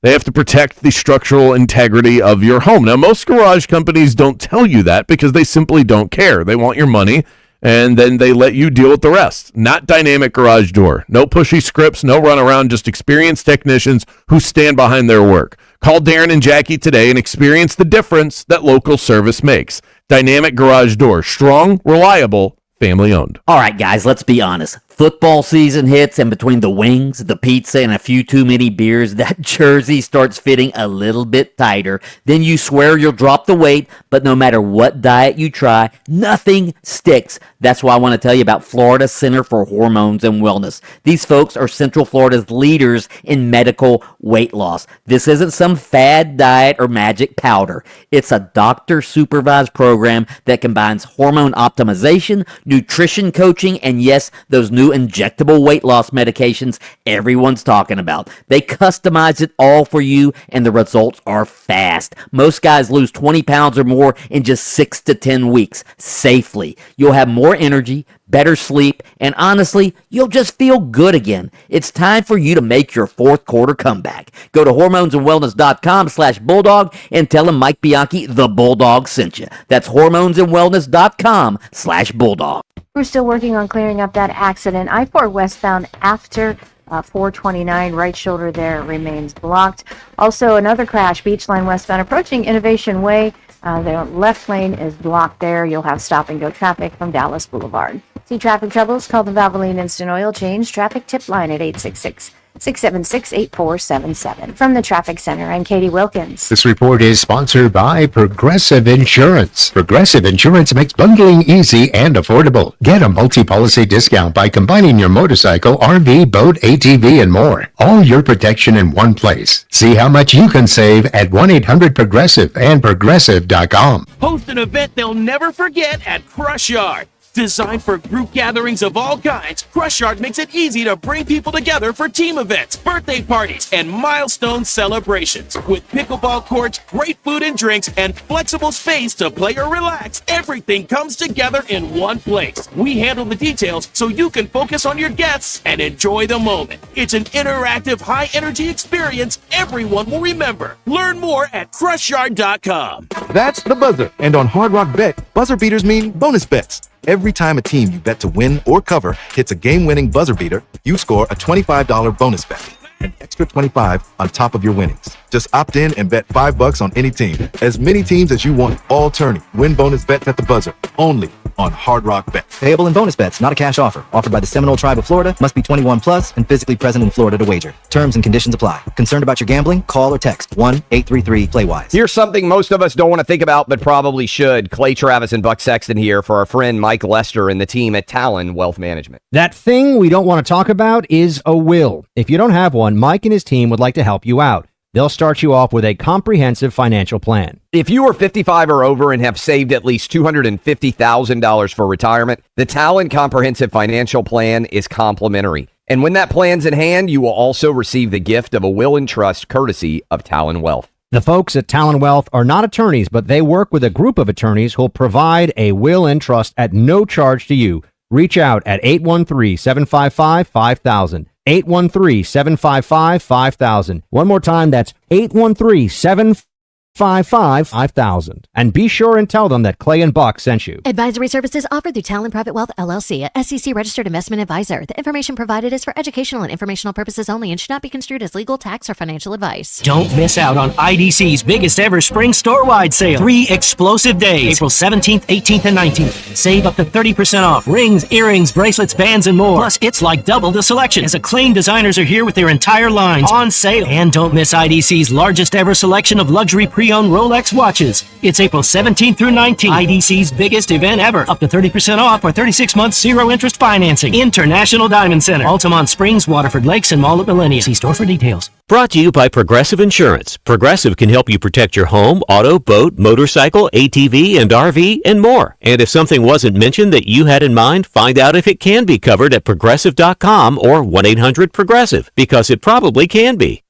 They have to protect the structural integrity of your home. Now, most garage companies don't tell you that because they simply don't care. They want your money, and then they let you deal with the rest. Not Dynamic Garage Door. No pushy scripts, no runaround, just experienced technicians who stand behind their work. Call Darren and Jackie today and experience the difference that local service makes. Dynamic Garage Door. Strong, reliable, family owned.
All right, guys, let's be honest. Football season hits, and between the wings, the pizza, and a few too many beers, that jersey starts fitting a little bit tighter. Then you swear you'll drop the weight, but no matter what diet you try, nothing sticks. That's why I want to tell you about Florida Center for Hormones and Wellness. These folks are Central Florida's leaders in medical weight loss. This isn't some fad diet or magic powder. It's a doctor-supervised program that combines hormone optimization, nutrition coaching, and yes, those new new injectable weight loss medications everyone's talking about. They customize it all for you, and the results are fast. Most guys lose 20 pounds or more in just 6 to 10 weeks, safely. You'll have more energy, better sleep, and honestly, you'll just feel good again. It's time for you to make your fourth quarter comeback. Go to hormonesandwellness.com/bulldog and tell them Mike Bianchi, the Bulldog, sent you. That's hormonesandwellness.com/bulldog.
We're still working on clearing up that accident. I-4 westbound after 429, right shoulder there remains blocked. Also, another crash, Beachline westbound approaching Innovation Way. The left lane is blocked there. You'll have stop-and-go traffic from Dallas Boulevard. See traffic troubles? Call the Valvoline Instant Oil Change traffic tip line at 866-676-8477. From the Traffic Center, I'm Katie Wilkins.
This report is sponsored by Progressive Insurance. Progressive Insurance makes bundling easy and affordable. Get a multi-policy discount by combining your motorcycle, RV, boat, ATV, and more. All your protection in one place. See how much you can save at 1-800-PROGRESSIVE and Progressive.com.
Host an event they'll never forget at Crush Yard. Designed for group gatherings of all kinds, Crush Yard makes it easy to bring people together for team events, birthday parties, and milestone celebrations. With pickleball courts, great food and drinks, and flexible space to play or relax, everything comes together in one place. We handle the details so you can focus on your guests and enjoy the moment. It's an interactive, high-energy experience everyone will remember. Learn more at CrushYard.com.
That's the buzzer. And on Hard Rock Bet, buzzer beaters mean bonus bets. Every time a team you bet to win or cover hits a game-winning buzzer beater, you score a $25 bonus bet. An extra $25 on top of your winnings. Just opt in and bet $5 on any team. As many teams as you want all tourney. Win bonus bets at the buzzer. Only on Hard Rock Bet.
Payable in bonus bets, not a cash offer. Offered by the Seminole Tribe of Florida. Must be 21 plus and physically present in Florida to wager. Terms and conditions apply. Concerned about your gambling? Call or text 1-833-PLAY-WISE.
Here's something most of us don't want to think about, but probably should. Clay Travis and Buck Sexton here for our friend Mike Lester and the team at Talon Wealth Management.
That thing we don't want to talk about is a will. If you don't have one, Mike and his team would like to help you out. They'll start you off with a comprehensive financial plan.
If you are 55 or over and have saved at least $250,000 for retirement, the Talon Comprehensive Financial Plan is complimentary. And when that plan's in hand, you will also receive the gift of a will and trust courtesy of Talon Wealth.
The folks at Talon Wealth are not attorneys, but they work with a group of attorneys who'll provide a will and trust at no charge to you. Reach out at 813-755-5000. 813-755-5000. One more time, that's 813-755-5000. And be sure and tell them that Clay and Buck sent you.
Advisory services offered through Talon Private Wealth LLC, a SEC registered investment advisor. The information provided is for educational and informational purposes only and should not be construed as legal, tax, or financial advice.
Don't miss out on IDC's biggest ever spring store-wide sale. 3 explosive days, April 17th, 18th, and 19th. Save up to 30% off rings, earrings, bracelets, bands, and more. Plus, it's like double the selection as acclaimed designers are here with their entire lines on sale. And don't miss IDC's largest ever selection of luxury pre-owned Rolex watches. It's April 17th through 19th. IDC's biggest event ever. Up to 30% off or 36 months zero interest financing. International Diamond Center, Altamont Springs, Waterford Lakes, and Mall at Millennia. See store for details.
Brought to you by Progressive Insurance. Progressive can help you protect your home, auto, boat, motorcycle, ATV, and RV, and more. And if something wasn't mentioned that you had in mind, find out if it can be covered at Progressive.com or 1-800-PROGRESSIVE, because it probably can be.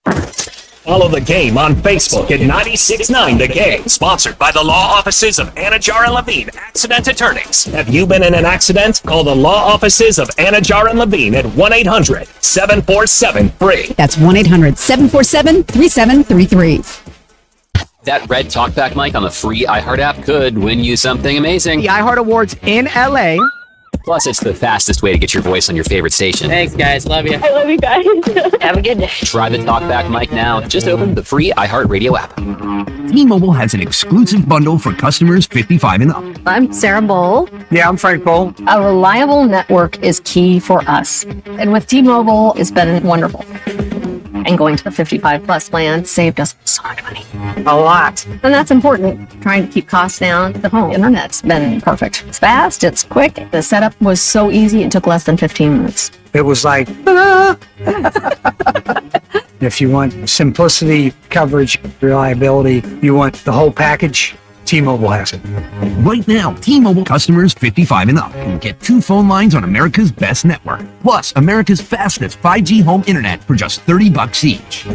Follow the game on Facebook at 96.9 The Game. Sponsored by the law offices of Anajar and Levine, accident attorneys. Have you been in an accident? Call the law offices of Anajar and Levine at 1-800-747-FREE.
That's 1-800-747-3733.
That red talkback mic on the free iHeart app could win you something amazing.
The iHeart Awards in LA.
Plus, it's the fastest way to get your voice on your favorite station.
Thanks, guys. Love you.
I
love you guys. Have a good day.
Try the talkback mic now. Just open the free iHeart Radio app.
T-Mobile has an exclusive bundle for customers 55 and up.
I'm Sarah Bowl.
Yeah, I'm Frank Bowl.
A reliable network is key for us. And with T-Mobile, it's been wonderful. And going to the 55 plus plan saved us so much money.
A lot.
And that's important. Trying to keep costs down. The home internet's been perfect. It's fast, it's quick. The setup was so easy, it took less than 15 minutes.
It was like, if you want simplicity, coverage, reliability, you want the whole package, T-Mobile has it. Right now, T-Mobile customers 55 and up can get 2 phone lines on America's best network. Plus, America's fastest 5G home internet for just $30 each.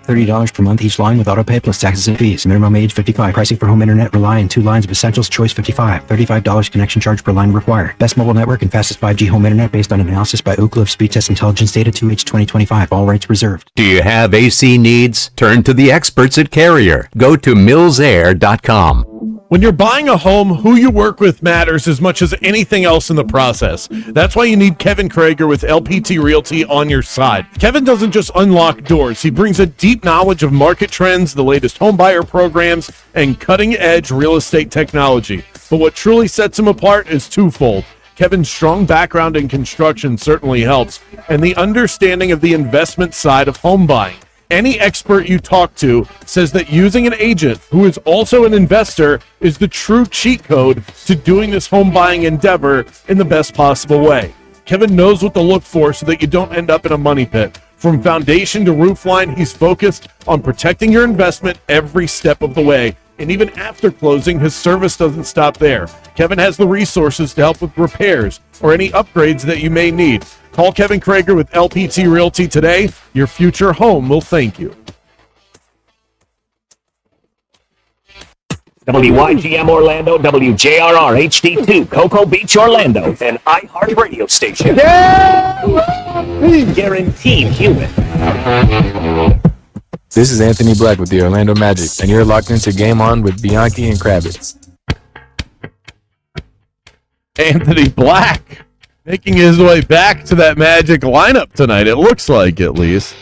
$30 per month each line with autopay plus taxes and fees. Minimum age 55. Pricing for home internet rely on 2 lines of Essentials Choice 55. $35 connection charge per line required. Best mobile network and fastest 5G home internet based on analysis by Ookla of Speed Test Intelligence Data 2H 2025. All rights reserved.
Do you have AC needs? Turn to the experts at Carrier. Go to millsair.com.
When you're buying a home, who you work with matters as much as anything else in the process. That's why you need Kevin Krager with LPT Realty on your side. Kevin doesn't just unlock doors. He brings a deep knowledge of market trends, the latest home buyer programs, and cutting-edge real estate technology. But what truly sets him apart is twofold. Kevin's strong background in construction certainly helps, and the understanding of the investment side of home buying. Any expert you talk to says that using an agent who is also an investor is the true cheat code to doing this home buying endeavor in the best possible way. Kevin knows what to look for so that you don't end up in a money pit. From foundation to roof line, he's focused on protecting your investment every step of the way. And even after closing, his service doesn't stop there. Kevin has the resources to help with repairs or any upgrades that you may need. Call Kevin Krager with LPT Realty today. Your future home will thank you.
WYGM Orlando, WJRR HD2, Cocoa Beach, Orlando, an iHeart radio station. Guaranteed human.
This is Anthony Black with the Orlando Magic, and you're locked into Game On with Bianchi and Kravitz.
Anthony Black making his way back to that Magic lineup tonight, it looks like, at least.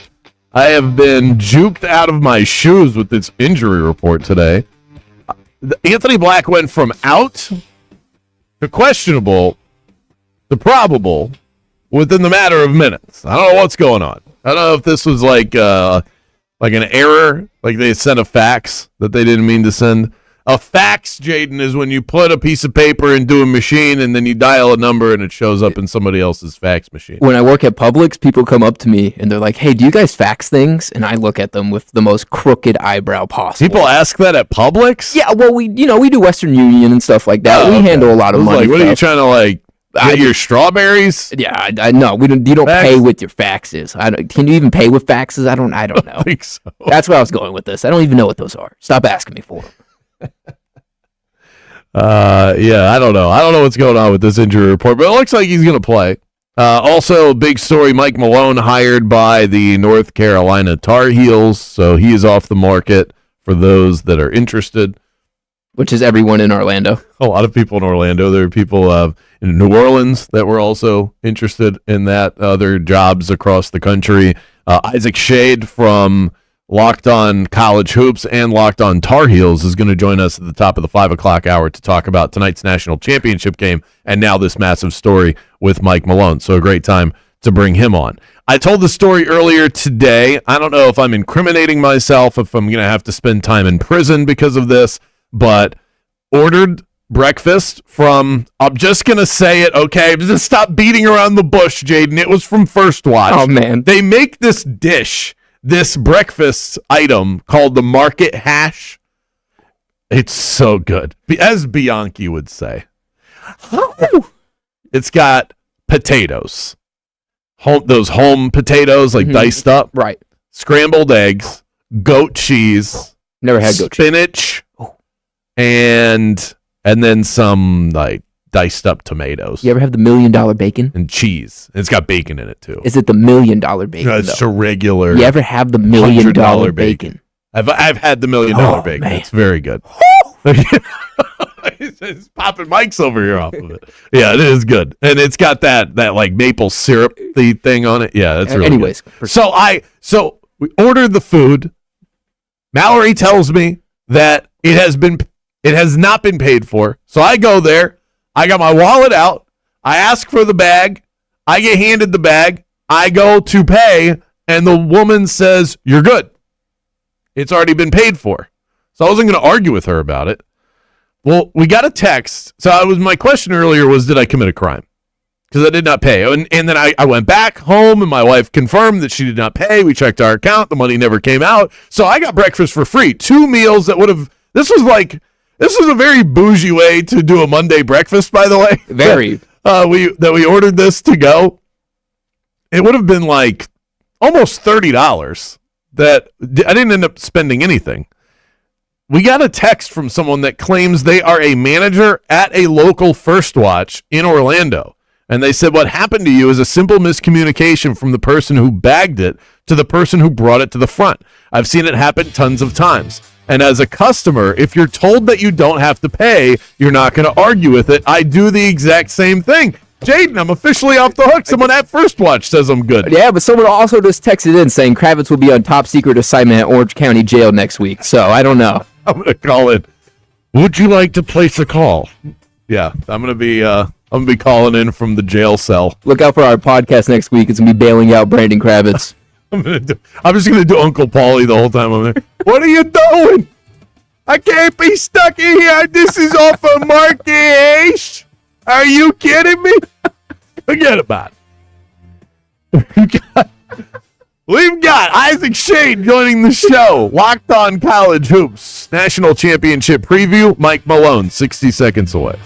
I have been juked out of my shoes with this injury report today. Anthony Black went from out to questionable to probable within the matter of minutes. I don't know what's going on. I don't know if this was like an error, like they sent a fax that they didn't mean to send. A fax, Jaden, is when you put a piece of paper into a machine and then you dial a number and it shows up in somebody else's fax machine.
When I work at Publix, people come up to me and they're like, "Hey, do you guys fax things?" And I look at them with the most crooked eyebrow possible.
People ask that at Publix?
Yeah, well, we do Western Union and stuff like that. We handle a lot of money.
Like, what are you trying to get your strawberries?
Yeah, I know. You don't pay with your faxes. Can you even pay with faxes? I don't know.
I think so.
That's where I was going with this. I don't even know what those are. Stop asking me for them.
I don't know. I don't know what's going on with this injury report, but it looks like he's going to play. Also, big story, Mike Malone hired by the North Carolina Tar Heels, so he is off the market for those that are interested.
Which is everyone in Orlando.
A lot of people in Orlando. There are people in New Orleans that were also interested in that, other jobs across the country. Isaac Shade from Locked On College Hoops and Locked On Tar Heels is going to join us at the top of the 5 o'clock hour to talk about tonight's national championship game and now this massive story with Mike Malone. So a great time to bring him on. I told the story earlier today. I don't know if I'm incriminating myself, if I'm going to have to spend time in prison because of this, but ordered breakfast from, I'm just going to say it, okay? Just stop beating around the bush, Jaden. It was from First Watch.
Oh, man.
They make this dish, this breakfast item called the Market Hash. It's so good, as Bianchi would say. It's got potatoes, those home potatoes, like diced up,
right?
Scrambled eggs, goat cheese,
never had goat
spinach, and then some like diced up tomatoes.
You ever have the $1 million bacon?
And cheese. It's got bacon in it too.
Is it the $1 million bacon?
No, it's a regular.
You ever have the $1 million bacon?
I've had the $1 million bacon.
Man.
It's very good. It's popping mics over here off of it. Yeah, it is good, and it's got that like maple syrup thing on it. Yeah, that's really
anyways.
Good. So we ordered the food. Mallory tells me that it has not been paid for. So I go there. I got my wallet out. I ask for the bag. I get handed the bag. I go to pay, and the woman says, "You're good. It's already been paid for." So I wasn't going to argue with her about it. Well, we got a text. So my question earlier was, did I commit a crime? Because I did not pay. And then I went back home, and my wife confirmed that she did not pay. We checked our account. The money never came out. So I got breakfast for free. 2 meals that would have This was a very bougie way to do a Monday breakfast, by the way.
Very.
We ordered this to go. It would have been like almost $30 that I didn't end up spending anything. We got a text from someone that claims they are a manager at a local First Watch in Orlando. And they said what happened to you is a simple miscommunication from the person who bagged it to the person who brought it to the front. I've seen it happen tons of times. And as a customer, if you're told that you don't have to pay, you're not going to argue with it. I do the exact same thing. Jaden, I'm officially off the hook. Someone at First Watch says I'm good.
Yeah, but someone also just texted in saying Kravitz will be on top secret assignment at Orange County Jail next week. So I don't know.
I'm going to call in. Would you like to place a call? Yeah, I'm going to be calling in from the jail cell.
Look out for our podcast next week. It's going to be bailing out Brandon Kravitz.
I'm just going to do Uncle Paulie the whole time I'm there. What are you doing? I can't be stuck in here. This is off of Marquez. Are you kidding me? Forget about it. We've got Isaac Shade joining the show. Locked On College Hoops. National Championship preview. Mike Malone, 60 seconds away.